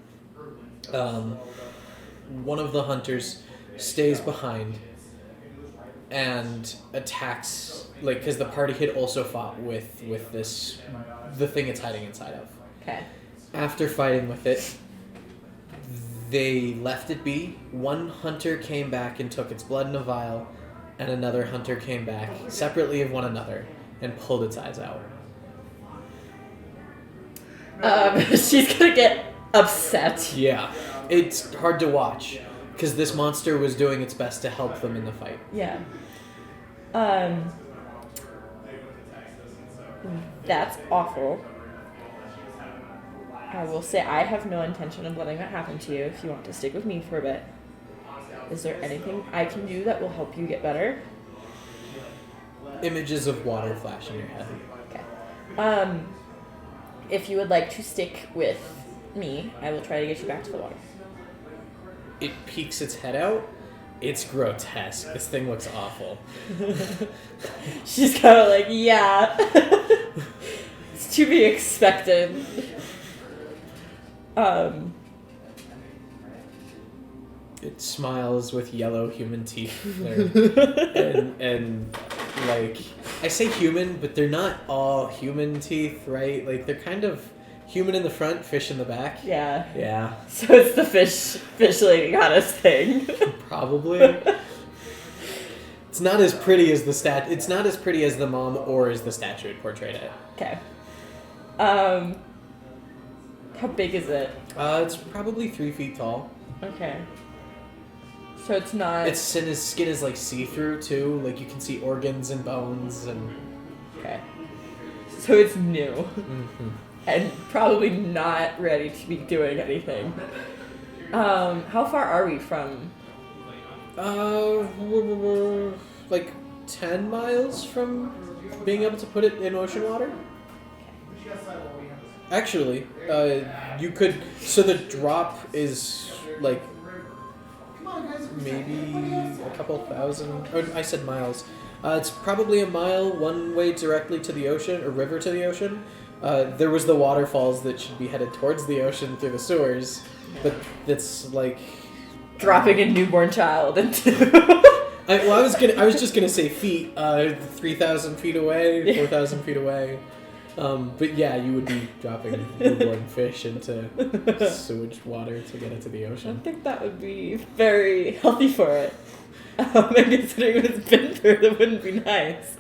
One of the hunters stays behind and attacks, like, because the party had also fought with the thing it's hiding inside of. Okay. After fighting with it, they left it be. One hunter came back and took its blood in a vial, and another hunter came back separately of one another and pulled its eyes out. She's gonna get upset. Yeah, it's hard to watch because this monster was doing its best to help them in the fight. Yeah. That's awful. I will say I have no intention of letting that happen to you if you want to stick with me for a bit. Is there anything I can do that will help you get better? Images of water flash in your head. Okay. If you would like to stick with me, I will try to get you back to the water. It peeks its head out. It's grotesque. This thing looks awful. She's kind of like, yeah. It's to be expected. It smiles with yellow human teeth. and like, I say human, but they're not all human teeth, right? Like, they're kind of human in the front, fish in the back. Yeah. Yeah, So it's the fish lady goddess thing. probably. It's not as pretty as it's not as pretty as the mom or as the statue it portrayed it. Okay. How big is it? It's probably 3 feet tall. Okay. So it's not. Its skin is like see-through too. Like you can see organs and bones and. Okay. So it's new. Mm-hmm. And probably not ready to be doing anything. How far are we from? Like 10 miles from being able to put it in ocean water. Actually, you could. So the drop is like maybe a couple thousand. Or I said miles. It's probably a mile one way directly to the ocean or river to the ocean. There was the waterfalls that should be headed towards the ocean through the sewers, but that's like Dropping a newborn child into. I was just gonna say feet. 3,000 feet away, 4,000 feet away. But yeah, you would be dropping newborn fish into sewage water to get it to the I don't ocean. think that would be very healthy for it. And considering what it's been through, that wouldn't be nice.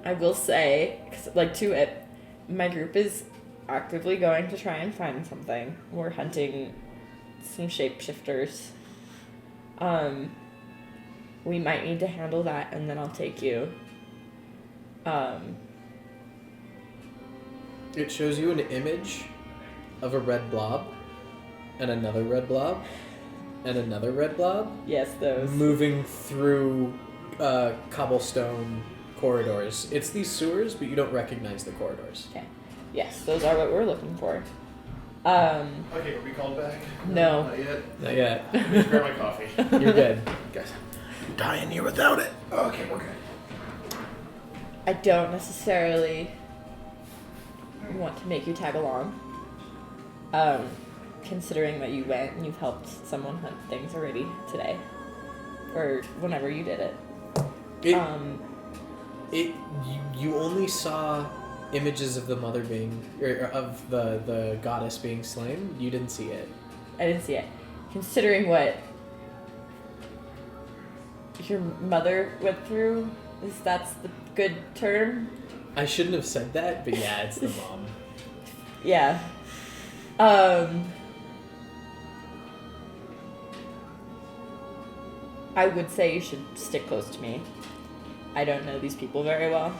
I will say, 'cause, like, to it, my group is actively going to try and find something. We're hunting some shapeshifters. We might need to handle that, and then I'll take you. It shows you an image of a red blob, and another red blob, and another red blob, Yes, those. moving through cobblestone corridors. It's these sewers, but you don't recognize the corridors. Okay. Yes, those are what we're looking for. Okay, are we called back? No. Not yet. Not yet. Just grab my coffee. You're good. Guys, I'm dying here without it. Okay, we're good. I don't necessarily want to make you tag along. Considering that you went and you've helped someone hunt things already today. Or whenever you did it. You only saw images of the mother being, or of the goddess being slain. You didn't see it. I didn't see it. Considering what your mother went through, is that's the good term? I shouldn't have said that, but yeah, it's the mom. Yeah. I would say you should stick close to me. I don't know these people very well.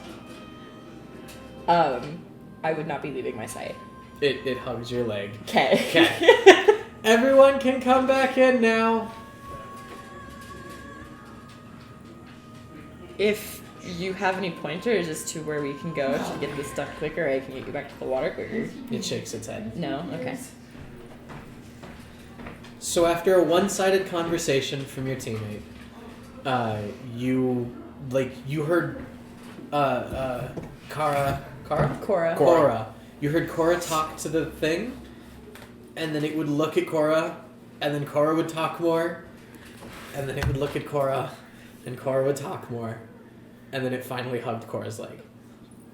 I would not be leaving my sight. It hugs your leg. Okay. Everyone can come back in now. If you have any pointers as to where we can go to get this stuff quicker, I can get you back to the water quicker. It shakes its head. No? Okay. So after a one-sided conversation from your teammate, you heard Cora. You heard Cora talk to the thing, and then it would look at Cora, and then Cora would talk more, and then it would look at Cora, and Cora would talk more, and then it finally hugged Cora's leg.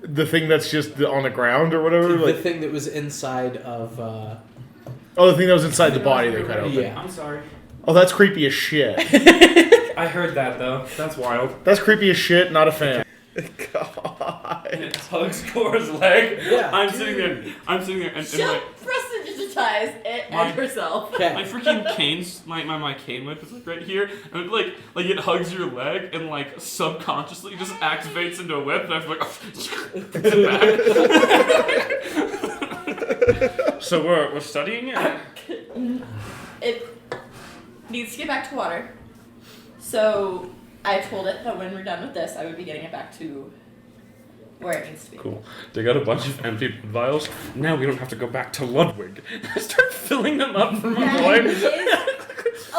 The thing that's just on the ground or whatever? The thing that was inside of... Oh, the thing that was inside the body they cut open. Yeah. I'm sorry. Oh, that's creepy as shit. I heard that though. That's wild. That's creepy as shit, not a fan. And it hugs Cora's leg. Yeah. I'm sitting there and She'll my, prestidigitize it My- and herself. Okay. my freaking cane's my cane whip is like right here, and it, like it hugs your leg and like subconsciously just activates into a whip, and I'm like, puts it back. So we're studying it? It needs to get back to water. So I told it that when we're done with this, I would be getting it back to where it needs to be. Cool. They got a bunch of empty vials. Now we don't have to go back to Ludwig. Start filling them up from a That boy. is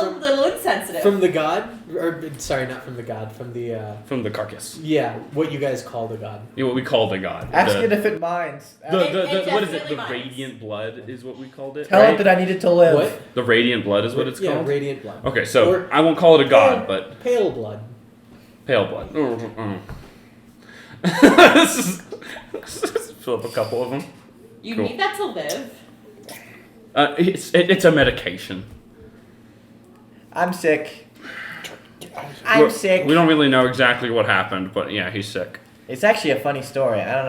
a little insensitive. From the god, or sorry, not from the god, from the From the carcass. yeah, what you guys call the god. Yeah, what we call the god. Ask the, it if it minds. It what is it? definitely The minds. radiant blood is what we called it. Tell right? it that I needed to live. What? The radiant blood is what it's yeah, called. radiant blood. Okay, so Or- I won't call it a god, but Pale blood. pale blood. Fill up a couple of them. You Cool. need that to live. It's a medication. I'm sick. I'm sick. We don't really know exactly what happened, but yeah, he's sick. It's actually a funny story. I don't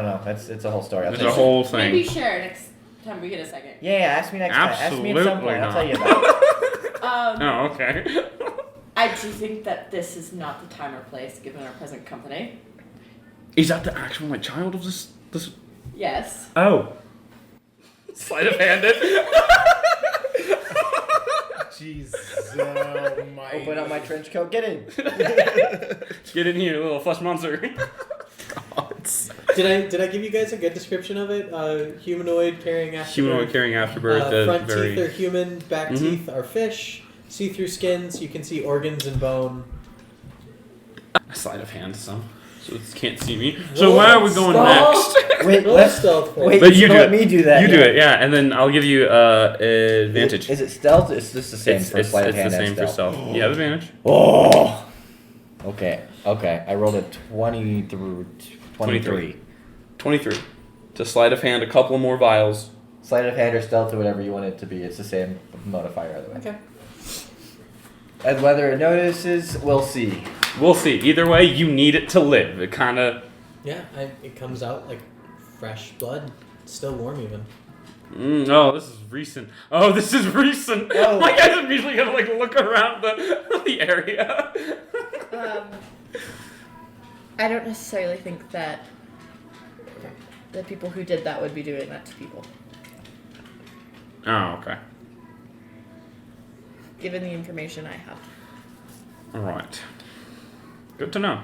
know. It's a whole story. I'll It's tell a you. whole thing. Maybe share next time we get a second. Yeah, ask me next time. Ask me at some point. I'll tell you Absolutely about it. Oh, okay. I do think that this is not the time or place given our present company. Is that the actual child of this? Yes. Oh. Sleight of handed. Jeez. My. Open up my trench coat. Get in. Get in here, little flesh monster. Did I give you guys a good description of it? Humanoid carrying afterbirth. Humanoid carrying afterbirth. Front very... teeth are human, back Mhm. teeth are fish. See-through skins, you can see organs and bone. Sleight of hand, so it can't see me. So where are we going next? Wait, Roll let's stealth for wait. But you do let it. me do that. You do it, yeah, and then I'll give you advantage. Is it stealth? It's just the same for sleight of it's hand the and same for stealth. stealth. You have advantage. Oh. Okay. I rolled a 23. 23. To sleight of hand a couple more vials. Sleight of hand or stealth or whatever you want it to be. It's the same modifier either way. Okay. And whether it notices, we'll see. We'll see. Either way, you need it to live. It kind of... Yeah, it comes out like fresh blood. It's still warm even. oh, this is recent. Oh, this is recent. Oh. My guys immediately gonna look around the area. I don't necessarily think that the people who did that would be doing that to people, Oh, okay. given the information I have. All right. Good to know.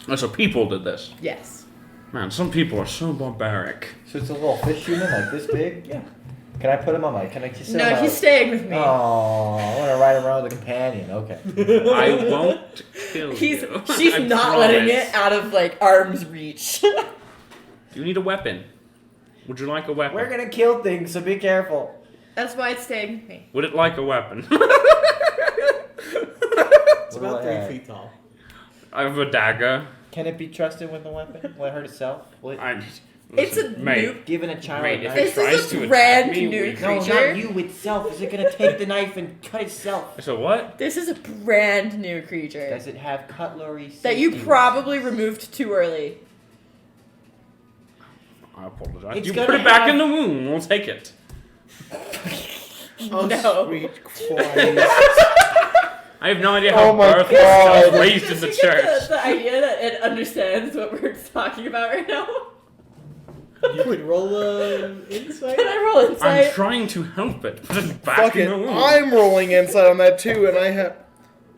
Oh, so people did this. Yes. Man, some people are so barbaric. So it's a little fish human, like this big? Yeah. Can I put him on my... Can I just sit No, on my... he's staying with me. Oh, I want to ride him around with a companion. Okay. I won't kill She's you. I not promise. letting it out of arm's reach. You need a weapon. Would you like a weapon? We're gonna kill things, so be careful. That's why it's staying with me. Would it like a weapon? It's about 3 feet tall. I have a dagger. Can it be trusted with a weapon? Will it hurt itself? Will it... It's a mate. new. Given a child Mate, a if knife? it This tries is to a attack brand me, new we- No, creature. not you itself. Is it gonna take the knife and cut itself? So what? This is a brand new creature Does it have cutlery? that you safety? probably removed too early. I apologize. It's You gonna put it back have- in the womb. We'll take it. Oh, No. sweet Christ. I have no idea how Oh my birth God. is. I was raised in Did the you get church. the idea that it understands what we're talking about right now? You could roll insight. Can I roll I'm insight? trying to help it. Put it back Fuck in it. the womb. I'm rolling insight on that too, and I have.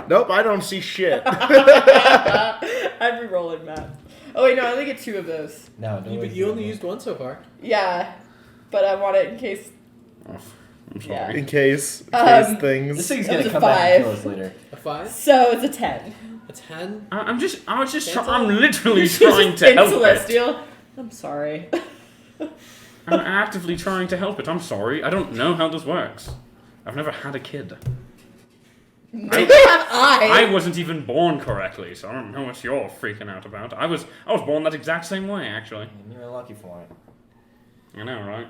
Nope, I don't see shit. I'd be rolling math. Oh wait, no, I only get 2 of those. No, don't But you only used one so far. Yeah, but I want it in case. Oh, I'm Yeah. sorry. in case Um, This things. thing's That gonna was a come back and kill 5. us later. A 5? So it's a 10. A 10? I was just Cancel? I'm literally She's trying just to help it. Celestial. I'm sorry. I'm actively trying to help it. I'm sorry. I don't know how this works. I've never had a kid. Neither have I I. wasn't even born correctly, so I don't know what you're freaking out about. I was born that exact same way, actually. And you're lucky for it. I know, right?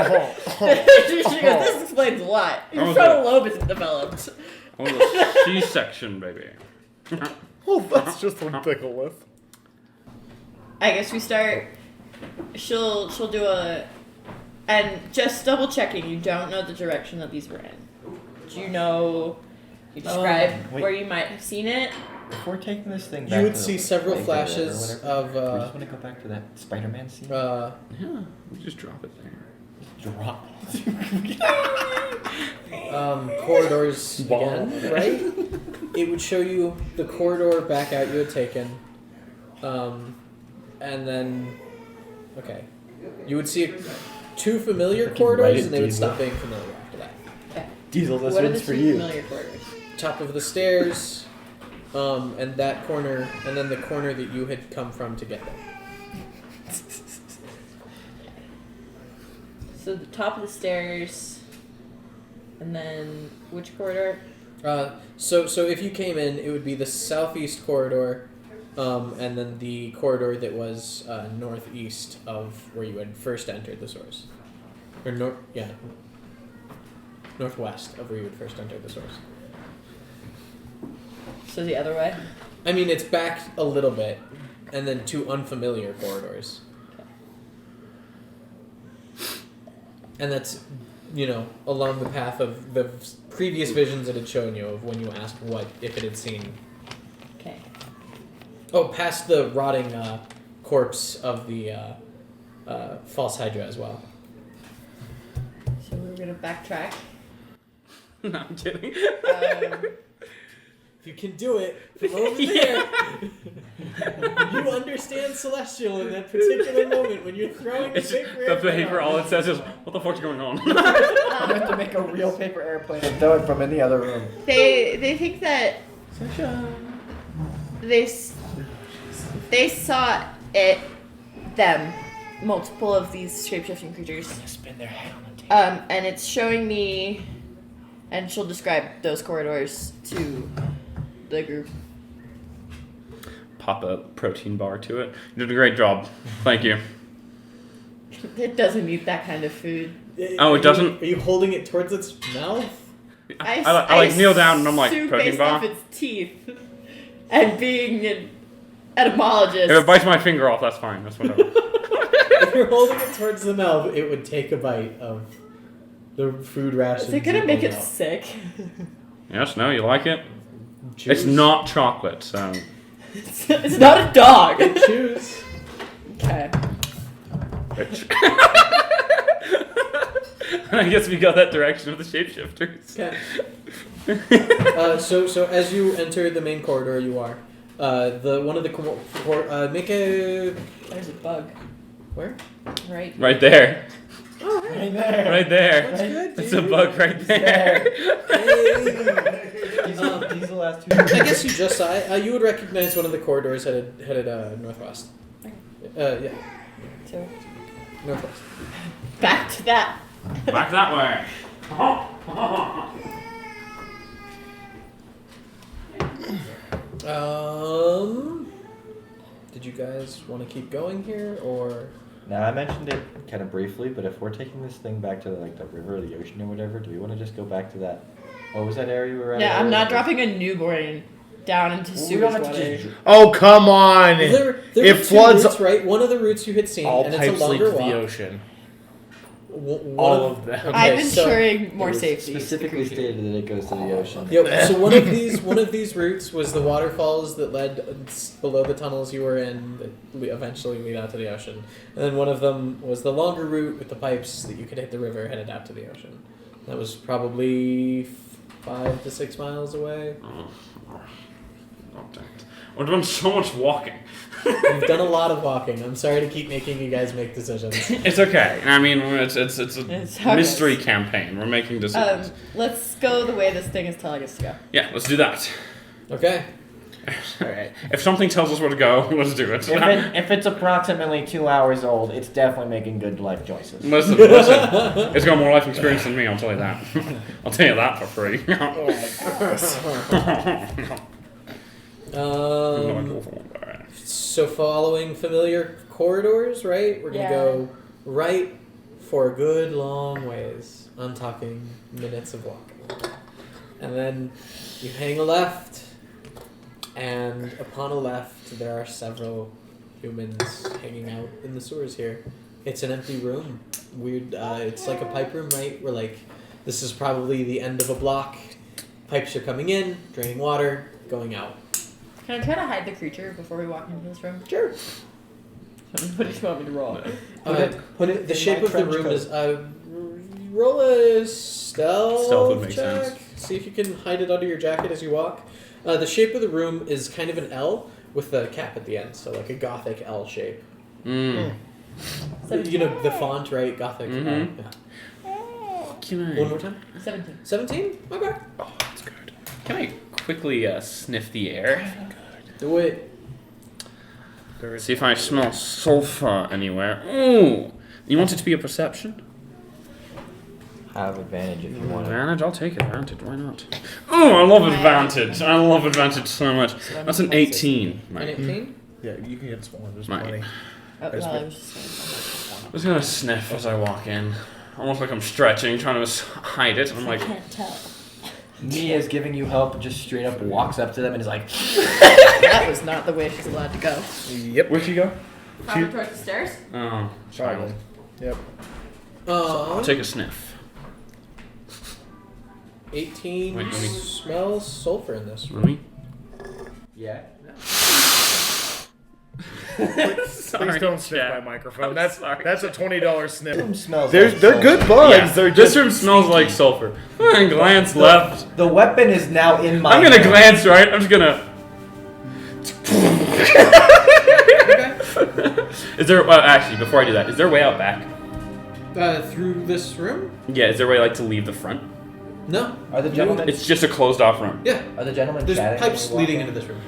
She goes, this explains a lot. Your Oh, frontal the- lobe isn't developed. Oh, the C-section, baby. Oh, that's just one pickle with. I guess we start. She'll do a, and just double checking. You don't know the direction that these were in. Do you know You describe wait. where you might have seen it. If we're taking this thing back You would to see the several lake or whatever, flashes of we just want to go back to that Spider-Man scene. Yeah, we just drop it there. Drop. corridors again, right? It would show you the corridor back out you had taken, and then you would see two familiar Fucking corridors, write it, and they would Diesel. stop being familiar after that. Okay. Diesel, this What are the one's for two you. familiar corridors? Top of the stairs, and that corner, and then the corner that you had come from to get there. So the top of the stairs, and then which corridor? So if you came in, it would be the southeast corridor, and then the corridor that was northeast of where you had first entered the source, or northwest of where you had first entered the source. So the other way. I mean, it's back a little bit, and then two unfamiliar corridors, and that's along the path of the previous visions it had shown you of when you asked what if it had seen. Okay. Oh, past the rotting corpse of the false Hydra as well. So we're gonna backtrack. No, I'm kidding. If you can do it from over there, you understand Celestial in that particular moment when you're throwing the It's paper the airplane paper, out. all it says is, what the fuck's going on? You have to make a real paper airplane and throw it from in the other room. They think that they saw them, multiple of these shape-shifting creatures. Spin their head on the table. And it's showing me, and she'll describe those corridors to the group. Pop a protein bar to it. You did a great job. Thank you. It doesn't eat that kind of food. Oh, it doesn't? Are you holding it towards its mouth? I kneel down and I'm like, assume protein based bar? off its teeth, and being an etymologist. If it bites my finger off, that's fine. That's whatever. If you're holding it towards the mouth, it would take a bite of the food rations. Is it gonna you make pulled it out. sick? Yes, no, you like it? Choose. It's not chocolate, so. It's not a dog. Choose. Okay. Bitch. I guess we go that direction with the shapeshifters. Okay. So as you enter the main corridor, you are one of the make a There's a bug. where? Right. Right there. Right there. Right there. That's good. It's a bug right there. Diesel has two. I guess you just saw it. You would recognize one of the corridors headed northwest. Yeah, So northwest. back to that. Back that way. Did you guys want to keep going here, or? Now I mentioned it kind of briefly, but if we're taking this thing back to like the river or the ocean or whatever, do we want to just go back to that? What was that area we were at? Yeah, I'm not earlier? dropping a newborn down into Well, we sewage don't have to water. just. Oh, come on! There If were two floods- routes, right? One of the routes you had seen, All and it's a pipes leak longer to walk. the ocean. One All of them. Okay, I'm so- ensuring more It was safety. Specifically stated that it goes to the ocean. Yeah, so one of these routes was the waterfalls that led below the tunnels you were in that eventually lead out to the ocean. And then one of them was the longer route with the pipes that you could hit the river headed out to the ocean. That was probably 5 to 6 miles away. Oh, dang it. We're doing so much walking. You've done a lot of walking. I'm sorry to keep making you guys make decisions. It's okay. I mean, it's It's a how it mystery is. campaign. We're making decisions. Let's go the way this thing is telling us to go. Yeah, let's do that. Okay. Alright. If something tells us where to go, let's do it. If it's approximately 2 hours old, it's definitely making good life choices. Listen. It's got more life experience than me, I'll tell you that. I'll tell you that for free. So following familiar corridors, right? We're gonna Yeah. go right for a good long ways. I'm talking minutes of walking. And then you hang a left, and upon a left there are several humans hanging out in the sewers here. It's an empty room. Weird. It's like a pipe room, right? Where like this is probably the end of a block, Pipes are coming in, draining water, going out. Can I try to hide the creature before we walk into this room? Sure. What do you want me to roll? Put it The in shape my of the trench room coat. is roll a stealth Stealth would make check. sense. See if you can hide it under your jacket as you walk. The shape of the room is kind of an L with a cap at the end, so like a gothic L shape. Mm. You know the font, right? Gothic. Mhm. Yeah. Can One I? more time. 17. 17? Okay. Oh, that's good. Can I quickly sniff the air? Do it. See if I smell sulfur anywhere. Ooh! You want it to be a perception? Have advantage if you want it. Advantage? I'll take advantage. Why not? Oh, I love advantage. I love advantage so much. That's an 18. An Mate. 18? Yeah, you can get smaller. There's Mate. plenty. Oh, There's well, been- I was just I'm just gonna sniff as I walk in. Almost like I'm stretching, trying to hide it. I'm like, can't tell. Mia is giving you help and just straight up walks up to them and is like, That was not the way she's allowed to go. Yep. where'd you go? Probably towards the stairs. Oh, Sorry. child. Yep. I'll take a sniff. 18 Wait, let me- smells sulfur in this. Let me. yeah. Please don't sniff my microphone. That's a $20 sniff. Room smells They're like good sulfur. bugs. Yeah, They're this just room smells like sulfur. I'm gonna glance left. The weapon is now in my I'm gonna hand. glance right. I'm just gonna. Is there? Well, actually, before I do that, is there a way out back? Through this room? Yeah, is there a way like to leave the front? No. Are the gentlemen It's just a closed off room. Yeah. are the gentlemen There's chatting? pipes when you walk leading in? into this room.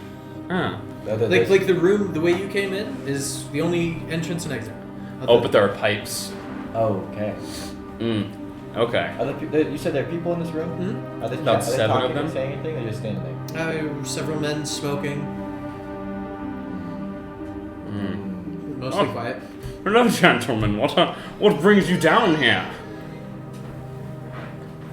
Ah. Like the room, the way you came in is the only entrance and exit. Oh, but there are pipes. Oh, okay. Okay. Are you said there are people in this room? Hmm? Are they, About are they 7 of talking them? or saying anything? Or just standing there? Several men smoking, mostly Oh. quiet. Hello, gentlemen. What brings you down here?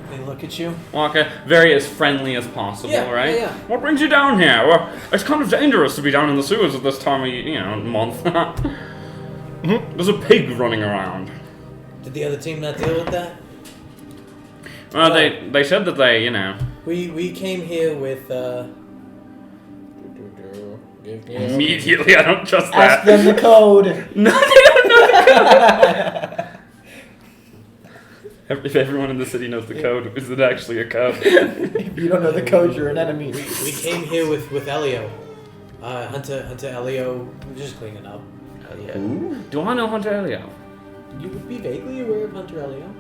They look at you. Okay, very as friendly as possible, Yeah, right? yeah, yeah. What brings you down here? Well, it's kind of dangerous to be down in the sewers at this time of month. There's a pig running around. Did the other team not deal with that? Well, they said that they, We came here with give me a- immediately. I don't trust Ask that. them the code. No, they don't know the code. If everyone in the city knows the code, is it actually a code? If you don't know the code, you're an enemy. We came here with Elio. Hunter Elio. We're just cleaning up. Ooh. Do I know Hunter Elio? You would be vaguely aware of Hunter Elio.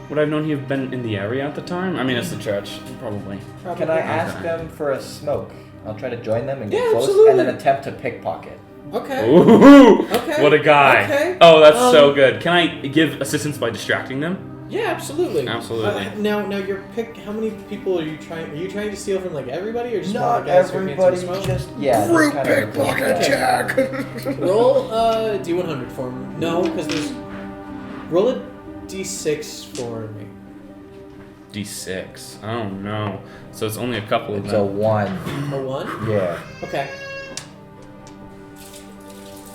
Would I have known he had been in the area at the time? I mean, it's the church, probably. Can I ask them for a smoke? I'll try to join them and get Yeah, close absolutely. and then attempt to pickpocket. Okay. Ooh, Okay. what a guy. Okay. Oh, that's so good. Can I give assistance by distracting them? Yeah, absolutely. Absolutely. Now your pick. How many people are you trying? Are you trying to steal from like everybody, or just one Not of the guys who everybody, can't smoke? just yeah. Group just kind of pickpocket check. Roll D100 for me. No, because there's. Roll a D6 for me. D6. Oh no. So it's only a couple of It's a them. 1. A 1. Yeah. Okay.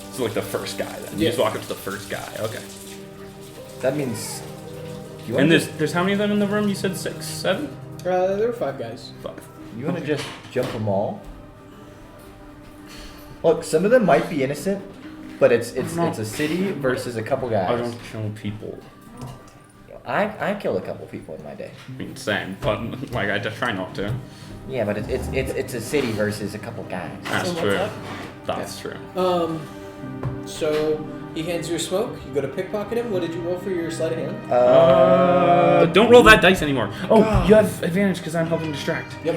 It's like the first guy then. You Yeah. just walk up to the first guy. Okay. That means. You And wanna there's how many of them in the room? You said 6, 7? There were 5 guys. 5. You want to just jump them all? Look, some of them might be innocent, but it's No. a city versus a couple guys. I don't kill people. I killed a couple people in my day. I mean, same, but like I just try not to. Yeah, but it's a city versus a couple guys. That's So what's true. up? That's true. So he hands you a smoke. You go to pickpocket him. What did you roll for your sleight of hand? Don't roll that dice anymore. Oh, you have advantage because I'm helping distract. Yep.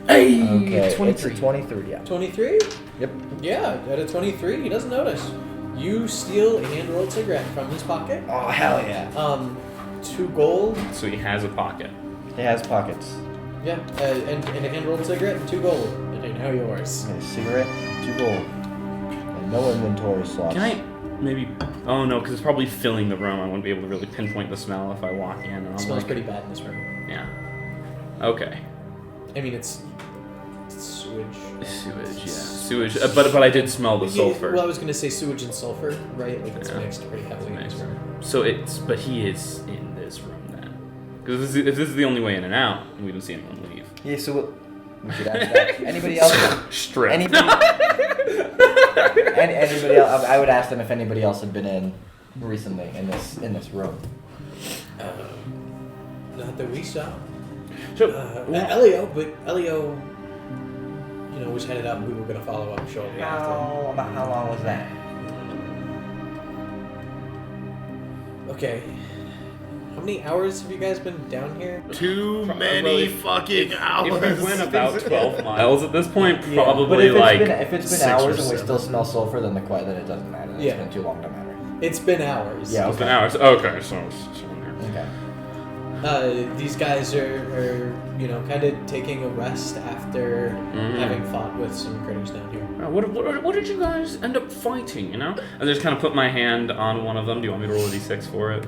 Hey, Okay, 23. it's a 23, yeah. 23. Yep. Yeah, at a 23, he doesn't notice. You steal a hand-rolled cigarette from his pocket. Oh, hell yeah. 2 gold. So he has a pocket. It has pockets. Yeah, and a hand-rolled cigarette and 2 gold. And they know yours. And a cigarette, 2 gold. And no inventory slots. Can I maybe? Oh no, because it's probably filling the room. I wouldn't be able to really pinpoint the smell if I walk in. And I'm It smells like, pretty bad in this room. Yeah. Okay. I mean, it's sewage. Sewage, yeah. Sewage. But I did smell the Yeah, sulfur. well, I was gonna say sewage and sulfur, right? Like it's Yeah. mixed pretty heavily in this room. But he is in this room then. Because if this is the only way in and out, we didn't see anyone leave. Yeah, so we should ask that. Anybody else? Strip. Anybody else? I would ask them if anybody else had been in recently in this room. Not that we saw. So, Elio was headed up. We were going to follow up shortly after. How long was that? Okay. How many hours have you guys been down here? Too many fucking hours. If we went about 12 miles at this point, Yeah. probably But like if it's been 6 or hours and we 7. still smell sulfur, then it doesn't matter. It's Yeah. been too long to matter. It's been hours. Yeah. It's been hours. Okay, so Okay. These guys are kind of taking a rest after having fought with some critters down here. What did you guys end up fighting, you know? I just kind of put my hand on one of them. Do you want me to roll a d6 for it?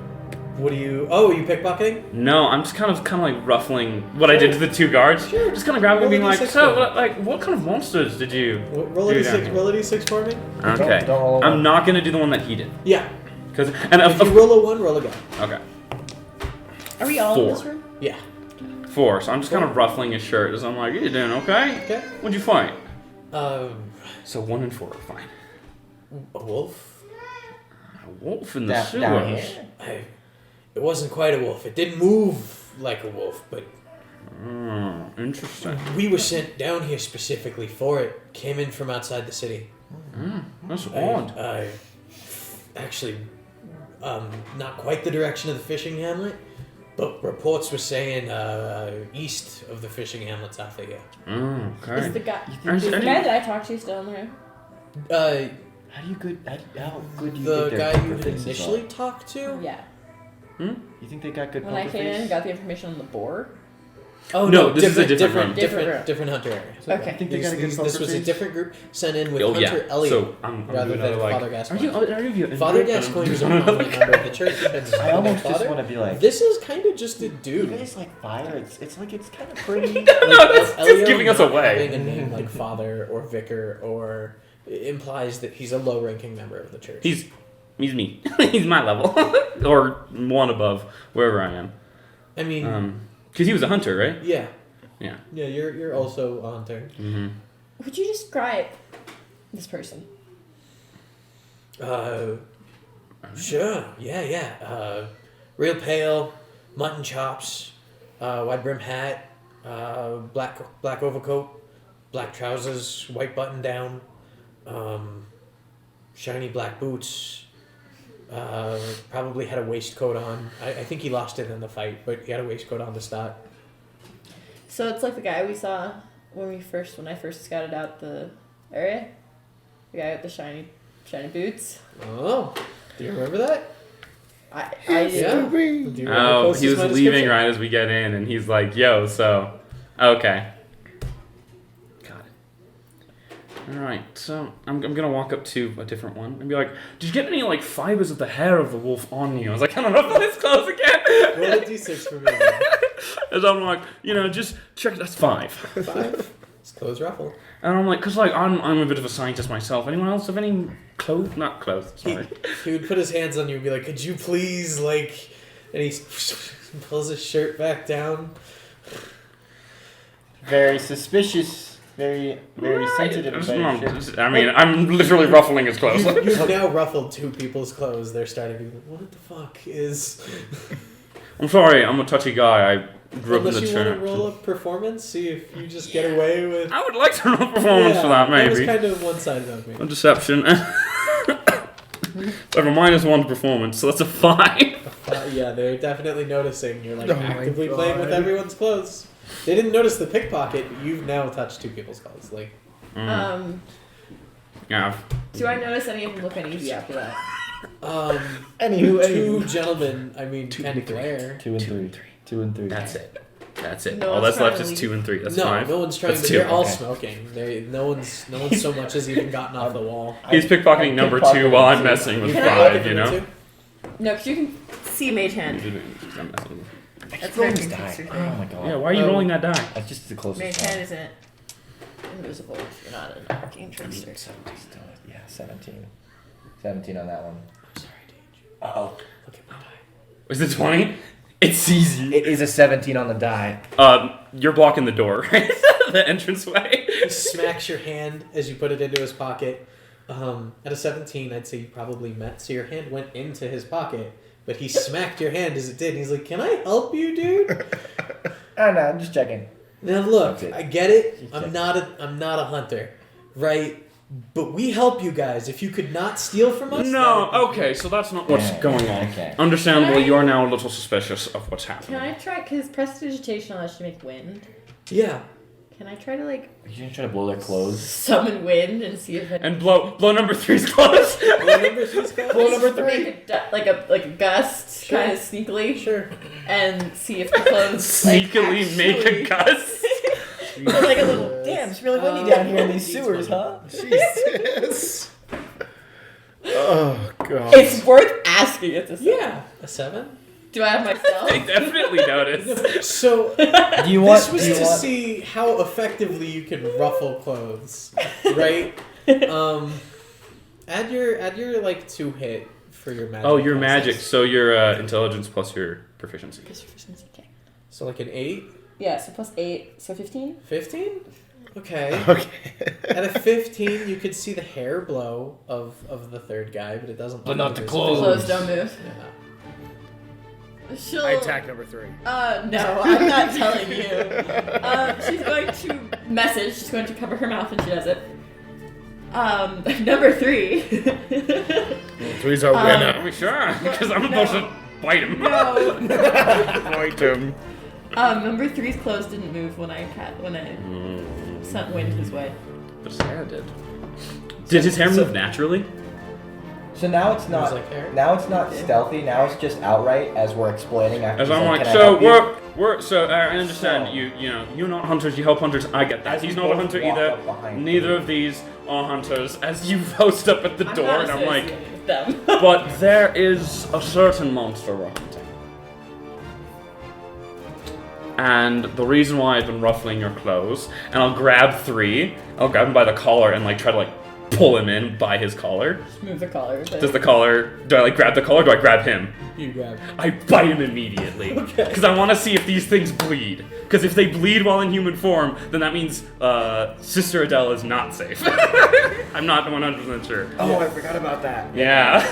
What do you... Oh, you pickpocketing? No, I'm just kind of like ruffling what I did to the 2 guards. Sure. Just kind of grabbing and being Roll a like, D6 so, for me. what kind of monsters did you Roll a do down d6. here?" Roll a d6 for me. Okay. Don't roll a I'm one. not gonna do the one that he did. Yeah. And If you roll a 1, roll a gun. okay. Are we all in this 4. room? Yeah. 4. So I'm just kind of ruffling his shirt as I'm like, "You doing okay? Okay. What'd you fight?" So 1 and 4 are fine. A wolf? A wolf in the Down sewers. here. It wasn't quite a wolf. It didn't move like a wolf, but Oh, interesting. we were sent down here specifically for it. Came in from outside the city. That's odd. Actually, not quite the direction of the fishing hamlet, but reports were saying east of the fishing hamlet south of here. Okay. Is the guy Is the any- guy that I talked to still in there? How good do you The think their guy you poker faces initially are? talked to? Yeah. You think they got good When poker I came in face? and got the information on the board. Oh No, this is a different room. different hunter area. Okay. I think they got a good poker This was a face? different group sent in with Oh Hunter yeah. Elliot So I'm rather doing than another, Father Are Gascoigne. you? Father Gascoigne was a prominent member of the church. I almost just Father. want to be like, This is kind of just a you dude. guys like fire? It's like it's kind of pretty. No, that's Elio just giving us not away. Having a name like Father or Vicar or implies that he's a low-ranking member of the church. He's me. He's my level, or 1 above wherever I am. I mean, Because he was a hunter, right? yeah, Yeah. yeah. You're also a hunter. Mm-hmm. Would you describe this person? Sure. Yeah. Real pale, mutton chops, wide brim hat, black overcoat, black trousers, white button down, shiny black boots. Probably had a waistcoat on. I think he lost it in the fight, but he had a waistcoat on to start. So it's like the guy we saw when I first scouted out the area. The guy with the shiny boots. Oh, do you remember that? I Yeah. do. Do you remember Oh, close he to was my leaving description? right as we get in, and he's like, "Yo, so, okay, got it. All right, so I'm gonna walk up to a different one and be like, "Did you get any like fibers of the hair of the wolf on you?" I was like, "I don't know if it's close again." Roll a d6 for me. As I'm like, just check. That's 5. 5. His clothes ruffled. And I'm like, cause like I'm a bit of a scientist myself. Anyone else have any clothes? Not clothes. Sorry. He would put his hands on you and be like, "Could you please, like," and he pulls his shirt back down. Very suspicious. Very sensitive It's about not- your shit. I mean, I'm literally ruffling his clothes. You've now ruffled 2 people's clothes. They're starting to be like, "What the fuck is?" I'm sorry, I'm a touchy guy. I grew up in Unless the you want to church. roll a performance, see if you just get away with. I would like to roll a performance for that, That was maybe. kind of one-sided of me. A deception. I have a -1 to performance, so that's a 5. Yeah, they're definitely noticing you're like Oh my actively playing with God. everyone's clothes. They didn't notice the pickpocket. You've now touched 2 people's clothes. Like, Yeah. Do I notice any of them look uneasy after that? Anywho, 2 gentlemen. I mean, kind of glare. 2 and 3. 2 and 3. That's it. That's it. No All one's that's left trying to is 2 and 3. That's no, 5. no one's trying. That's But 2. they're all Okay. smoking. No one's so much as even gotten off the wall. He's pickpocketing number 2 while I'm messing with Can I- 5, you know? No, because you can see mage hand. I'm messing with That's Roll very this die. confusing. Oh my god. Yeah, why are you rolling that die? That's just the closest Mage one. hand isn't invisible if you're not an arcane trickster. Yeah, 17. 17 on that one. I'm sorry, Deej. Oh. Look at my die. Was it 20? It's easy. It is a 17 on the die. You're blocking the door, right? The entranceway. He smacks your hand as you put it into his pocket. At a 17, I'd say you probably met. So your hand went into his pocket, but he smacked your hand as it did. And he's like, "Can I help you, dude?" I don't know, I'm just checking. Now look, That's it. I get it. Just I'm not a hunter, right? But we help you guys. If you could not steal from us. No, that would be okay, so that's not what's Yeah, going on. okay. Understandable, Can I- you are now a little suspicious of what's Can happening. I try? Because prestidigitation allows you to make wind. great. Yeah. Can I try to like You gonna try to blow their clothes? summon wind and see if it And blow number 3's close. What number is this guy? Blow number make like a gust, Sure. kind of sneakily, Sure. and see if the clothes like, Sneakily make a actually- gust. or like a little Damn, it's really windy down here in these sewers, huh? Jesus. Oh god. It's worth asking at this. Yeah. A 7. Do I have I myself? definitely noticed. So Do you want? this was do you to want? see how effectively you can ruffle clothes, right? Add your like 2 hit for your magic. Oh, your process. magic, so your intelligence plus your proficiency. Okay. So like an 8, Yeah, so plus 8, so 15. 15. Okay. Okay. At a 15, you could see the hair blow of the third guy, but it doesn't. But look not the visible. clothes. Clothes don't move. Yeah. She'll. I attack number 3. No, I'm not telling you. She's going to message. She's going to cover her mouth, and she does it. Number 3. 3's our Are winner. we sure? Because I'm about to bite him. No. Point him. Number 3's clothes didn't move when I sent wind his way. But his hair did. Did his hair move naturally? So now it's not. like hair? Now it's not stealthy. Now it's just outright as we're explaining. After As he's I'm like, "Can I so help you?" we're so I understand So- you're not hunters, you help hunters, I get that. As He's we not a both hunter walk either. up behind Neither him. of these are hunters. As you post up at the door, not and I'm like, associated with them. but there is a certain monster we're hunting. And the reason why I've been ruffling your clothes, and I'll grab 3, I'll grab him by the collar and like try to like pull him in by his collar. Move the collar. But Does the collar, do I like grab the collar or do I grab him? You grab. I bite him immediately. Because I want to see if these things bleed. Because if they bleed while in human form, then that means Sister Adele is not safe. I'm not 100% sure. Oh, I forgot about that. Yeah.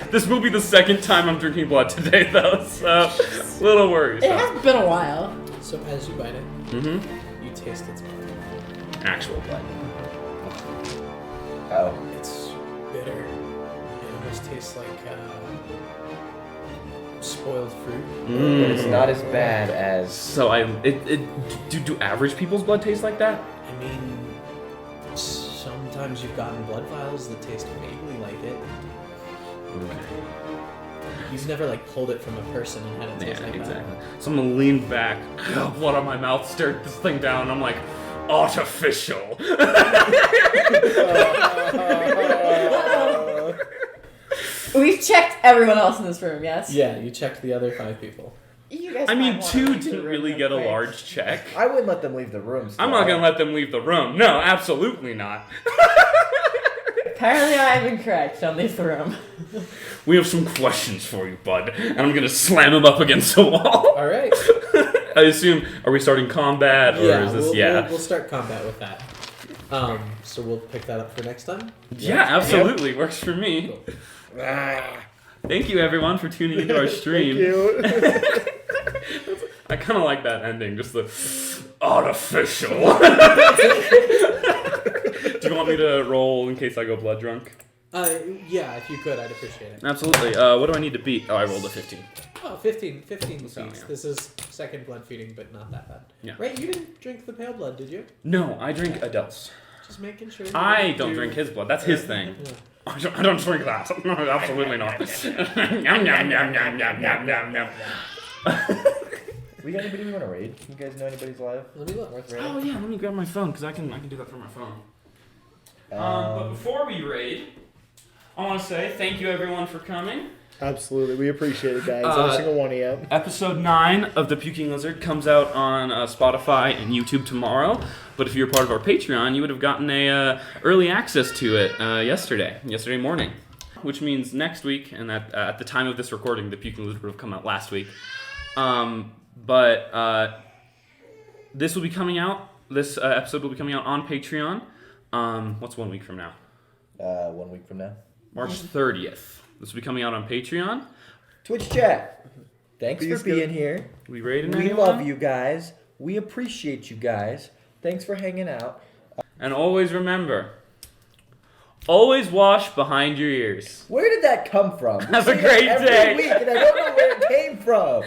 This will be the second time I'm drinking blood today, though, so a little worried. it has been a while. So as you bite it, Mm-hmm. you taste its blood. Actual blood. Oh. It's bitter. It almost tastes like spoiled fruit. But it's not as bad as. So do average people's blood taste like that? I mean, sometimes you've gotten blood vials that taste vaguely like it. Okay. You've never like pulled it from a person and had it taste Yeah, like exactly. So I'm gonna lean back, blood on my mouth, stare this thing down, and I'm like, artificial. We've checked everyone else in this room. Yes. that. Yeah, you checked the other 5 people. You guys. I mean, might wanna 2 leave the didn't room really real get a quick. large check. I wouldn't let them leave the room. I'm not gonna let them leave the room. No, absolutely not. Apparently, I'm incorrect. Don't leave the room. We have some questions for you, bud. And I'm gonna slam him up against the wall. All right. I assume, are we starting combat, or yeah, is this, we'll start combat with that. So we'll pick that up for next time. Yeah, absolutely. Works for me. Cool. Thank you, everyone, for tuning into our stream. You. I kind of like that ending, just the artificial. Do you want me to roll in case I go blood drunk? Yeah, if you could, I'd appreciate it. Absolutely. What do I need to beat? Oh, I rolled a 15. Oh, 15 beats. So, yeah. This is second blood feeding, but not that bad. Yeah. Right, you didn't drink the pale blood, did you? No, I drink Adele's. Just making sure. you I didn't don't do- drink his blood. That's his thing. Yeah. I don't drink that. No, absolutely not. Yum, yum, yum, yum, yum, yum, yum, yum. We got anybody we want to raid? You guys know anybody's live? Let me look. Worth raiding? Oh yeah, let me grab my phone because I can do that from my phone. But before we raid, I want to say thank you everyone for coming. Absolutely, we appreciate it, guys. Every single one of you. Episode 9 of The Puking Lizard comes out on Spotify and YouTube tomorrow. But if you're part of our Patreon, you would have gotten a early access to it yesterday morning. which means next week, and at the time of this recording, the Puking Lizard would have come out last week. But this will be coming out. This episode will be coming out on Patreon. What's 1 week from now? 1 week from now. March 30th. This will be coming out on Patreon. Twitch chat. Thanks Please for being here. We rated We anyone? love you guys. We appreciate you guys. Thanks for hanging out. And always remember, always wash behind your ears. Where did that come from? We Have a say that great every day. week, and I don't know where it came from.